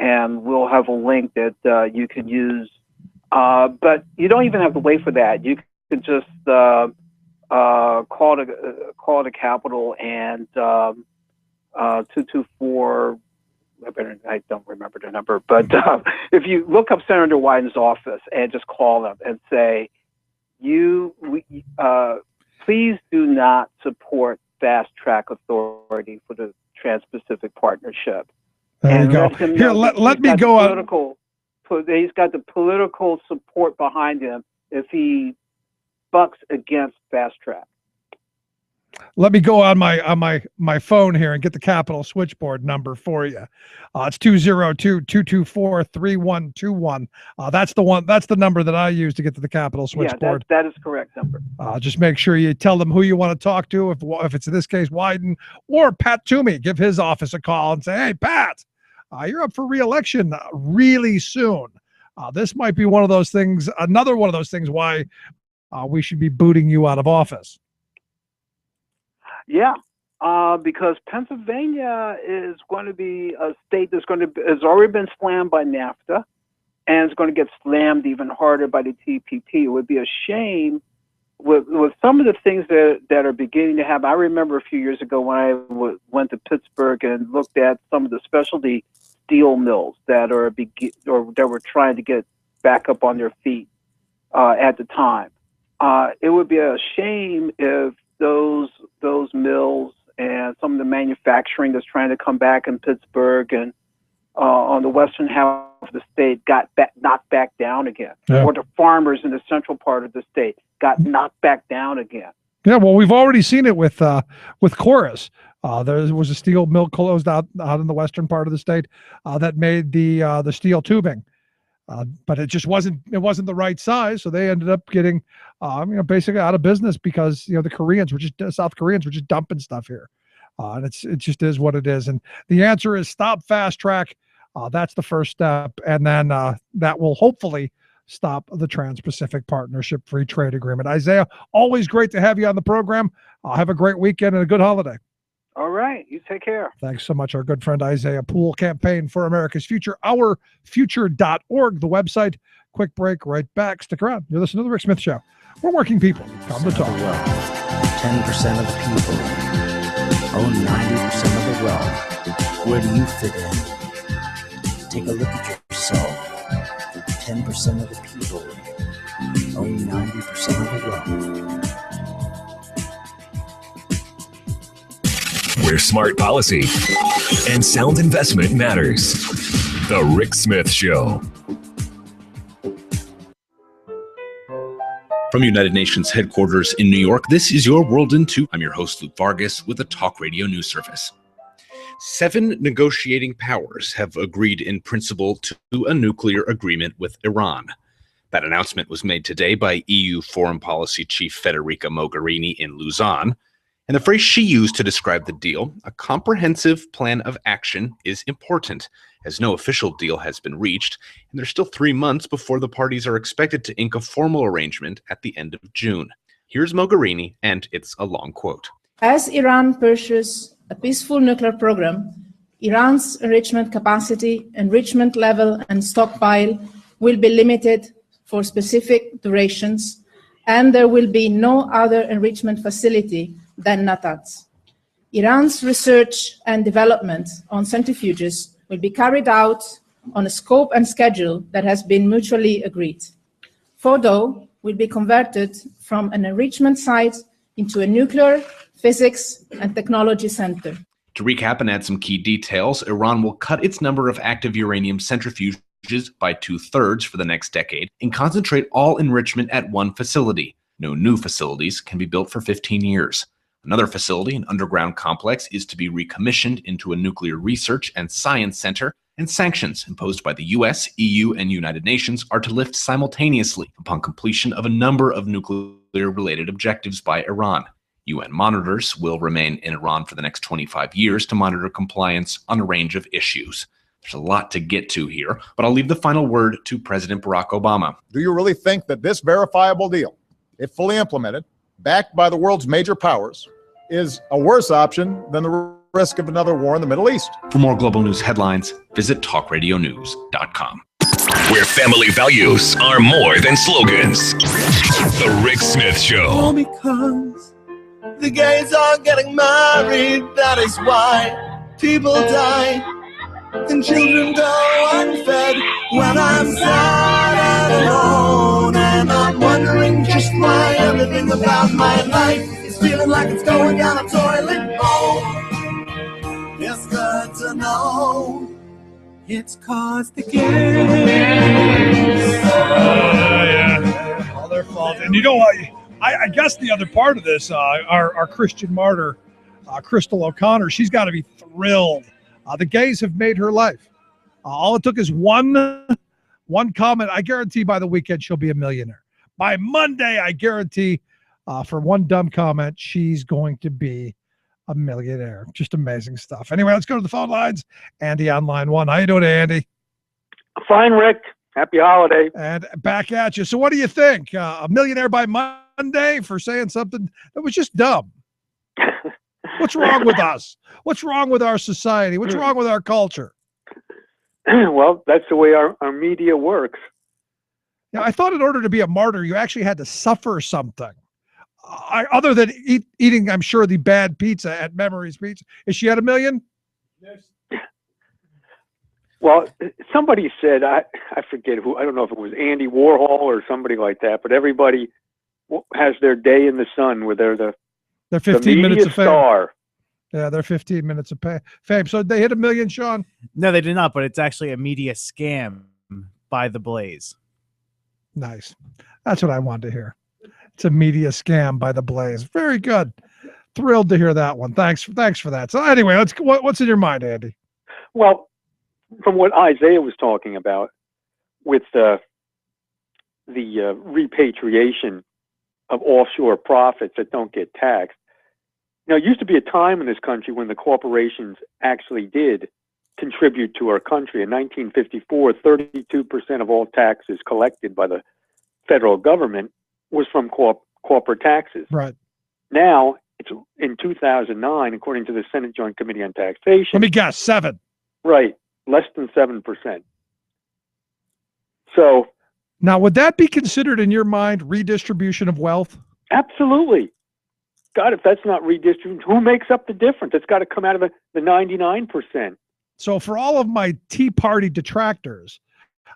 and we'll have a link that you can use. But you don't even have to wait for that. You can just call the Capitol and 224. I don't remember the number, but if you look up Senator Wyden's office and just call them and say, please do not support fast track authority for the Trans-Pacific Partnership. There you go. Here, let me go on. He's got the political support behind him if he bucks against fast track. Let me go on my phone here and get the Capitol switchboard number for you. It's 202-224-3121. That's the one. That's the number that I use to get to the Capitol switchboard. Yeah, that is correct number. Just make sure you tell them who you want to talk to. If it's in this case Wyden or Pat Toomey, give his office a call and say, "Hey, Pat, you're up for re-election really soon. This might be one of those things. Another one of those things why we should be booting you out of office." Yeah, because Pennsylvania is going to be a state that's has already been slammed by NAFTA, and it's going to get slammed even harder by the TPP. It would be a shame with some of the things that are beginning to happen. I remember a few years ago when I went to Pittsburgh and looked at some of the specialty steel mills that were trying to get back up on their feet at the time. It would be a shame if those mills and some of the manufacturing that's trying to come back in Pittsburgh and on the western half the state got knocked back down again, Yeah. or the farmers in the central part of the state got knocked back down again. Yeah, well, we've already seen it with Chorus. There was a steel mill closed out in the western part of the state that made the steel tubing, but it just wasn't the right size, so they ended up getting basically out of business because the South Koreans were just dumping stuff here, and it just is what it is. And the answer is stop fast track. That's the first step, and then that will hopefully stop the Trans-Pacific Partnership Free Trade Agreement. Isaiah, always great to have you on the program. Have a great weekend and a good holiday. All right, you take care. Thanks so much, our good friend Isaiah Poole. Campaign for America's Future, ourfuture.org, the website. Quick break, right back. Stick around. You're listening to The Rick Smith Show. We're working people. Come to talk. 10% of the people own 90% of the wealth. Where do you fit in? Take a look at yourself. 10% of the people own 90% of the wealth. Where smart policy and sound investment matters. The Rick Smith Show. From United Nations headquarters in New York, this is your World in 2. I'm your host, Luke Vargas, with the Talk Radio News Service. 7 negotiating powers have agreed in principle to a nuclear agreement with Iran. That announcement was made today by EU Foreign Policy Chief Federica Mogherini in Lausanne. And the phrase she used to describe the deal, a comprehensive plan of action, is important, as no official deal has been reached, and there's still 3 months before the parties are expected to ink a formal arrangement at the end of June. Here's Mogherini, and it's a long quote. As Iran pursues a peaceful nuclear program, Iran's enrichment capacity, enrichment level, and stockpile will be limited for specific durations, and there will be no other enrichment facility than Natanz. Iran's research and development on centrifuges will be carried out on a scope and schedule that has been mutually agreed. Fordo will be converted from an enrichment site into a nuclear, physics, and technology center. To recap and add some key details, Iran will cut its number of active uranium centrifuges by 2/3 for the next decade and concentrate all enrichment at one facility. No new facilities can be built for 15 years. Another facility, an underground complex, is to be recommissioned into a nuclear research and science center, and sanctions imposed by the US, EU, and United Nations are to lift simultaneously upon completion of a number of nuclear-related objectives by Iran. UN monitors will remain in Iran for the next 25 years to monitor compliance on a range of issues. There's a lot to get to here, but I'll leave the final word to President Barack Obama. Do you really think that this verifiable deal, if fully implemented, backed by the world's major powers, is a worse option than the risk of another war in the Middle East? For more global news headlines, visit talkradionews.com. Where family values are more than slogans. The Rick Smith Show. All because the gays are getting married, that is why people die and children go unfed. When I'm sad and alone and I'm wondering just why everything about my life is feeling like it's going down a toilet bowl. It's good to know it's cause the gays. Yeah. All their fault. And you know what? I guess the other part of this, our Christian martyr, Crystal O'Connor, she's got to be thrilled. The gays have made her life. All it took is one comment. I guarantee by the weekend she'll be a millionaire. By Monday, I guarantee for one dumb comment, she's going to be a millionaire. Just amazing stuff. Anyway, let's go to the phone lines. Andy on line 1. How you doing, Andy? Fine, Rick. Happy holiday. And back at you. So what do you think? A millionaire by Monday for saying something that was just dumb. What's wrong with us? What's wrong with our society? What's wrong with our culture? Well, that's the way our media works. Yeah, I thought in order to be a martyr, you actually had to suffer something. Other than eating, I'm sure, the bad pizza at Memories Pizza. Is she at $1 million? Yes. Well, somebody said, I forget who, I don't know if it was Andy Warhol or somebody like that, but everybody has their day in the sun where they're the 15 minutes of fame. Star. Yeah, they're 15 minutes of fame. So they hit $1 million, Sean? No, they did not, but it's actually a media scam. by the Blaze. Nice. That's what I wanted to hear. It's a media scam by the Blaze. Very good. Thrilled to hear that one. Thanks for that. So anyway, what's in your mind, Andy? Well, from what Isaiah was talking about with the repatriation of offshore profits that don't get taxed. Now, it used to be a time in this country when the corporations actually did contribute to our country. In 1954, 32% of all taxes collected by the federal government was from corporate taxes. Right. Now, it's in 2009, according to the Senate Joint Committee on Taxation. Let me guess, 7. Right, less than 7%. So now, would that be considered in your mind redistribution of wealth? Absolutely. God, if that's not redistribution, who makes up the difference? It's got to come out of the 99%. So for all of my Tea Party detractors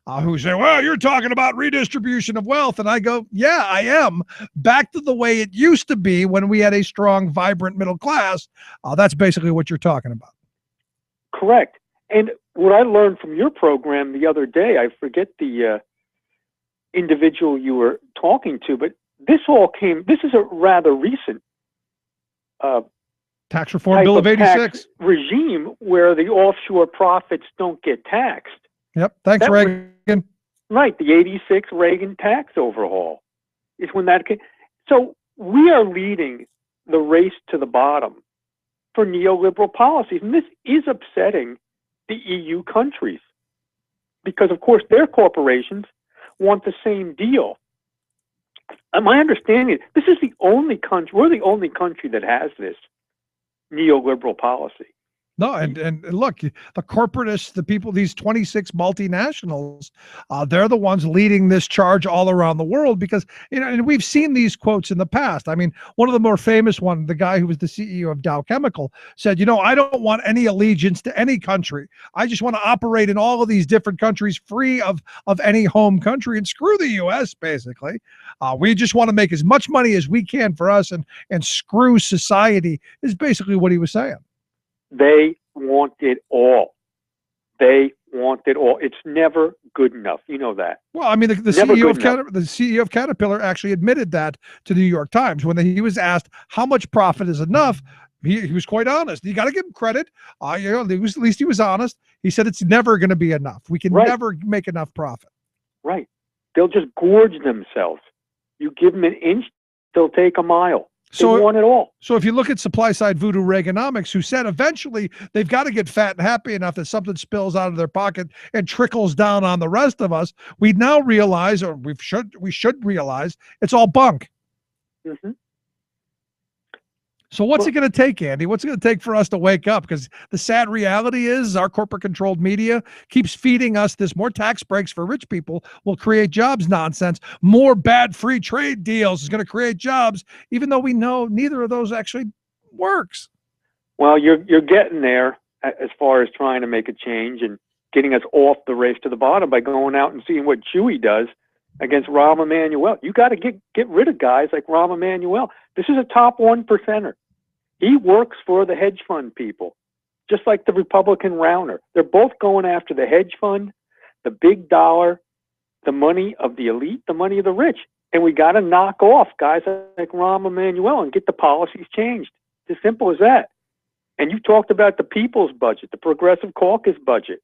who say, well, you're talking about redistribution of wealth, and I go, yeah, I am. Back to the way it used to be when we had a strong, vibrant middle class. That's basically what you're talking about. Correct. And what I learned from your program the other day, I forget the individual you were talking to, but this is a rather recent tax reform bill of 86 regime where the offshore profits don't get taxed. Yep. Thanks, Reagan. Right. The 86 Reagan tax overhaul is when that came. So we are leading the race to the bottom for neoliberal policies. And this is upsetting the EU countries because, of course, their corporations want the same deal. And my understanding is this is the only country, we're the only country that has this neoliberal policy. No, and look, the corporatists, the people, these 26 multinationals, they're the ones leading this charge all around the world because, and we've seen these quotes in the past. I mean, one of the more famous ones, the guy who was the CEO of Dow Chemical said, I don't want any allegiance to any country. I just want to operate in all of these different countries free of any home country and screw the U.S., basically. We just want to make as much money as we can for us and screw society is basically what he was saying. They want it all. They want it all. It's never good enough. You know that. Well, I mean, the CEO of Caterpillar actually admitted that to the New York Times when he was asked how much profit is enough. He was quite honest. You got to give him credit. At least he was honest. He said it's never going to be enough. We can never make enough profit. Right. They'll just gorge themselves. You give them an inch, they'll take a mile. They want it all. So if you look at supply side voodoo Reaganomics, who said eventually they've got to get fat and happy enough that something spills out of their pocket and trickles down on the rest of us, we now realize, or we should realize, it's all bunk. Mm-hmm. So what's it going to take, Andy? What's it going to take for us to wake up? Because the sad reality is our corporate-controlled media keeps feeding us this more tax breaks for rich people will create jobs nonsense. More bad free trade deals is going to create jobs, even though we know neither of those actually works. Well, you're getting there as far as trying to make a change and getting us off the race to the bottom by going out and seeing what Chewy does against Rahm Emanuel. You got to get rid of guys like Rahm Emanuel. This is a top 1%er. He works for the hedge fund people, just like the Republican Rauner. They're both going after the hedge fund, the big dollar, the money of the elite, the money of the rich. And we got to knock off guys like Rahm Emanuel and get the policies changed. It's as simple as that. And you talked about the People's Budget, the Progressive Caucus budget.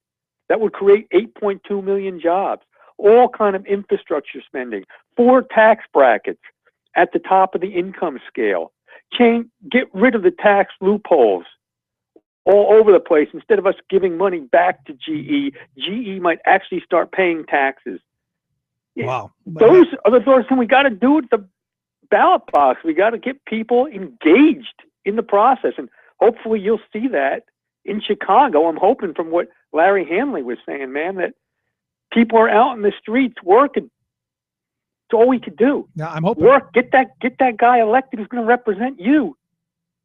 That would create 8.2 million jobs, all kind of infrastructure spending, 4 tax brackets at the top of the income scale. Get rid of the tax loopholes all over the place. Instead of us giving money back to GE might actually start paying taxes. Wow. Those are the things we got to do with the ballot box. We got to get people engaged in the process. And hopefully you'll see that in Chicago. I'm hoping from what Larry Hanley was saying, man, that people are out in the streets working. It's all we could do. Now, I'm hoping work, get that guy elected who's going to represent you,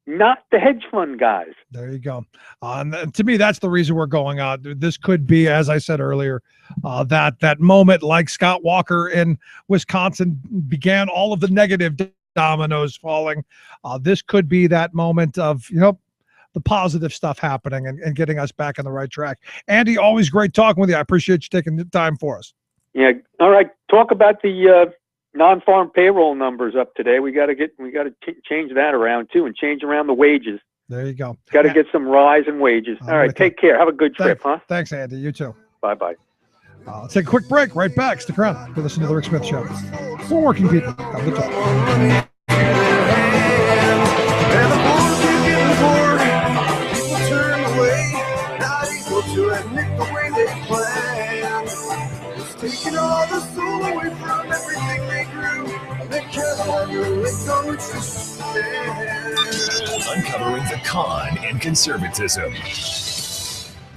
not the hedge fund guys. There you go. And to me, that's the reason we're going out. This could be, as I said earlier, that moment like Scott Walker in Wisconsin began all of the negative dominoes falling. This could be that moment of, the positive stuff happening and getting us back on the right track. Andy, always great talking with you. I appreciate you taking the time for us. Yeah. All right. Talk about the non-farm payroll numbers up today. We got to change that around too, and change around the wages. There you go. Got to get some rise in wages. All right. Take care. Have a good trip, huh? Thanks, Andy. You too. Bye-bye. Let's take a quick break. Right back. Stick around. You're listening to The Rick Smith Show. For working people. Have a good time. Taking all the soul away from everything they grew. They can't handle it, so it's just Uncovering the con and conservatism.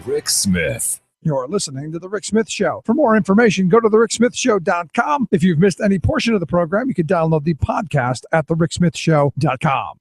Rick Smith. You're listening to The Rick Smith Show. For more information, go to thericksmithshow.com. If you've missed any portion of the program, you can download the podcast at thericksmithshow.com.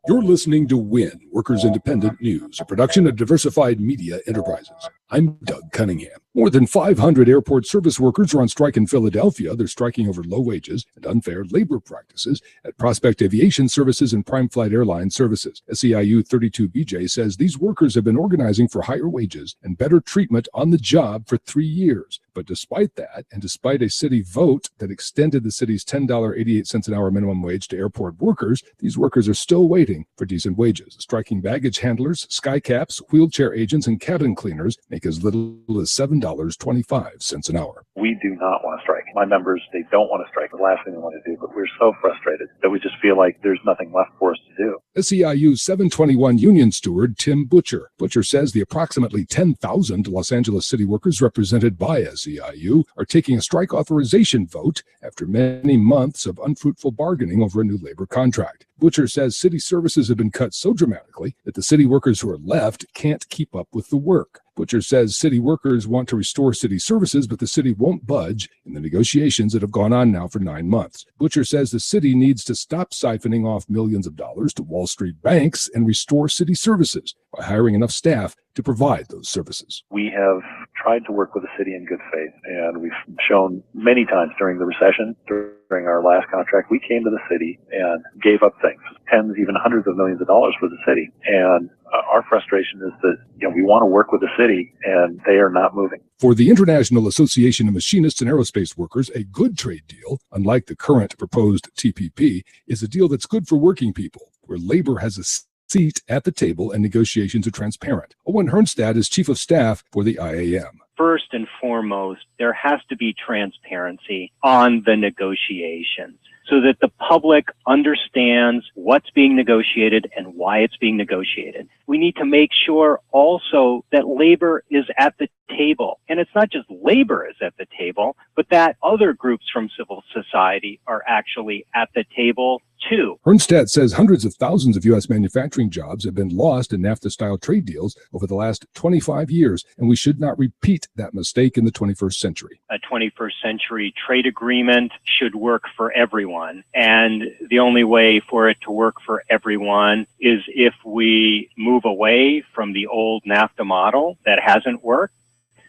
You're listening to WIN, Workers Independent News, a production of Diversified Media Enterprises. I'm Doug Cunningham. More than 500 airport service workers are on strike in Philadelphia. They're striking over low wages and unfair labor practices at Prospect Aviation Services and Prime Flight Airline Services. SEIU 32BJ says these workers have been organizing for higher wages and better treatment on the job for 3 years. But despite that, and despite a city vote that extended the city's $10.88 an hour minimum wage to airport workers, these workers are still waiting for decent wages. Striking baggage handlers, skycaps, wheelchair agents, and cabin cleaners make as little as $7.25 an hour. We do not want to strike. My members, they don't want to strike. The last thing they want to do, but we're so frustrated that we just feel like there's nothing left for us to do. SEIU 721 union steward Tim Butcher. Butcher says the approximately 10,000 Los Angeles city workers represented by SEIU are taking a strike authorization vote after many months of unfruitful bargaining over a new labor contract. Butcher says city services have been cut so dramatically that the city workers who are left can't keep up with the work. Butcher says city workers want to restore city services, but the city won't budge in the negotiations that have gone on now for 9 months. Butcher says the city needs to stop siphoning off millions of dollars to Wall Street banks and restore city services by hiring enough staff to provide those services. We have tried to work with the city in good faith, and we've shown many times during the recession, during our last contract, we came to the city and gave up things, tens, even hundreds of millions of dollars for the city. And our frustration is that, we want to work with the city and they are not moving. For the International Association of Machinists and Aerospace Workers, a good trade deal, unlike the current proposed TPP, is a deal that's good for working people, where labor has a seat at the table and negotiations are transparent. Owen Hernstad is chief of staff for the IAM. First and foremost, there has to be transparency on the negotiations so that the public understands what's being negotiated and why it's being negotiated. We need to make sure also that labor is at the table. And it's not just labor is at the table, but that other groups from civil society are actually at the table too. Hernstad says hundreds of thousands of U.S. manufacturing jobs have been lost in NAFTA-style trade deals over the last 25 years, and we should not repeat that mistake in the 21st century. A 21st century trade agreement should work for everyone, and the only way for it to work for everyone is if we move away from the old NAFTA model that hasn't worked,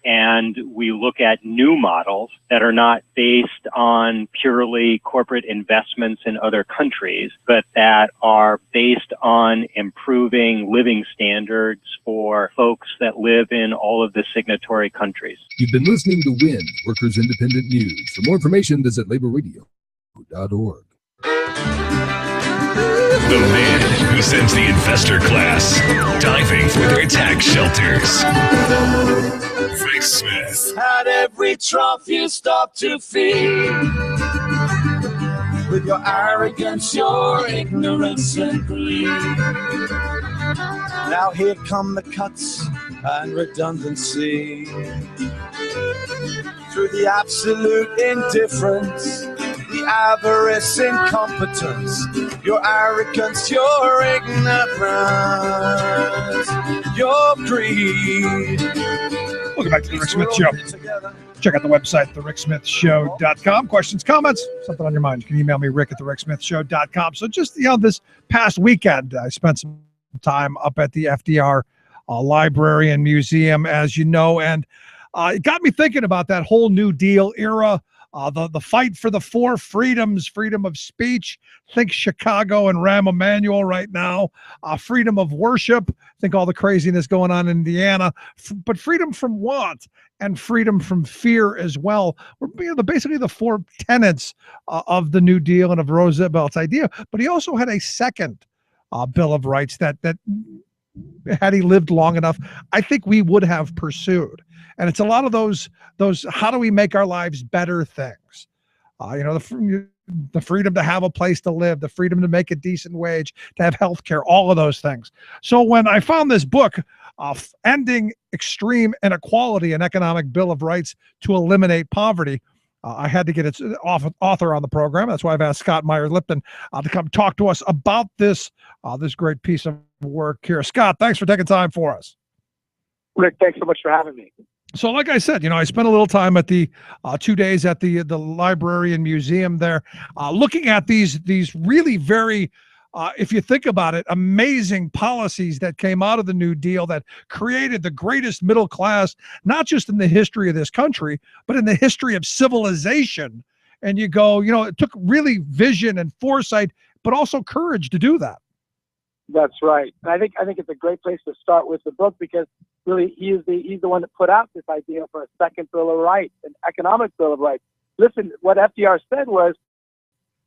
and we look at new models that are not based on purely corporate investments in other countries, but that are based on improving living standards for folks that live in all of the signatory countries. You've been listening to WIN, Workers Independent News. For more information, visit laborradio.org. The man who sends the investor class diving for their tax shelters. Rick Smith. At every trough you stop to feed. With your arrogance, your ignorance and greed. Now here come the cuts and redundancy. Through the absolute indifference, the avarice, incompetence, your arrogance, your ignorance, your greed. Welcome back to The Rick Smith Show. Check out the website, thericksmithshow.com. Questions, comments, something on your mind, you can email me, rick at thericksmithshow.com. So just, this past weekend, I spent some time up at the FDR Library and Museum, as you know, and it got me thinking about that whole New Deal era. the fight for the four freedoms: freedom of speech, think Chicago and Rahm Emanuel right now, freedom of worship, think all the craziness going on in Indiana, but freedom from want and freedom from fear as well. We're basically the four tenets of the New Deal and of Roosevelt's idea. But he also had a second Bill of Rights that had he lived long enough, I think we would have pursued. And it's a lot of those how do we make our lives better things. The freedom to have a place to live, the freedom to make a decent wage, to have health care, all of those things. So when I found this book, Ending Extreme Inequality, an Economic Bill of Rights to Eliminate Poverty, I had to get its author on the program. That's why I've asked Scott Meyer-Lipton to come talk to us about this great piece of work here. Scott, thanks for taking time for us. Rick, thanks so much for having me. So like I said, I spent a little time at the 2 days at the library and museum there, looking at these really very, if you think about it, amazing policies that came out of the New Deal that created the greatest middle class, not just in the history of this country, but in the history of civilization. And you go, it took really vision and foresight, but also courage to do that. That's right. And I think it's a great place to start with the book, because really he's the one that put out this idea for a second Bill of Rights, an economic Bill of Rights. Listen, what FDR said was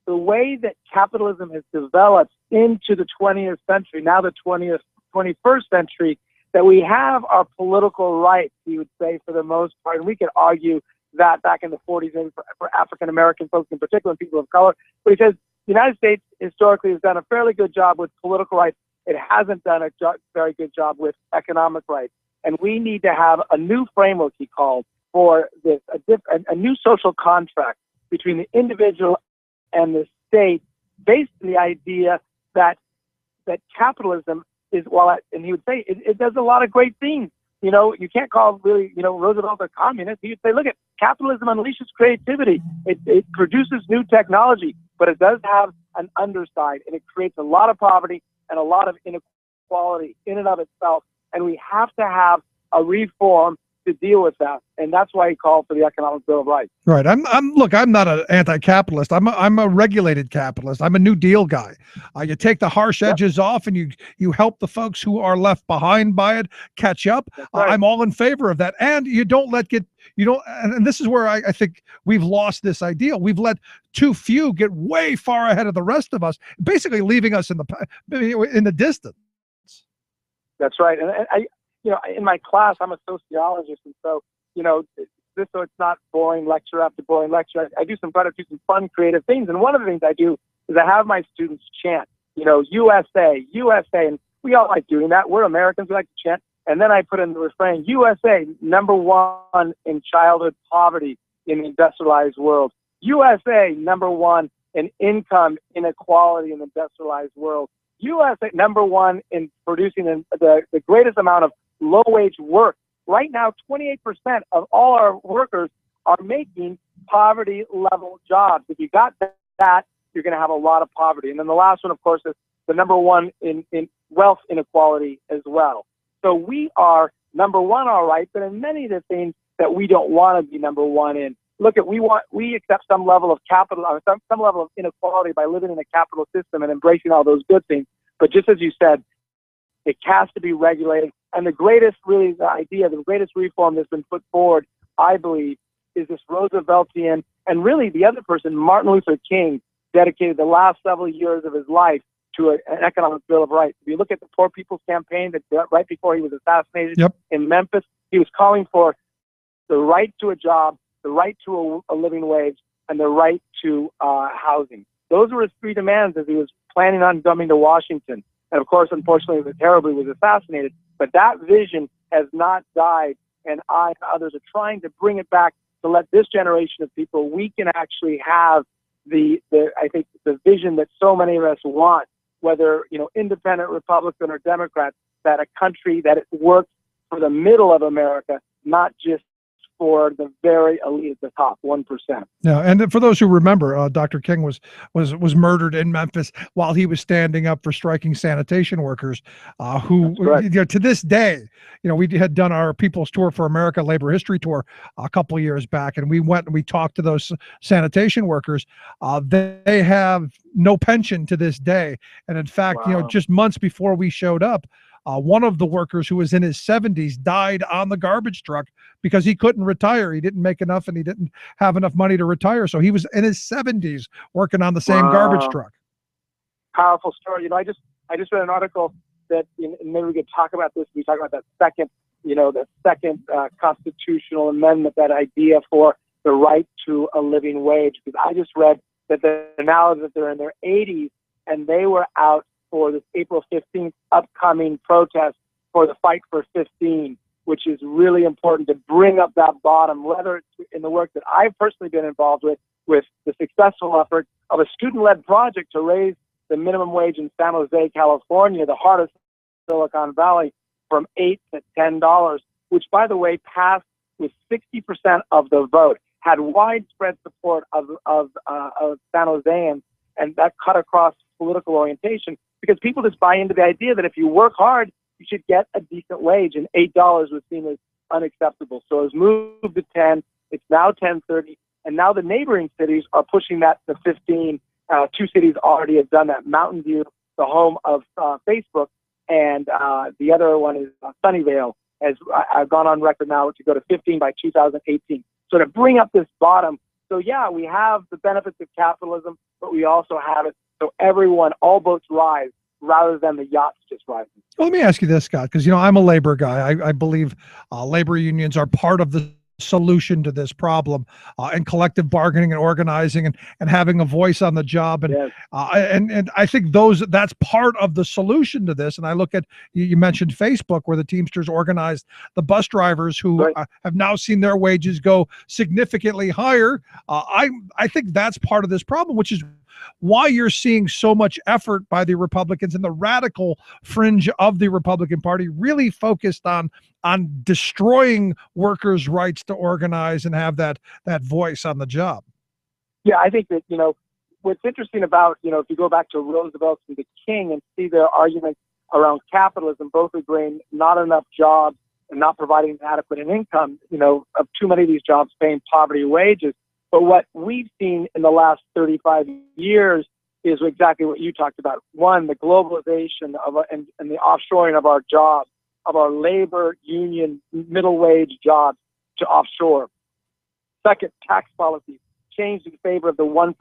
the way that capitalism has developed into the 20th century, now the 21st century, that we have our political rights, he would say, for the most part. And we could argue that back in the 40s and for African-American folks in particular and people of color. But he says the United States historically has done a fairly good job with political rights. It hasn't done a very good job with economic rights. And we need to have a new framework, he called, for this, a new social contract between the individual and the state, based on the idea that capitalism is, and he would say it does a lot of great things. You can't call really, Roosevelt a communist. He would say, look, capitalism unleashes creativity. It produces new technology, but it does have an underside, and it creates a lot of poverty and a lot of inequality in and of itself. And we have to have a reform to deal with that, and that's why he called for the Economic Bill of Rights. Right. I'm not an anti-capitalist. I'm a regulated capitalist. I'm a New Deal guy. You take the harsh edges off, and you help the folks who are left behind by it catch up. Right. I'm all in favor of that. And you don't and this is where I think we've lost this idea. We've let too few get way far ahead of the rest of us, basically leaving us in the distance. That's right. And I in my class, I'm a sociologist, and so, so it's not boring lecture after boring lecture. I try to do some fun, creative things. And one of the things I do is I have my students chant, USA, USA. And we all like doing that. We're Americans. We like to chant. And then I put in the refrain, USA, #1 in childhood poverty in the industrialized world. USA, #1 in income inequality in the industrialized world. USA, #1 in producing the greatest amount of low-wage work. Right now, 28% of all our workers are making poverty-level jobs. If you got that, you're going to have a lot of poverty. And then the last one, of course, is the #1 in wealth inequality as well. So we are #1, all right, but in many of the things that we don't want to be #1 in. Look, we accept some level of capital, or some level of inequality by living in a capital system and embracing all those good things. But just as you said, it has to be regulated. And the greatest reform that's been put forward, I believe, is this Rooseveltian, and really the other person, Martin Luther King, dedicated the last several years of his life to an economic Bill of Rights. If you look at the Poor People's Campaign that right before he was assassinated in Memphis, he was calling for the right to a job, the right to a living wage, and the right to housing. Those were his three demands as he was planning on coming to Washington. And of course, unfortunately, terribly was assassinated. But that vision has not died, and I and others are trying to bring it back to let this generation of people, we can actually have the vision that so many of us want, whether independent, Republican, or Democrat, that a country that it works for the middle of America, not just for the very elite at the top, 1%. Yeah, and for those who remember, Dr. King was murdered in Memphis while he was standing up for striking sanitation workers, who to this day, we had done our People's Tour for America Labor History Tour a couple of years back, and we went and we talked to those sanitation workers. They have no pension to this day, and in fact, just months before we showed up, one of the workers who was in his 70s died on the garbage truck because he couldn't retire. He didn't make enough and he didn't have enough money to retire. So he was in his 70s working on the same garbage truck. Powerful story. I just read an article that, and maybe we could talk about this. We talk about that second constitutional amendment, that idea for the right to a living wage. Because I just read that now that they're in their 80s and they were out for this April 15th upcoming protest for the Fight for 15, which is really important to bring up that bottom, whether it's in the work that I've personally been involved with the successful effort of a student-led project to raise the minimum wage in San Jose, California, the heart of Silicon Valley, from $8 to $10, which, by the way, passed with 60% of the vote, had widespread support of San Joseans, and that cut across political orientation, because people just buy into the idea that if you work hard, you should get a decent wage, and $8 was seen as unacceptable. So it was moved to 10. It's now 10.30, and now the neighboring cities are pushing that to 15. 2 cities already have done that: Mountain View, the home of Facebook, and the other one is Sunnyvale. I've gone on record now to go to 15 by 2018. So to bring up this bottom. So yeah, we have the benefits of capitalism, but we also have it so everyone, all boats rise, rather than the yachts just rising. Well, let me ask you this, Scott, because I'm a labor guy. I believe labor unions are part of the solution to this problem, and collective bargaining and organizing and having a voice on the job. And yes. And I think that's part of the solution to this. And I look at, you mentioned Facebook, where the Teamsters organized the bus drivers who have now seen their wages go significantly higher. I think that's part of this problem, which is why you're seeing so much effort by the Republicans and the radical fringe of the Republican Party really focused on destroying workers' rights to organize and have that voice on the job. Yeah, I think that, what's interesting about, if you go back to Roosevelt and the King and see their arguments around capitalism, both agreeing not enough jobs and not providing adequate income, of too many of these jobs paying poverty wages. But what we've seen in the last 35 years is exactly what you talked about. One, the globalization and the offshoring of our jobs, of our labor union middle wage jobs to offshore. Second, tax policies changed in favor of the 1%.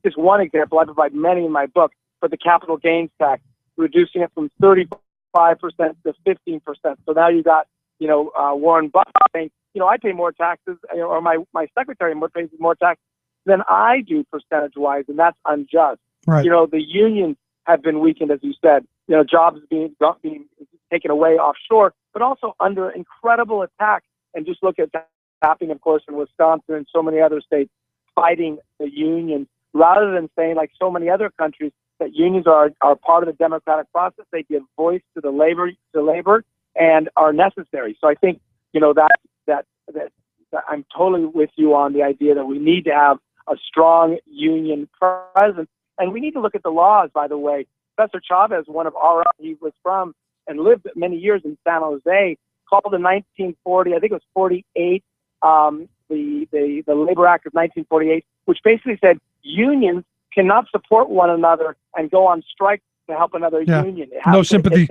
Just one example, I provide many in my book, but the capital gains tax, reducing it from 35% to 15%. So now you got, Warren Buffett saying, I pay more taxes, or my secretary pays more tax than I do percentage-wise, and that's unjust. Right. The unions have been weakened, as you said. Jobs being taken away offshore, but also under incredible attack. And just look at that happening, of course, in Wisconsin and so many other states, fighting the unions, rather than saying, like so many other countries, that unions are part of the democratic process. They give voice to the labor and are necessary. So I think that I'm totally with you on the idea that we need to have a strong union presence, and we need to look at the laws. By the way, Professor Chavez, one of he was from and lived many years in San Jose, called in 1940, I think it was 48, the Labor Act of 1948, which basically said unions cannot support one another and go on strike to help another union. No sympathy.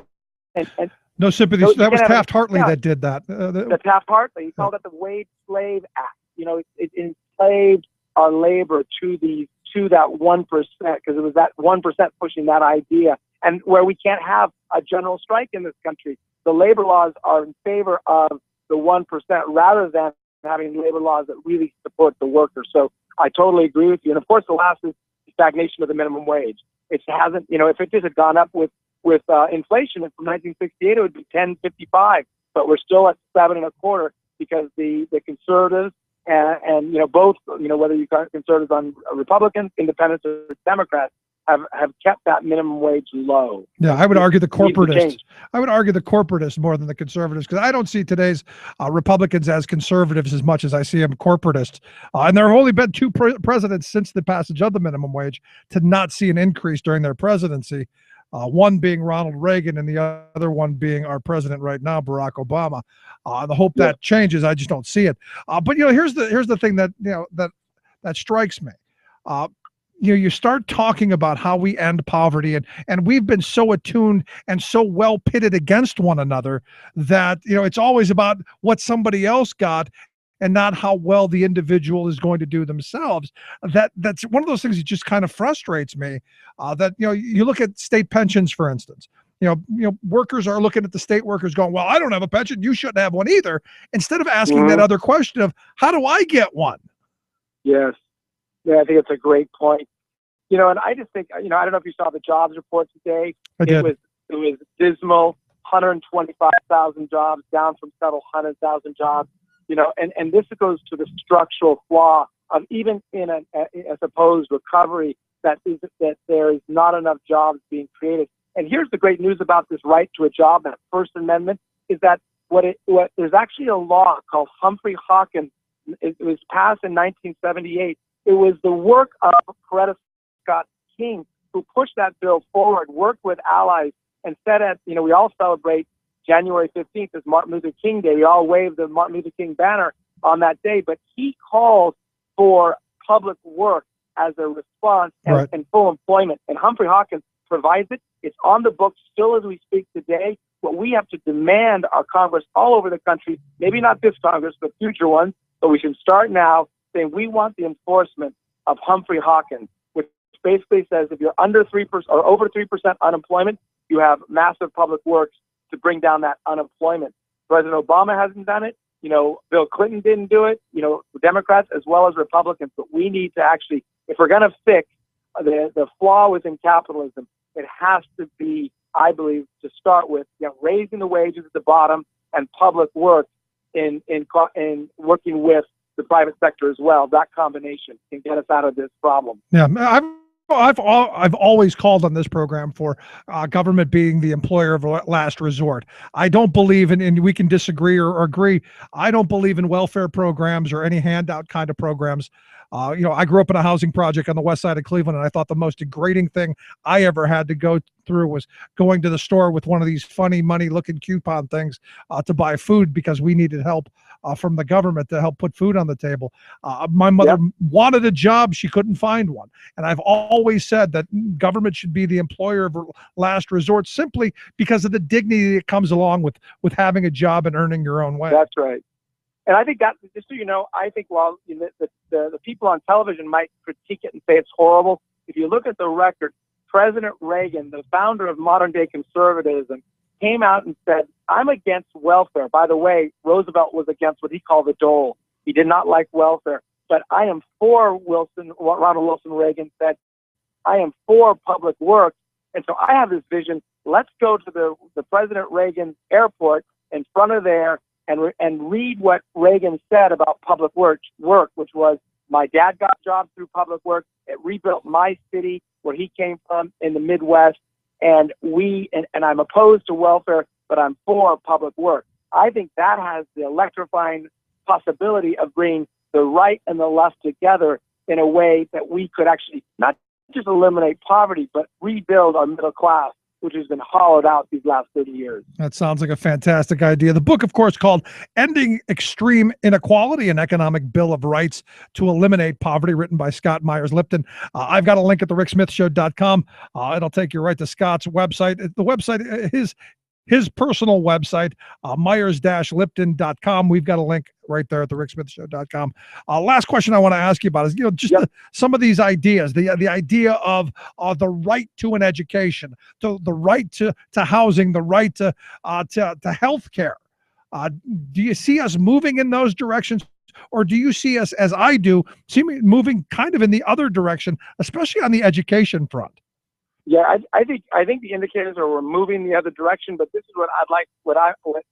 No sympathy. So that was Taft-Hartley that did that. The Taft-Hartley. He called it the Wage Slave Act. It enslaved our labor to that 1%, because it was that 1% pushing that idea, and where we can't have a general strike in this country. The labor laws are in favor of the 1% rather than having labor laws that really support the worker. So I totally agree with you. And of course, the last is stagnation of the minimum wage. It hasn't, if it just had gone up with inflation from 1968, it would be 10.55, but we're still at 7.25 because the conservatives and both, whether you got conservatives on Republicans, independents, or Democrats, have kept that minimum wage low. Yeah, I would argue the Needs to corporatists. change. I would argue the corporatists more than the conservatives, because I don't see today's Republicans as conservatives as much as I see them corporatists. And there have only been two presidents since the passage of the minimum wage to not see an increase during their presidency. One being Ronald Reagan, and the other one being our president right now, Barack Obama. The hope that changes, I just don't see it. But here's the thing that that strikes me. You start talking about how we end poverty, and we've been so attuned and so well pitted against one another that it's always about what somebody else got and not how well the individual is going to do themselves. That's one of those things that just kind of frustrates me. That you look at state pensions, for instance. Workers are looking at the state workers going, well, I don't have a pension, you shouldn't have one either, instead of asking that other question of, how do I get one? Yes. Yeah, I think it's a great point. And I just think, I don't know if you saw the jobs report today. I did. It was dismal. 125,000 jobs, down from several 100,000 jobs. And this goes to the structural flaw of, even in a supposed recovery, that there is not enough jobs being created. And here's the great news about this right to a job, that First Amendment, is that there's actually a law called Humphrey-Hawkins. It was passed in 1978. It was the work of Coretta Scott King who pushed that bill forward, worked with allies, and said we all celebrate January 15th as Martin Luther King Day. We all wave the Martin Luther King banner on that day, but he called for public work as a response and full employment. And Humphrey-Hawkins provides it. It's on the books still as we speak today. But we have to demand our Congress all over the country, maybe not this Congress, but future ones, but we should start now saying we want the enforcement of Humphrey-Hawkins, which basically says if you're under 3% or over 3% unemployment, you have massive public works to bring down that unemployment. President Obama hasn't done it. Bill Clinton didn't do it. Democrats as well as Republicans. But we need to actually, if we're going to fix the flaw within capitalism, it has to be, I believe, to start with raising the wages at the bottom and public work in working with the private sector as well. That combination can get us out of this problem. Yeah, I've always called on this program for government being the employer of last resort. I don't believe in, and we can disagree or agree, I don't believe in welfare programs or any handout kind of programs. I grew up in a housing project on the west side of Cleveland, and I thought the most degrading thing I ever had to go through was going to the store with one of these funny money-looking coupon things to buy food because we needed help from the government to help put food on the table. My mother wanted a job. She couldn't find one. And I've always said that government should be the employer of last resort, simply because of the dignity that comes along with having a job and earning your own way. That's right. And I think that, just so you know, I think while the people on television might critique it and say it's horrible, if you look at the record, President Reagan, the founder of modern-day conservatism, came out and said, I'm against welfare. By the way, Roosevelt was against what he called the dole. He did not like welfare. But I am for Ronald Wilson Reagan said, I am for public work. And so I have this vision. Let's go to the President Reagan airport in front of there and read what Reagan said about public work, which was, my dad got jobs through public work. It rebuilt my city where he came from in the Midwest. And I'm opposed to welfare, but I'm for public work. I think that has the electrifying possibility of bringing the right and the left together in a way that we could actually not just eliminate poverty, but rebuild our middle class, which has been hollowed out these last 30 years. That sounds like a fantastic idea. The book, of course, called Ending Extreme Inequality, an Economic Bill of Rights to Eliminate Poverty, written by Scott Myers-Lipton. I've got a link at thericksmithshow.com. It'll take you right to Scott's website. The website, his personal website, myers-lipton.com. We've got a link right there at thericksmithshow.com. Last question I want to ask you about is, some of these ideas, the idea of the right to an education, the right to housing, the right to health care. Do you see us moving in those directions? Or do you see us, as I do, moving kind of in the other direction, especially on the education front? Yeah, I think the indicators are we're moving the other direction, but this is what what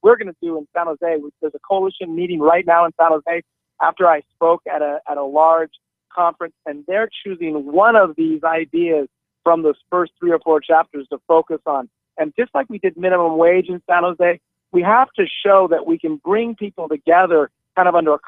we're going to do in San Jose. There's a coalition meeting right now in San Jose after I spoke at a large conference, and they're choosing one of these ideas from those first 3 or 4 chapters to focus on. And just like we did minimum wage in San Jose, we have to show that we can bring people together kind of under a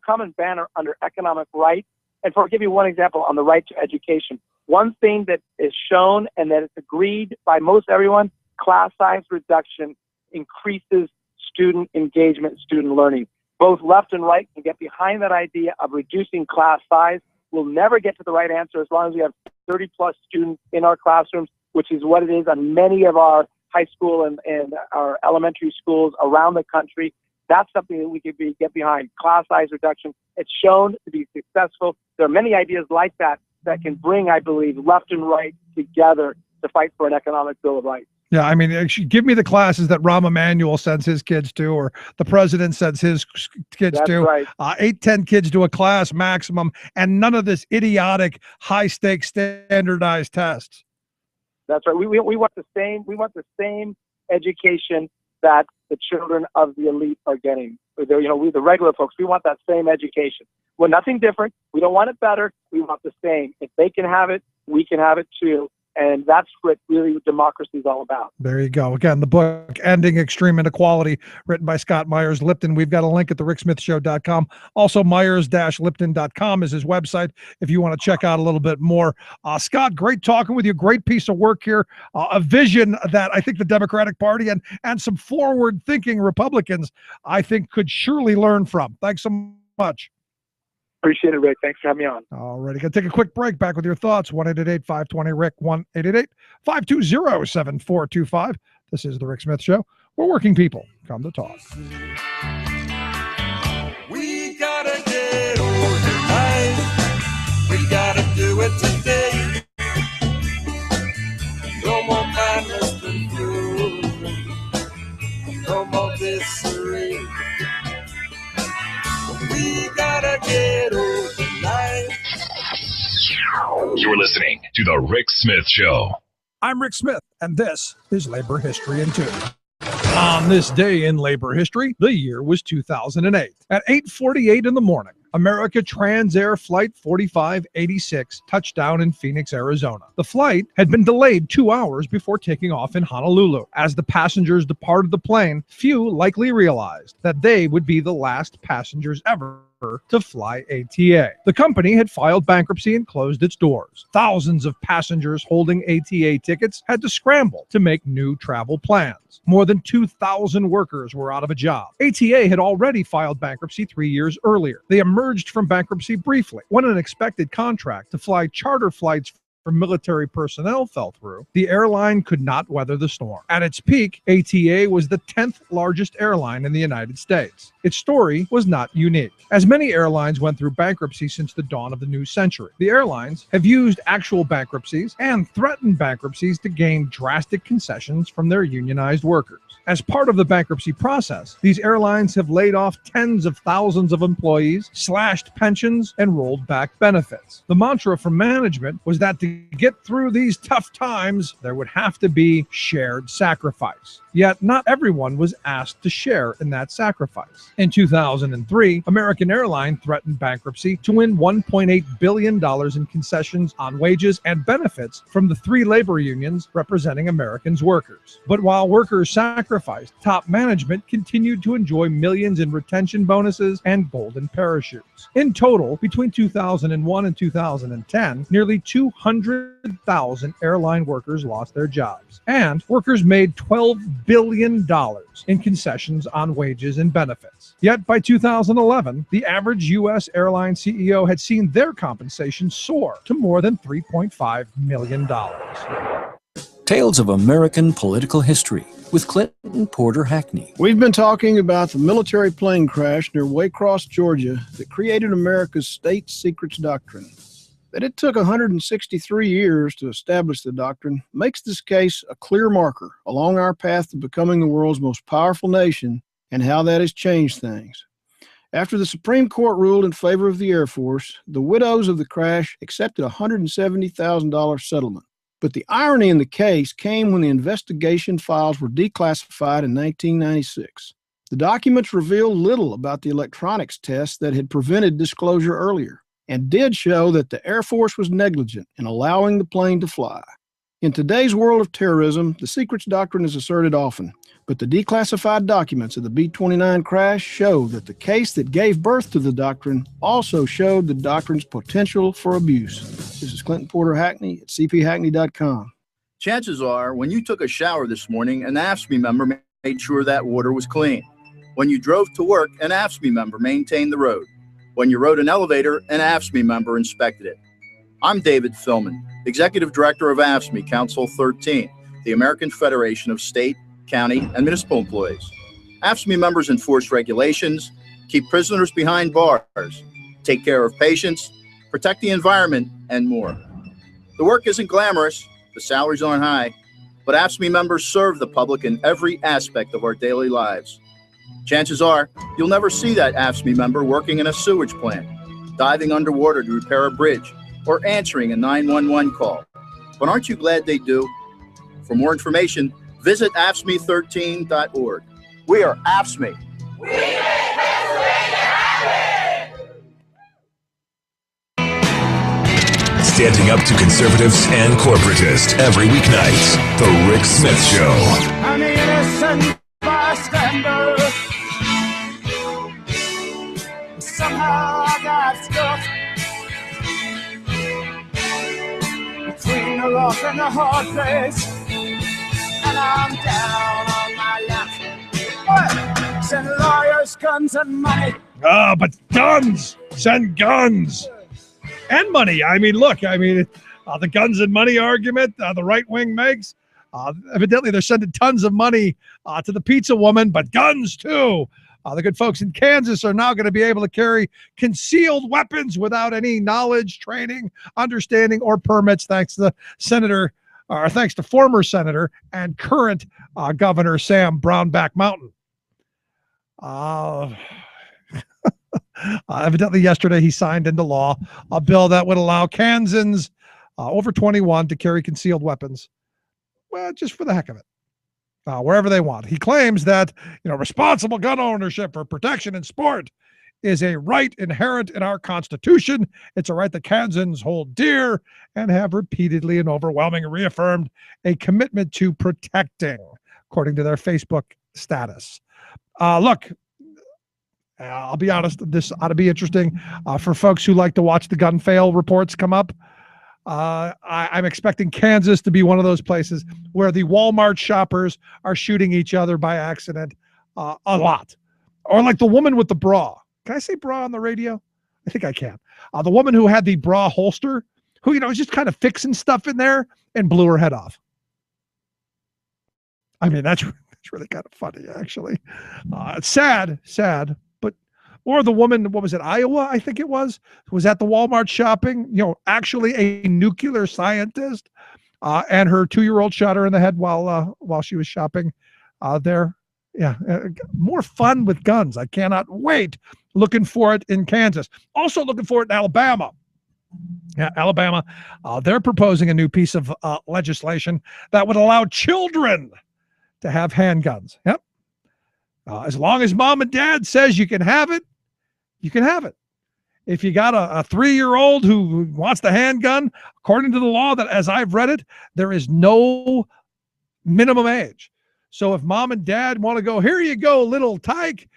common banner under economic rights. And I'll give you one example on the right to education. One thing that is shown and that is agreed by most everyone, class size reduction increases student engagement, student learning. Both left and right can get behind that idea of reducing class size. We'll never get to the right answer as long as we have 30 plus students in our classrooms, which is what it is on many of our high school and our elementary schools around the country. That's something that we could get behind. Class size reduction. It's shown to be successful. There are many ideas like that that can bring, I believe, left and right together to fight for an economic Bill of Rights. Yeah, I mean, give me the classes that Rahm Emanuel sends his kids to, or the president sends his kids That's to. right. 8-10 kids to a class maximum, and none of this idiotic high-stakes standardized tests. That's right. We want the same. We want the same education that the children of the elite are getting. We, the regular folks, we want that same education. Well, nothing different. We don't want it better. We want the same. If they can have it, we can have it too. And that's what really democracy is all about. There you go. Again, the book, Ending Extreme Inequality, written by Scott Myers-Lipton. We've got a link at thericksmithshow.com. Also, myers-lipton.com is his website if you want to check out a little bit more. Scott, great talking with you. Great piece of work here. A vision that I think the Democratic Party and some forward-thinking Republicans, I think, could surely learn from. Thanks so much. Appreciate it, Rick. Thanks for having me on. All righty. Going to take a quick break. Back with your thoughts. 1-888-520-RICK. 1-888-520-7425. This is The Rick Smith Show, where working people come to talk. We gotta get old tonight. We gotta do it today. No more madness and fury. No more misery. We gotta get old tonight. You're listening to The Rick Smith Show. I'm Rick Smith, and this is Labor History in 2. On this day in labor history, the year was 2008. At 8:48 in the morning, America Transair Flight 4586 touched down in Phoenix, Arizona. The flight had been delayed 2 hours before taking off in Honolulu. As the passengers departed the plane, few likely realized that they would be the last passengers ever to fly ATA. The company had filed bankruptcy and closed its doors. Thousands of passengers holding ATA tickets had to scramble to make new travel plans. More than 2,000 workers were out of a job. ATA had already filed bankruptcy 3 years earlier. They emerged from bankruptcy briefly when an expected contract to fly charter flights for military personnel fell through. The airline could not weather the storm. At its peak, ATA was the 10th largest airline in the United States. Its story was not unique, as many airlines went through bankruptcy since the dawn of the new century. The airlines have used actual bankruptcies and threatened bankruptcies to gain drastic concessions from their unionized workers. As part of the bankruptcy process, these airlines have laid off tens of thousands of employees, slashed pensions, and rolled back benefits. The mantra from management was that to get through these tough times, there would have to be shared sacrifice. Yet not everyone was asked to share in that sacrifice. In 2003, American Airlines threatened bankruptcy to win $1.8 billion in concessions on wages and benefits from the 3 labor unions representing Americans' workers. But while workers sacrificed, top management continued to enjoy millions in retention bonuses and golden parachutes. In total, between 2001 and 2010, nearly 200,000 airline workers lost their jobs, and workers made $12 billion in concessions on wages and benefits. Yet by 2011, the average U.S. airline CEO had seen their compensation soar to more than $3.5 million. Tales of American Political History with Clinton Porter Hackney. We've been talking about the military plane crash near Waycross, Georgia, that created America's state secrets doctrine. That it took 163 years to establish the doctrine makes this case a clear marker along our path to becoming the world's most powerful nation and how that has changed things. After the Supreme Court ruled in favor of the Air Force, the widows of the crash accepted a $170,000 settlement. But the irony in the case came when the investigation files were declassified in 1996. The documents revealed little about the electronics tests that had prevented disclosure earlier. and did show that the Air Force was negligent in allowing the plane to fly. In today's world of terrorism, the secrets doctrine is asserted often, but the declassified documents of the B-29 crash show that the case that gave birth to the doctrine also showed the doctrine's potential for abuse. This is Clinton Porter Hackney at cphackney.com. Chances are, when you took a shower this morning, an AFSCME member made sure that water was clean. When you drove to work, an AFSCME member maintained the road. When you rode an elevator, an AFSCME member inspected it. I'm David Philman, Executive Director of AFSCME Council 13, the American Federation of State, County, and Municipal Employees. AFSCME members enforce regulations, keep prisoners behind bars, take care of patients, protect the environment, and more. The work isn't glamorous, the salaries aren't high, but AFSCME members serve the public in every aspect of our daily lives. Chances are, you'll never see that AFSCME member working in a sewage plant, diving underwater to repair a bridge, or answering a 911 call. But aren't you glad they do? For more information, visit AFSCME13.org. We are AFSCME. Standing up to conservatives and corporatists every weeknight. The Rick Smith Show. I'm an innocent bystander. Somehow I got stuck between the rock and the hard place, and I'm down on my luck. Send lawyers, guns, and money. But guns! Send guns! And money. I mean, look, the guns and money argument the right wing makes, evidently they're sending tons of money to the pizza woman, but guns too. The good folks in Kansas are now going to be able to carry concealed weapons without any knowledge, training, understanding, or permits, thanks to former Senator and current Governor Sam Brownback Mountain. Evidently yesterday he signed into law a bill that would allow Kansans over 21 to carry concealed weapons, well, just for the heck of it, wherever they want. He claims that responsible gun ownership for protection in sport is a right inherent in our Constitution. It's a right that Kansans hold dear and have repeatedly and overwhelmingly reaffirmed a commitment to protecting, according to their Facebook status. Look, I'll be honest, this ought to be interesting for folks who like to watch the gun fail reports come up. I'm expecting Kansas to be one of those places where the Walmart shoppers are shooting each other by accident a lot. Or like the woman with the bra. Can I say bra on the radio? I think I can. The woman who had the bra holster, who, was just kind of fixing stuff in there and blew her head off. I mean, that's really kind of funny, actually. It's sad, but, or the woman, what was it, Iowa, I think it was at the Walmart shopping, actually a nuclear scientist, and her 2-year-old shot her in the head while she was shopping there. Yeah, more fun with guns. I cannot wait. Looking for it in Kansas. Also looking for it in Alabama. Yeah, Alabama, they're proposing a new piece of legislation that would allow children to have handguns. Yep. As long as mom and dad says you can have it, you can have it. If you got a 3-year-old who wants the handgun, according to the law that as I've read it, there is no minimum age. So if mom and dad want to go, here you go, little tyke,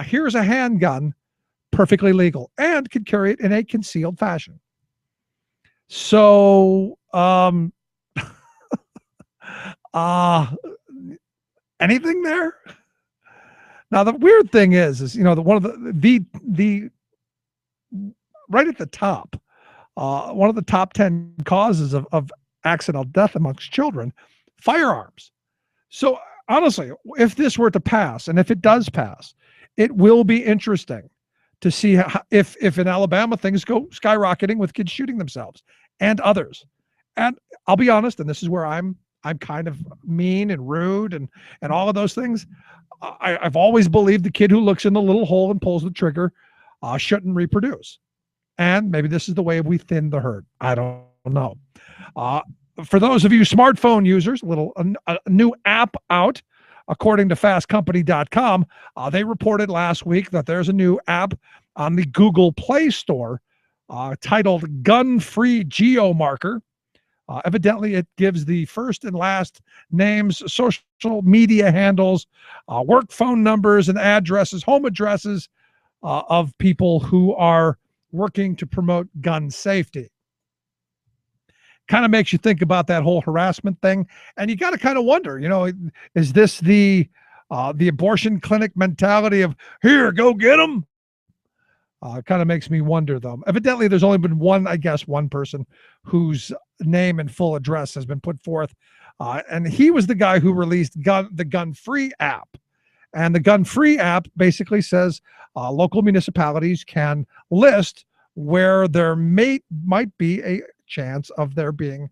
here's a handgun, perfectly legal, and can carry it in a concealed fashion. So, anything there? Now, the weird thing is one of the right at the top, one of the top 10 causes of accidental death amongst children, firearms. So honestly, if this were to pass, and if it does pass, it will be interesting to see if in Alabama things go skyrocketing with kids shooting themselves and others. And I'll be honest, and this is where I'm kind of mean and rude and all of those things. I've always believed the kid who looks in the little hole and pulls the trigger shouldn't reproduce. And maybe this is the way we thin the herd. I don't know. For those of you smartphone users, a new app out, according to fastcompany.com. They reported last week that there's a new app on the Google Play Store titled Gun-Free Geomarker. Evidently, it gives the first and last names, social media handles, work phone numbers and addresses, home addresses of people who are working to promote gun safety. Kind of makes you think about that whole harassment thing. And you got to kind of wonder, is this the abortion clinic mentality of, here, go get them? Kind of makes me wonder, though. Evidently, there's only been one person whose name and full address has been put forth. And he was the guy who released the Gun-Free app. And the Gun-Free app basically says local municipalities can list where there might be a chance of there being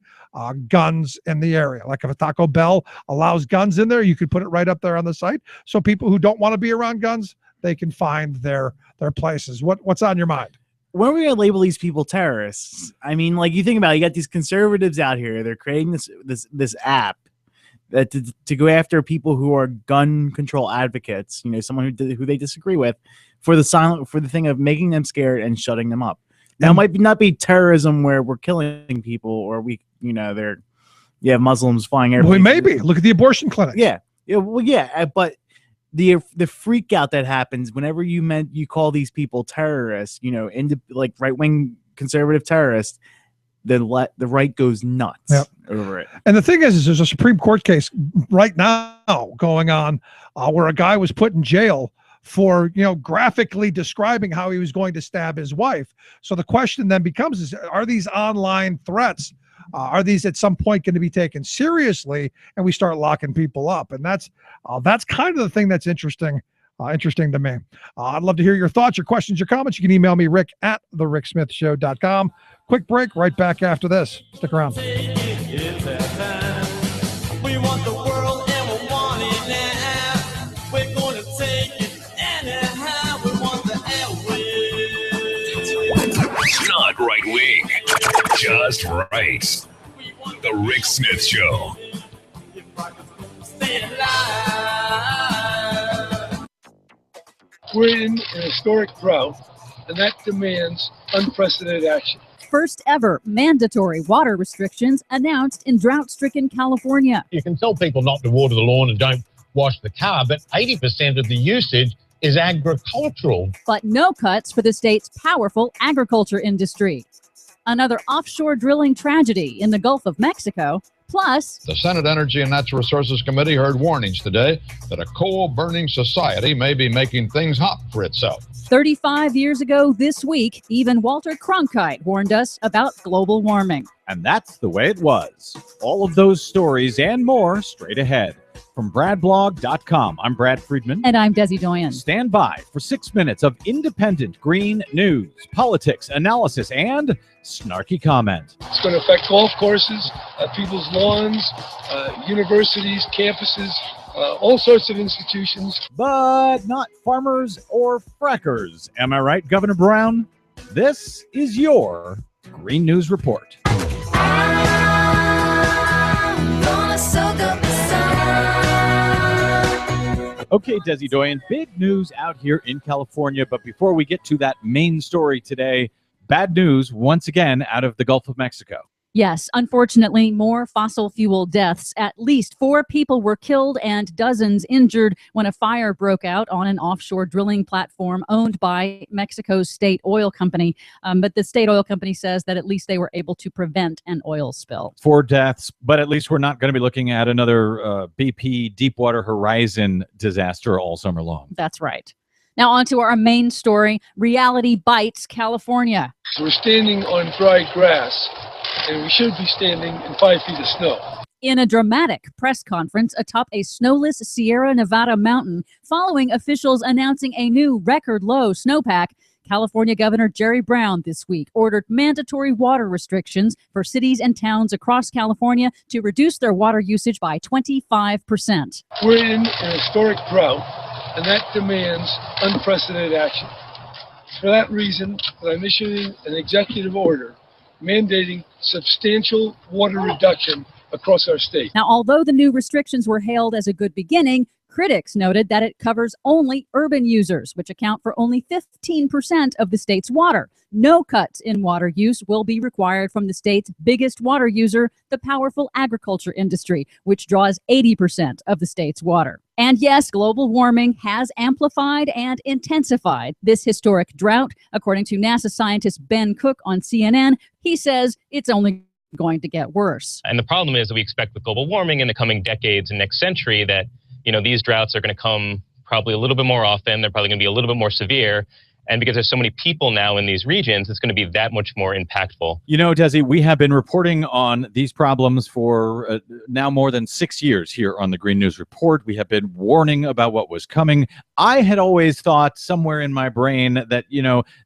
guns in the area. Like if a Taco Bell allows guns in there, you could put it right up there on the site. So people who don't want to be around guns, they can find their places. What's on your mind? When are we going to label these people terrorists? I mean, like, you think about it, you got these conservatives out here. They're creating this app that to go after people who are gun control advocates, someone who they disagree with, for the thing of making them scared and shutting them up. Now, it might not be terrorism where we're killing people or you have Muslims flying airplanes. Well, maybe. Look at the abortion clinics. Yeah. But the freak out that happens whenever you call these people terrorists, like right-wing conservative terrorists, the right goes nuts over it. And the thing is there's a Supreme Court case right now going on where a guy was put in jail for, graphically describing how he was going to stab his wife. So the question then becomes, are these online threats, are these at some point going to be taken seriously and we start locking people up? And that's kind of the thing that's interesting to me. I'd love to hear your thoughts, your questions, your comments. You can email me, rick@thericksmithshow.com. Quick break, right back after this. Stick around. We want the world and we want it now. We're going to take it anyhow. We want the airwaves. Not right wing, just right. The Rick Smith Show. Stay alive. We're in an historic drought, and that demands unprecedented action. First ever mandatory water restrictions announced in drought-stricken California. You can tell people not to water the lawn and don't wash the car, but 80% of the usage is agricultural. But no cuts for the state's powerful agriculture industry. Another offshore drilling tragedy in the Gulf of Mexico. Plus, the Senate Energy and Natural Resources Committee heard warnings today that a coal-burning society may be making things hot for itself. 35 years ago this week, even Walter Cronkite warned us about global warming. And that's the way it was. All of those stories and more straight ahead. From BradBlog.com, I'm Brad Friedman. And I'm Desi Doyen. Stand by for 6 minutes of independent green news, politics, analysis, and snarky comment. It's going to affect golf courses, people's lawns, universities, campuses, all sorts of institutions. But not farmers or frackers. Am I right, Governor Brown? This is your Green News Report. Okay, Desi Doyen, big news out here in California. But before we get to that main story today, bad news once again out of the Gulf of Mexico. Yes, unfortunately, more fossil fuel deaths. At least 4 people were killed and dozens injured when a fire broke out on an offshore drilling platform owned by Mexico's state oil company. But the state oil company says that at least they were able to prevent an oil spill. 4 deaths, but at least we're not going to be looking at another BP Deepwater Horizon disaster all summer long. That's right. Now on to our main story. Reality bites California. We're standing on dry grass, and we should be standing in 5 feet of snow. In a dramatic press conference atop a snowless Sierra Nevada mountain, following officials announcing a new record low snowpack, California Governor Jerry Brown this week ordered mandatory water restrictions for cities and towns across California to reduce their water usage by 25%. We're in an historic drought, and that demands unprecedented action. For that reason, I'm issuing an executive order mandating substantial water reduction across our state. Now, although the new restrictions were hailed as a good beginning, critics noted that it covers only urban users, which account for only 15% of the state's water. No cuts in water use will be required from the state's biggest water user, the powerful agriculture industry, which draws 80% of the state's water. And yes, global warming has amplified and intensified this historic drought. According to NASA scientist Ben Cook on CNN, he says it's only going to get worse. And the problem is that we expect with global warming in the coming decades and next century that, these droughts are going to come probably a little bit more often. They're probably going to be a little bit more severe. And because there's so many people now in these regions, it's going to be that much more impactful. Desi, we have been reporting on these problems for now more than 6 years here on the Green News Report. We have been warning about what was coming. I had always thought somewhere in my brain that,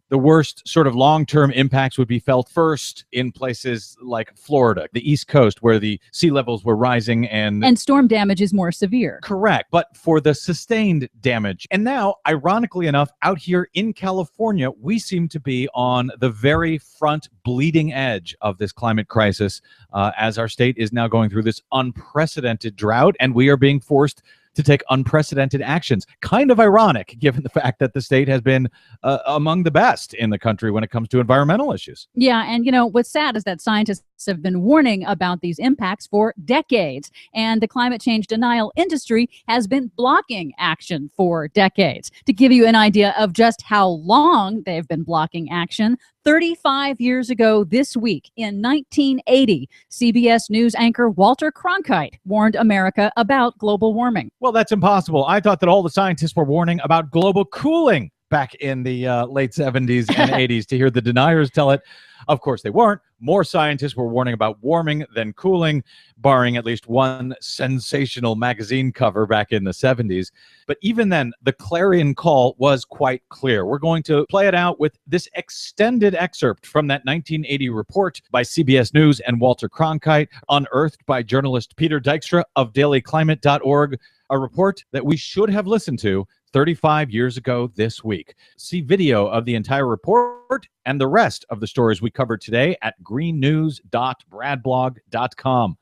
the worst sort of long-term impacts would be felt first in places like Florida, the East Coast, where the sea levels were rising and storm damage is more severe. Correct. But for the sustained damage. And now, ironically enough, out here in California, we seem to be on the very front bleeding edge of this climate crisis as our state is now going through this unprecedented drought, and we are being forced to take unprecedented actions. Kind of ironic, given the fact that the state has been among the best in the country when it comes to environmental issues. Yeah, and what's sad is that scientists have been warning about these impacts for decades, and the climate change denial industry has been blocking action for decades. To give you an idea of just how long they've been blocking action, 35 years ago this week, in 1980, CBS News anchor Walter Cronkite warned America about global warming. Well, that's impossible. I thought that all the scientists were warning about global cooling back in the late 70s and 80s. To hear the deniers tell it, of course they weren't. More scientists were warning about warming than cooling, barring at least one sensational magazine cover back in the 70s. But even then, the clarion call was quite clear. We're going to play it out with this extended excerpt from that 1980 report by CBS News and Walter Cronkite, unearthed by journalist Peter Dykstra of dailyclimate.org, a report that we should have listened to 35 years ago this week. See video of the entire report and the rest of the stories we covered today at greennews.bradblog.com.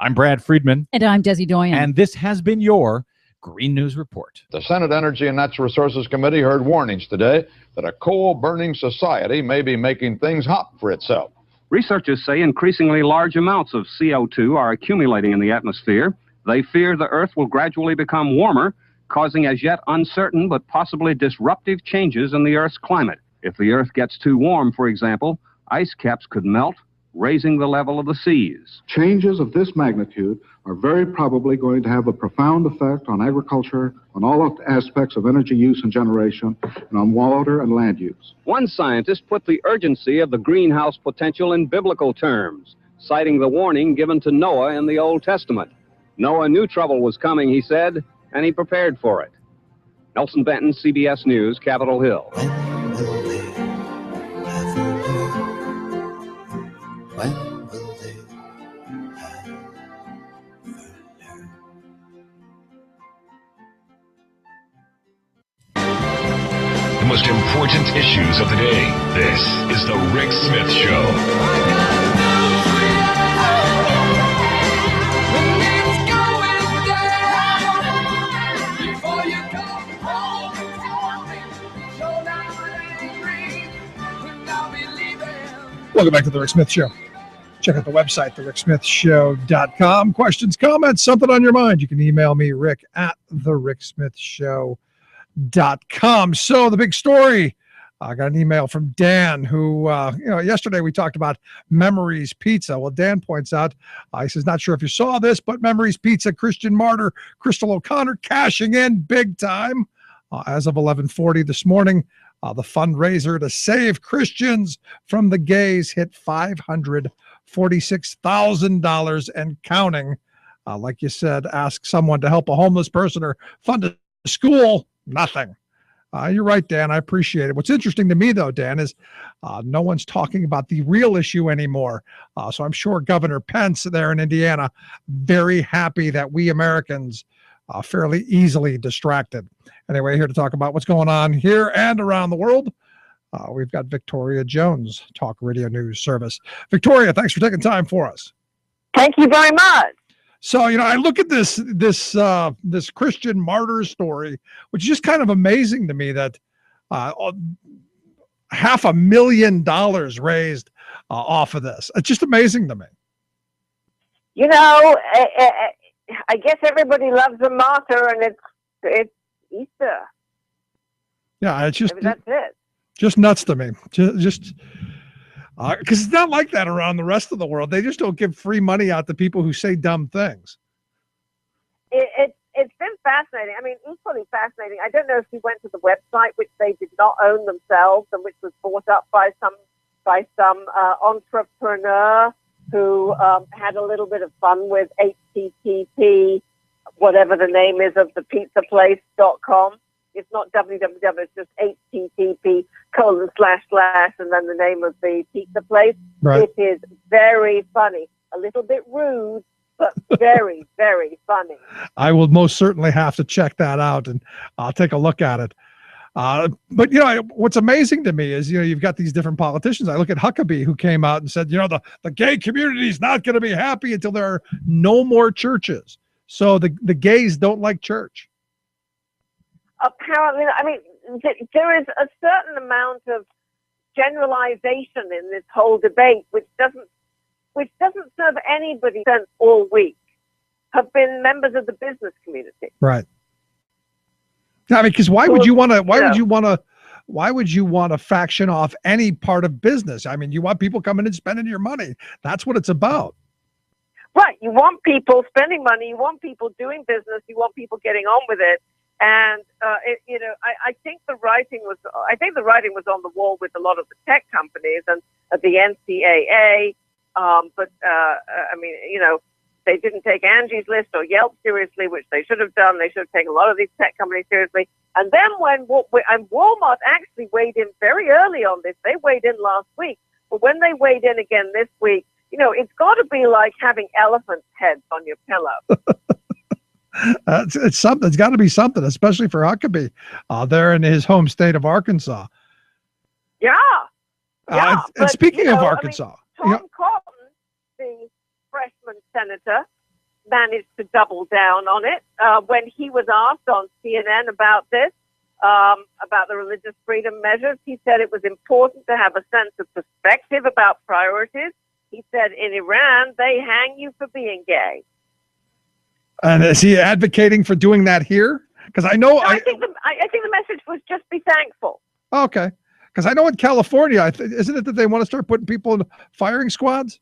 I'm Brad Friedman. And I'm Desi Doyen. And this has been your Green News Report. The Senate Energy and Natural Resources Committee heard warnings today that a coal-burning society may be making things hot for itself. Researchers say increasingly large amounts of CO2 are accumulating in the atmosphere. They fear the Earth will gradually become warmer, causing as yet uncertain but possibly disruptive changes in the Earth's climate. If the Earth gets too warm, for example, ice caps could melt, raising the level of the seas. Changes of this magnitude are very probably going to have a profound effect on agriculture, on all aspects of energy use and generation, and on water and land use. One scientist put the urgency of the greenhouse potential in biblical terms, citing the warning given to Noah in the Old Testament. Noah knew trouble was coming, he said, and he prepared for it. Nelson Benton, CBS News, Capitol Hill. The most important issues of the day. This is the Rick Smith Show. Welcome back to the Rick Smith Show. Check out the website, thericksmithshow.com. Questions, comments, something on your mind, you can email me, rick at thericksmithshow.com. So the big story, I got an email from Dan who, yesterday we talked about Memories Pizza. Well, Dan points out, he says, not sure if you saw this, but Memories Pizza, Christian martyr, Crystal O'Connor cashing in big time as of 11:40 this morning. The fundraiser to save Christians from the gays hit $546,000 and counting. Like you said, ask someone to help a homeless person or fund a school, nothing. You're right, Dan. I appreciate it. What's interesting to me, though, Dan, is no one's talking about the real issue anymore. So I'm sure Governor Pence there in Indiana, very happy that we Americans fairly easily distracted. Anyway, here to talk about what's going on here and around the world, we've got Victoria Jones, Talk Radio News Service. Victoria, thanks for taking time for us. Thank you very much. So, I look at this Christian martyr story, which is just kind of amazing to me that $500,000 raised off of this. It's just amazing to me. I guess everybody loves a martyr, and it's Easter. Yeah, it's just Maybe that's it. Just nuts to me. Just because it's not like that around the rest of the world. They just don't give free money out to people who say dumb things. It's been fascinating. I mean, equally fascinating. I don't know if you went to the website, which they did not own themselves, and which was bought up by some entrepreneur who had a little bit of fun with HTTP, whatever the name is of the pizzaplace.com. It's not www, it's just http:// and then the name of the pizza place. Right. It is very funny. A little bit rude, but very, very funny. I will most certainly have to check that out, and I'll take a look at it. But what's amazing to me is you've got these different politicians. I look at Huckabee, who came out and said the gay community is not going to be happy until there are no more churches. So the gays don't like church. Apparently, I mean, there is a certain amount of generalization in this whole debate, which doesn't serve anybody since all week have been members of the business community. Right. I mean, because why would you want to faction off any part of business? I mean, you want people coming and spending your money. That's what it's about. Right. You want people spending money. You want people doing business. You want people getting on with it. And I think the writing was on the wall with a lot of the tech companies and the NCAA. But I mean, they didn't take Angie's List or Yelp seriously, which they should have done. They should have taken a lot of these tech companies seriously. And then when Walmart actually weighed in very early on this, they weighed in last week. But when they weighed in again this week, it's got to be like having elephant heads on your pillow. It's something. It's got to be something, especially for Huckabee there in his home state of Arkansas. Yeah. And speaking of Arkansas, Tom Cotton, the freshman senator, managed to double down on it when he was asked on CNN about this, about the religious freedom measures. He said it was important to have a sense of perspective about priorities. He said in Iran, they hang you for being gay. And is he advocating for doing that here? Because I know I think the message was just be thankful. Okay. Because I know in California, isn't it that they want to start putting people in firing squads?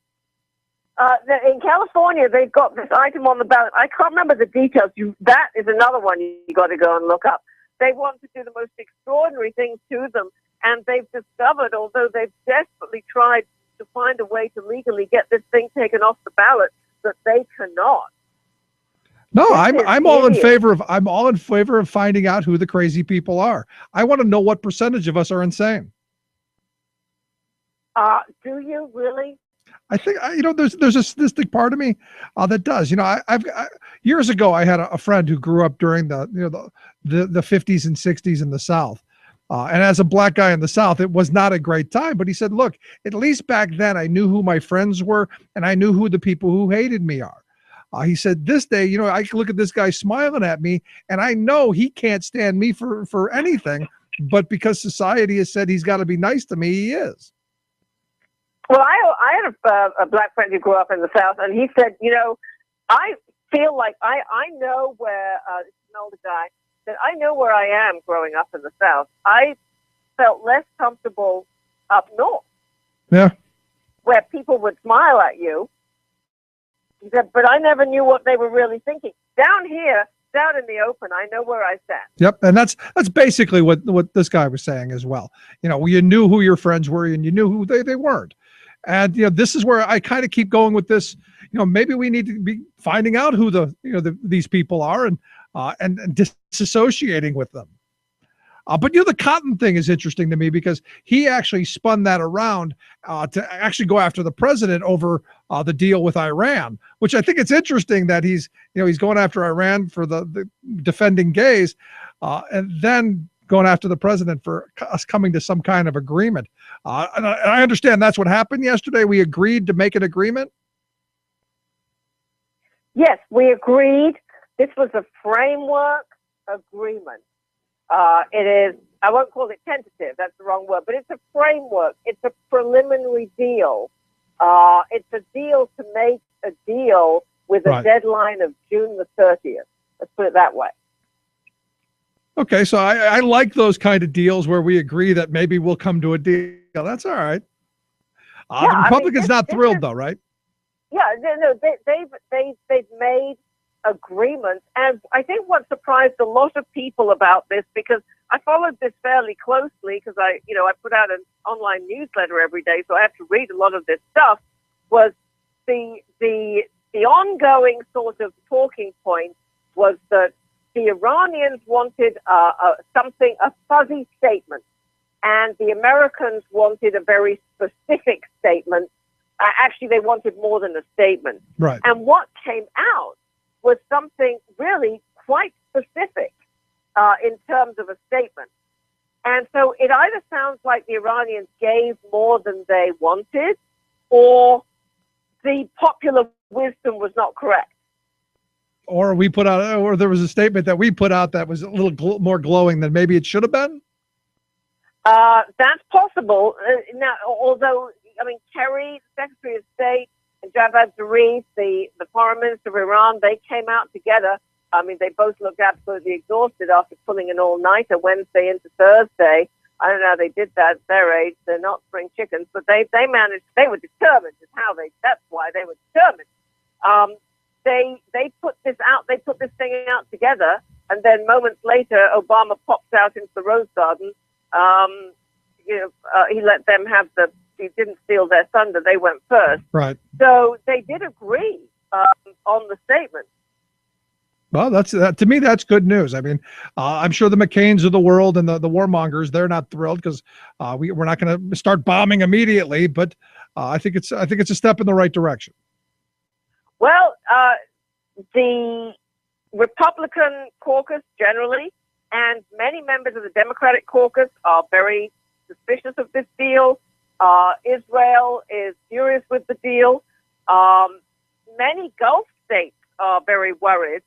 In California, they've got this item on the ballot. I can't remember the details. That is another one you got to go and look up. They want to do the most extraordinary things to them, and they've discovered, although they've desperately tried to find a way to legally get this thing taken off the ballot, that they cannot. No, I'm all in favor of finding out who the crazy people are. I want to know what percentage of us are insane. Do you really? I think there's a sadistic part of me that does. I've years ago I had a friend who grew up during the 50s and 60s in the South. And as a black guy in the South, it was not a great time. But he said, look, at least back then I knew who my friends were and I knew who the people who hated me are. He said, this day, I can look at this guy smiling at me and I know he can't stand me for anything. But because society has said he's got to be nice to me, he is. Well, I had a black friend who grew up in the South, and he said, I feel like I know where, this is an older guy, that I know where I am growing up in the South. I felt less comfortable up north. Yeah. Where people would smile at you. He said, but I never knew what they were really thinking. Down here, out in the open, I know where I stand. Yep, and that's basically what this guy was saying as well. You knew who your friends were and you knew who they weren't. And this is where I kind of keep going with this. Maybe we need to be finding out who these people are and disassociating with them. But the Cotton thing is interesting to me because he actually spun that around to actually go after the president over the deal with Iran, which I think it's interesting that he's going after Iran for the defending gays, and then going after the president for us coming to some kind of agreement. And I understand that's what happened yesterday. We agreed to make an agreement. Yes, we agreed. This was a framework agreement. It is, I won't call it tentative, that's the wrong word, but it's a framework. It's a preliminary deal. It's a deal to make a deal with a deadline of June the 30th. Let's put it that way. Okay, so I like those kind of deals where we agree that maybe we'll come to a deal. That's all right. The Republicans not thrilled, though, right? Yeah, no, they've made agreements, and I think what surprised a lot of people about this, because I followed this fairly closely, because I put out an online newsletter every day, so I have to read a lot of this stuff, was the ongoing sort of talking point was that the Iranians wanted a fuzzy statement, and the Americans wanted a very specific statement. Actually, they wanted more than a statement. Right. And what came out was something really quite specific in terms of a statement. And so it either sounds like the Iranians gave more than they wanted, or the popular wisdom was not correct. Or we put out, or there was a statement that we put out that was a little more glowing than maybe it should have been. That's possible. Now, although, I mean, Kerry, Secretary of State, and Javad Zarif, the Foreign Minister of Iran, they came out together. I mean, they both looked absolutely exhausted after pulling an all-nighter Wednesday into Thursday. I don't know how they did that at their age. They're not spring chickens, but they managed. They were determined. That's why they were determined. They put this out. They put this thing out together, and then moments later, Obama pops out into the Rose Garden. He let them have he didn't steal their thunder. They went first. Right. So they did agree on the statement. Well, to me, that's good news. I mean, I'm sure the McCains of the world and the warmongers, they're not thrilled because we're not going to start bombing immediately. But I think it's a step in the right direction. Well, the Republican caucus generally, and many members of the Democratic caucus are very suspicious of this deal. Israel is furious with the deal. Many Gulf states are very worried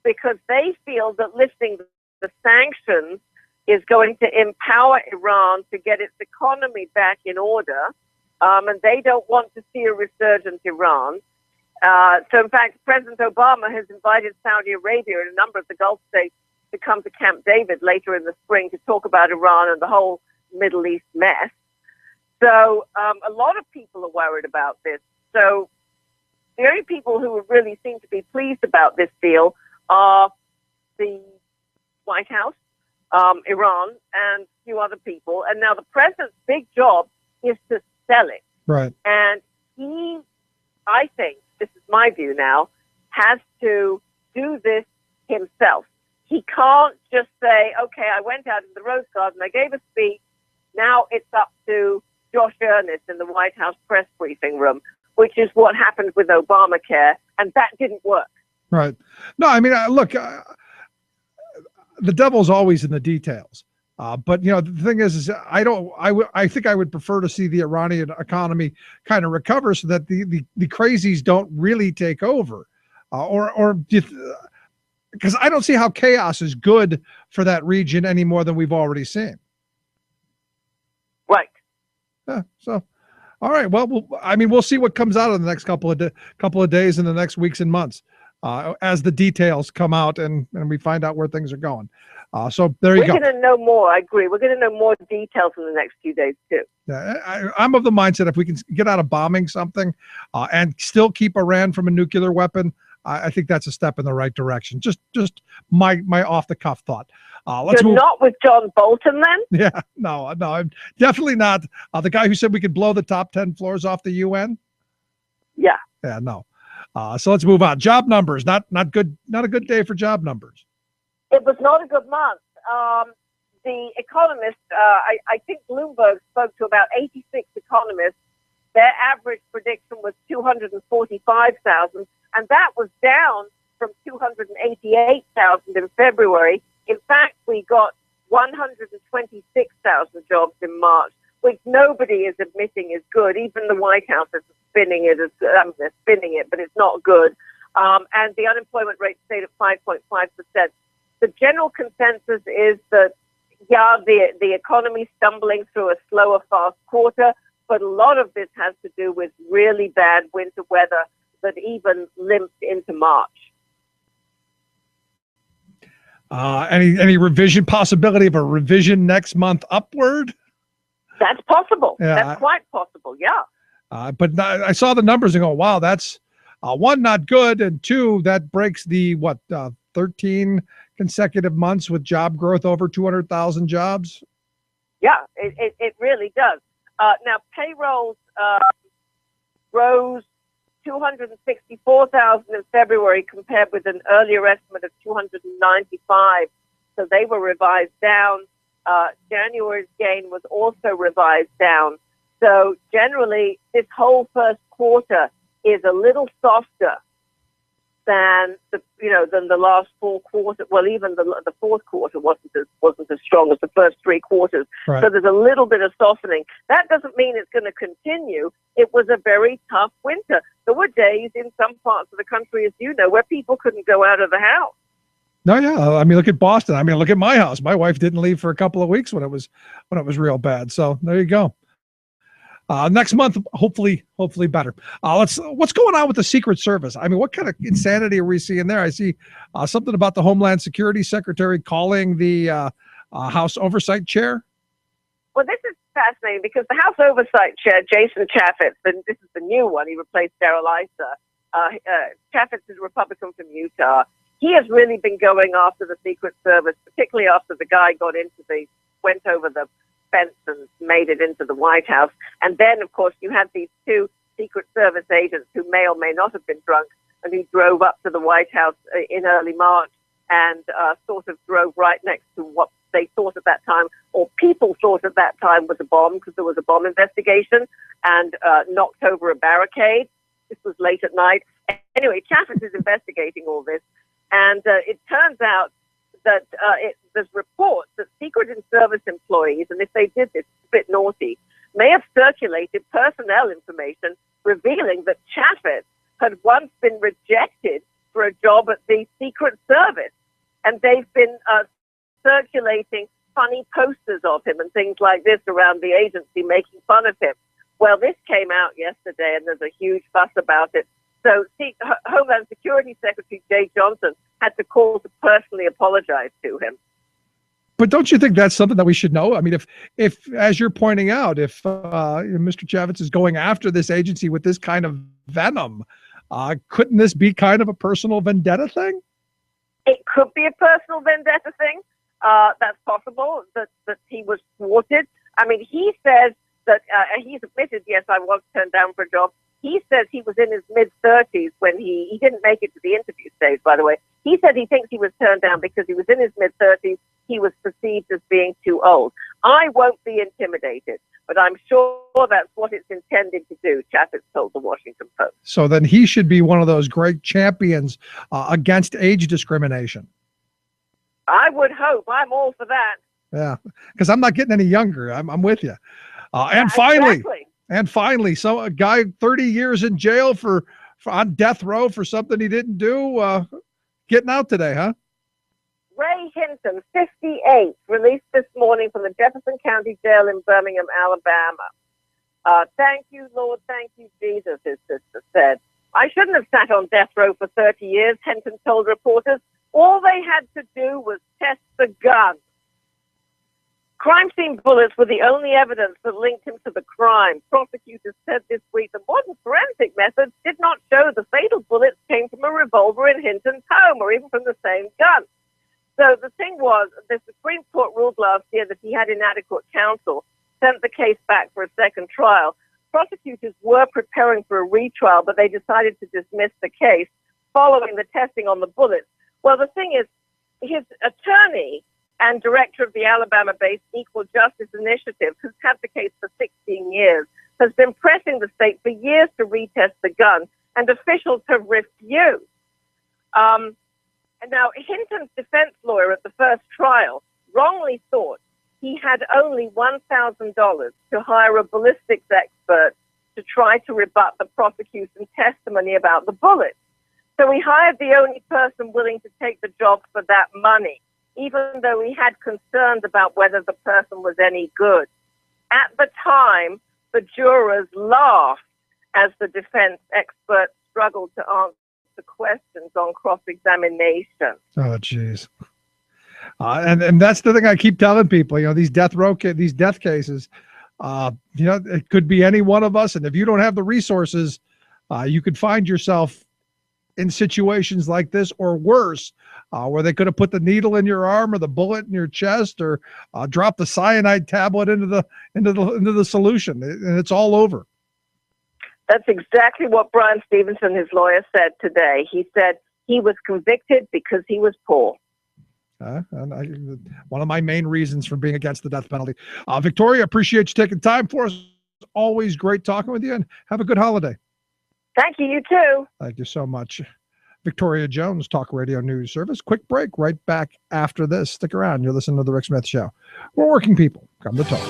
because they feel that lifting the sanctions is going to empower Iran to get its economy back in order, and they don't want to see a resurgent Iran. So, in fact, President Obama has invited Saudi Arabia and a number of the Gulf states to come to Camp David later in the spring to talk about Iran and the whole Middle East mess. So a lot of people are worried about this. So the only people who really seem to be pleased about this deal are the White House, Iran, and a few other people. And now the president's big job is to sell it. Right. And he, I think, this is my view now, has to do this himself. He can't just say, okay, I went out in the Rose Garden, I gave a speech, now it's up to Josh Earnest in the White House press briefing room, which is what happened with Obamacare, and that didn't work. Right. No, I mean, look, the devil's always in the details. But the thing is I think I would prefer to see the Iranian economy kind of recover so that the crazies don't really take over, because I don't see how chaos is good for that region any more than we've already seen. Right. Yeah, so, all right. Well, we'll see what comes out in the next couple of days and the next weeks and months as the details come out and we find out where things are going. So there you go. We're going to know more. I agree. We're going to know more details in the next few days too. Yeah, I'm of the mindset if we can get out of bombing something and still keep Iran from a nuclear weapon, I think that's a step in the right direction. Just my off the cuff thought. Let's You're move. not with John Bolton then? Yeah, no, I'm definitely not. The guy who said we could blow the top 10 floors off the UN. Yeah. Yeah, no. So let's move on. Job numbers, not good. Not a good day for job numbers. It was not a good month. The economists, I think Bloomberg spoke to about 86 economists. Their average prediction was 245,000, and that was down from 288,000 in February. In fact, we got 126,000 jobs in March, which nobody is admitting is good. Even the White House is spinning it, but it's not good. and the unemployment rate stayed at 5.5%. The general consensus is that, yeah, the economy's stumbling through a slower, fast quarter, but a lot of this has to do with really bad winter weather that even limped into March. Any revision, possibility of a revision next month upward? That's possible. Yeah, That's quite possible, yeah. But I saw the numbers and go, wow, that's one, not good, and two, that breaks the 13 consecutive months with job growth over 200,000 jobs. Yeah, it really does. Now, payrolls rose 264,000 in February compared with an earlier estimate of 295. So they were revised down. January's gain was also revised down. So generally, this whole first quarter is a little softer than the last 4 quarters. Well, even the fourth quarter wasn't as strong as the first 3 quarters. Right. So there's a little bit of softening. That doesn't mean it's going to continue. It was a very tough winter. There were days in some parts of the country, as you know, where people couldn't go out of the house. No, yeah. I mean, look at Boston. I mean, look at my house. My wife didn't leave for a couple of weeks when it was real bad. So there you go. Next month, hopefully better. What's going on with the Secret Service? I mean, what kind of insanity are we seeing there? I see something about the Homeland Security Secretary calling the House Oversight Chair. Well, this is fascinating because the House Oversight Chair, Jason Chaffetz, and this is the new one, he replaced Darrell Issa. Chaffetz is a Republican from Utah. He has really been going after the Secret Service, particularly after the guy went over the fence and made it into the White House. And then, of course, you had these 2 Secret Service agents who may or may not have been drunk and who drove up to the White House in early March and sort of drove right next to what they thought at that time, or people thought at that time, was a bomb, because there was a bomb investigation, and knocked over a barricade. This was late at night. Anyway, Chaffetz is investigating all this, and it turns out that there's reports that Secret Service employees, and if they did this, it's a bit naughty, may have circulated personnel information revealing that Chaffetz had once been rejected for a job at the Secret Service. And they've been circulating funny posters of him and things like this around the agency, making fun of him. Well, this came out yesterday, and there's a huge fuss about it. So Homeland Security Secretary Jay Johnson had to call to personally apologize to him. But don't you think that's something that we should know? I mean, if as you're pointing out, if Mr. Chaffetz is going after this agency with this kind of venom, couldn't this be kind of a personal vendetta thing? It could be a personal vendetta thing. That's possible, that he was thwarted. I mean, he says that he's admitted, yes, I was turned down for a job. He says he was in his mid-30s when he didn't make it to the interview stage, by the way. He said he thinks he was turned down because he was in his mid-30s. He was perceived as being too old. I won't be intimidated, but I'm sure that's what it's intended to do, Chaffetz told the Washington Post. So then he should be one of those great champions against age discrimination. I would hope. I'm all for that. Yeah, because I'm not getting any younger. I'm with you. And finally, so a guy 30 years in jail for on death row for something he didn't do, getting out today, huh? Ray Hinton, 58, released this morning from the Jefferson County Jail in Birmingham, Alabama. Thank you, Lord. Thank you, Jesus, his sister said. I shouldn't have sat on death row for 30 years, Hinton told reporters. All they had to do was test the gun. Crime scene bullets were the only evidence that linked him to the crime. Prosecutors said this week the modern forensic methods did not show the fatal bullets came from a revolver in Hinton's home or even from the same gun. So the thing was, the Supreme Court ruled last year that he had inadequate counsel, sent the case back for a second trial. Prosecutors were preparing for a retrial, but they decided to dismiss the case following the testing on the bullets. Well, the thing is, his attorney and director of the Alabama-based Equal Justice Initiative, who's had the case for 16 years, has been pressing the state for years to retest the gun, and officials have refused. And now, Hinton's defense lawyer at the first trial wrongly thought he had only $1,000 to hire a ballistics expert to try to rebut the prosecution's testimony about the bullets. So we hired the only person willing to take the job for that money, even though we had concerns about whether the person was any good. At the time, the jurors laughed as the defense expert struggled to answer questions on cross-examination. Oh, jeez. And that's the thing I keep telling people, these death cases, it could be any one of us. And if you don't have the resources, you could find yourself in situations like this or worse, where they could have put the needle in your arm or the bullet in your chest or dropped the cyanide tablet into the solution, and it's all over. That's exactly what Brian Stevenson, his lawyer, said today. He said he was convicted because he was poor. One of my main reasons for being against the death penalty. Victoria, appreciate you taking time for us. Always great talking with you, and have a good holiday. Thank you. You too. Thank you so much. Victoria Jones, Talk Radio News Service. Quick break, right back after this. Stick around. You're listening to The Rick Smith Show. We're working people. Come to talk.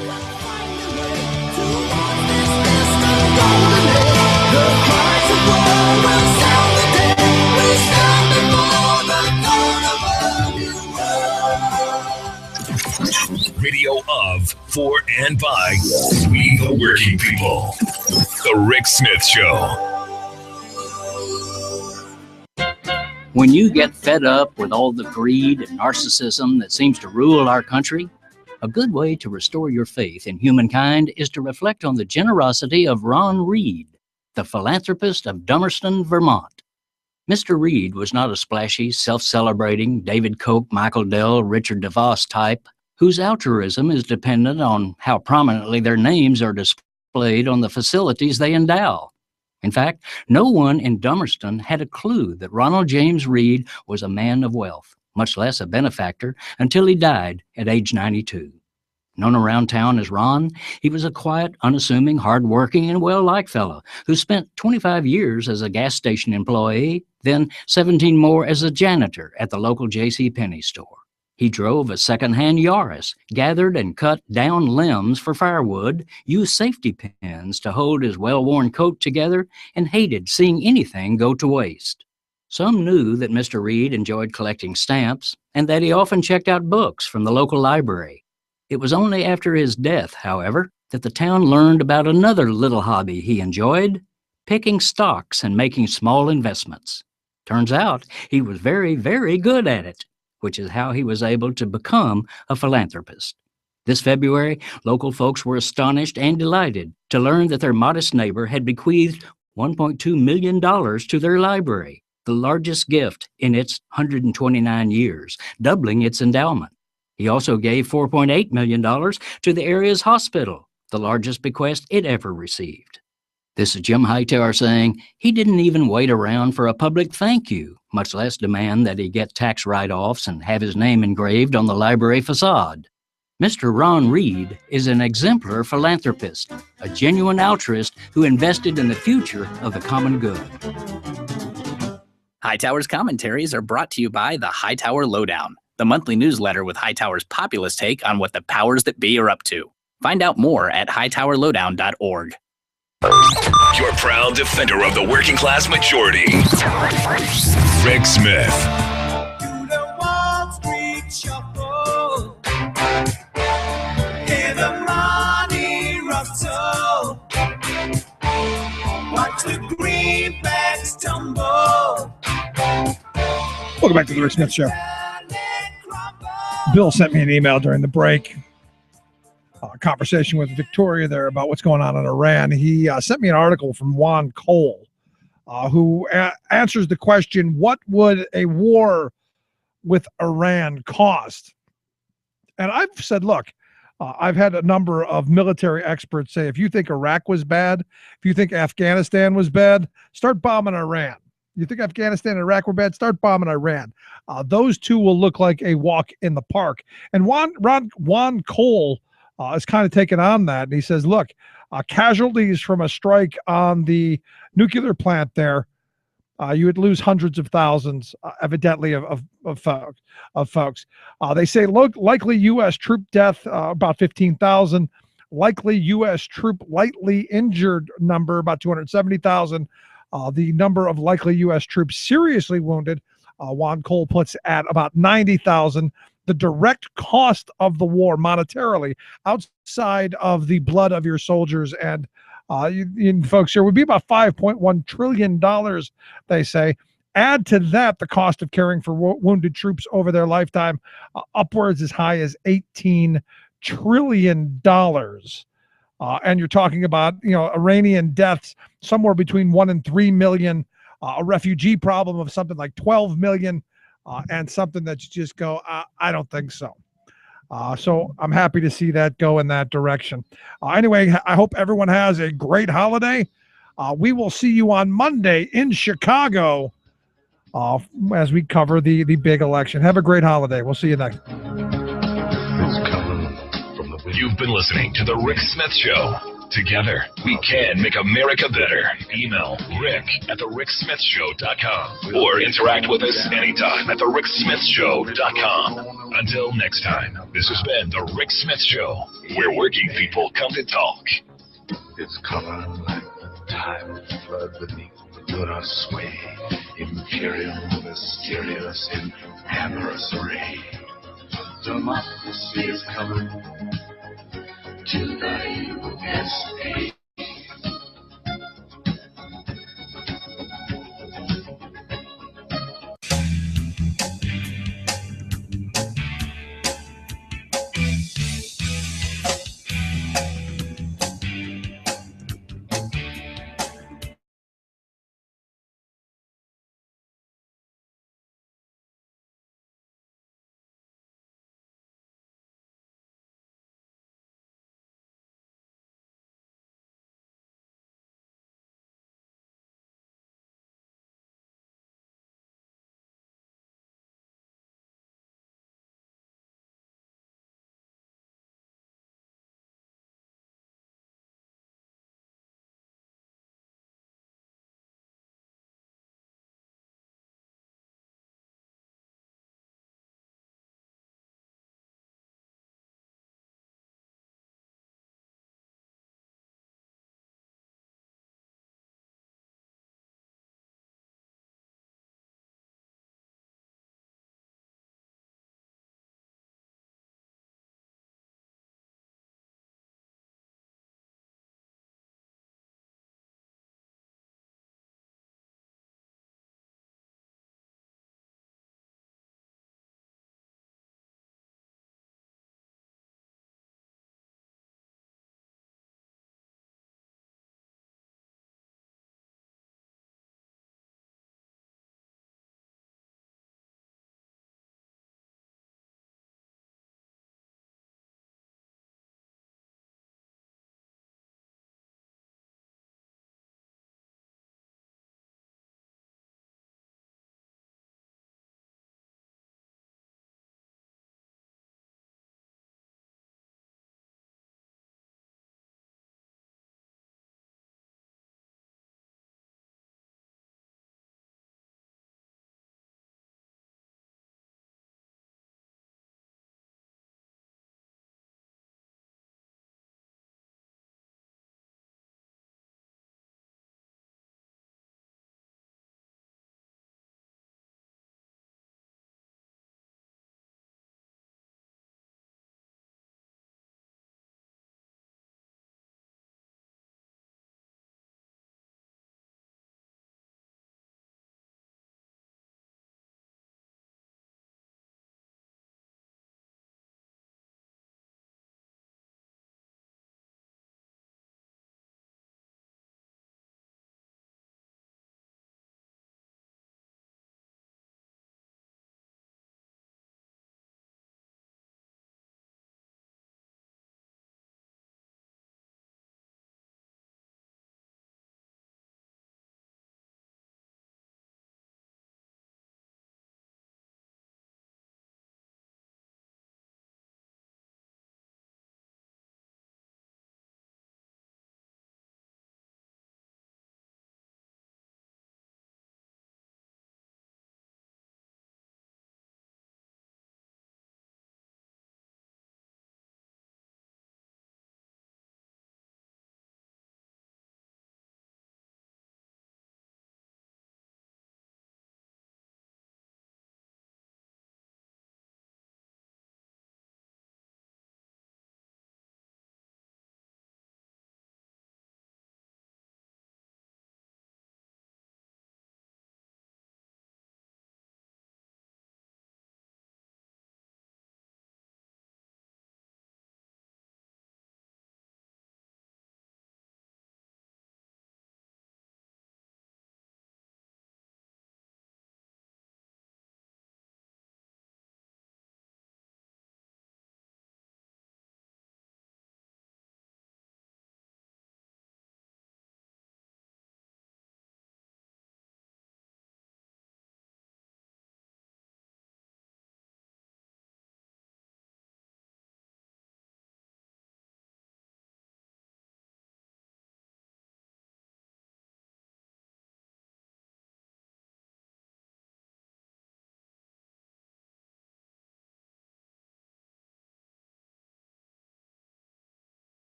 Radio of, for, and by we the working people. The Rick Smith Show. When you get fed up with all the greed and narcissism that seems to rule our country, a good way to restore your faith in humankind is to reflect on the generosity of Ron Reed, the philanthropist of Dummerston, Vermont. Mr. Reed was not a splashy, self-celebrating David Koch, Michael Dell, Richard DeVos type, whose altruism is dependent on how prominently their names are displayed on the facilities they endow. In fact, no one in Dummerston had a clue that Ronald James Reed was a man of wealth, much less a benefactor, until he died at age 92. Known around town as Ron, he was a quiet, unassuming, hard-working, and well-liked fellow who spent 25 years as a gas station employee, then 17 more as a janitor at the local JCPenney store. He drove a second-hand Yaris, gathered and cut down limbs for firewood, used safety pins to hold his well-worn coat together, and hated seeing anything go to waste. Some knew that Mr. Reed enjoyed collecting stamps and that he often checked out books from the local library. It was only after his death, however, that the town learned about another little hobby he enjoyed, picking stocks and making small investments. Turns out he was very, very good at it, which is how he was able to become a philanthropist. This February, local folks were astonished and delighted to learn that their modest neighbor had bequeathed $1.2 million to their library, the largest gift in its 129 years, doubling its endowment. He also gave $4.8 million to the area's hospital, the largest bequest it ever received. This is Jim Hightower saying he didn't even wait around for a public thank you, much less demand that he get tax write-offs and have his name engraved on the library facade. Mr. Ron Reed is an exemplar philanthropist, a genuine altruist who invested in the future of the common good. Hightower's commentaries are brought to you by the Hightower Lowdown, the monthly newsletter with Hightower's populist take on what the powers that be are up to. Find out more at hightowerlowdown.org. Your proud defender of the working class majority, Rick Smith. Watch the greenbacks tumble. Welcome back to the Rick Smith Show. Bill sent me an email during the break. A conversation with Victoria there about what's going on in Iran. He sent me an article from Juan Cole, who answers the question, what would a war with Iran cost? And I've said, look, I've had a number of military experts say, if you think Iraq was bad, if you think Afghanistan was bad, start bombing Iran. You think Afghanistan and Iraq were bad, start bombing Iran. Those two will look like a walk in the park. And Juan Cole is kind of taking on that. And he says, look, casualties from a strike on the nuclear plant there, you would lose hundreds of thousands, evidently, of folks. They say likely U.S. troop death, about 15,000. Likely U.S. troop lightly injured number, about 270,000. The number of likely U.S. troops seriously wounded, Juan Cole puts at about 90,000. The direct cost of the war monetarily, outside of the blood of your soldiers and you folks here, would be about $5.1 trillion, they say. Add to that the cost of caring for wounded troops over their lifetime, upwards as high as $18 trillion. And you're talking about, Iranian deaths somewhere between 1 and 3 million, a refugee problem of something like 12 million, and something that you just go, I don't think so. So I'm happy to see that go in that direction. Anyway, I hope everyone has a great holiday. We will see you on Monday in Chicago as we cover the big election. Have a great holiday. We'll see you next. You've been listening to The Rick Smith Show. Together, we can make America better. Email rick@thericksmithshow.com or interact with us anytime at thericksmithshow.com. Until next time, this has been The Rick Smith Show, where working people come to talk. It's coming like the tide flood beneath the lunar sway. Imperial, mysterious, in amorous array. Democracy is coming to the USA.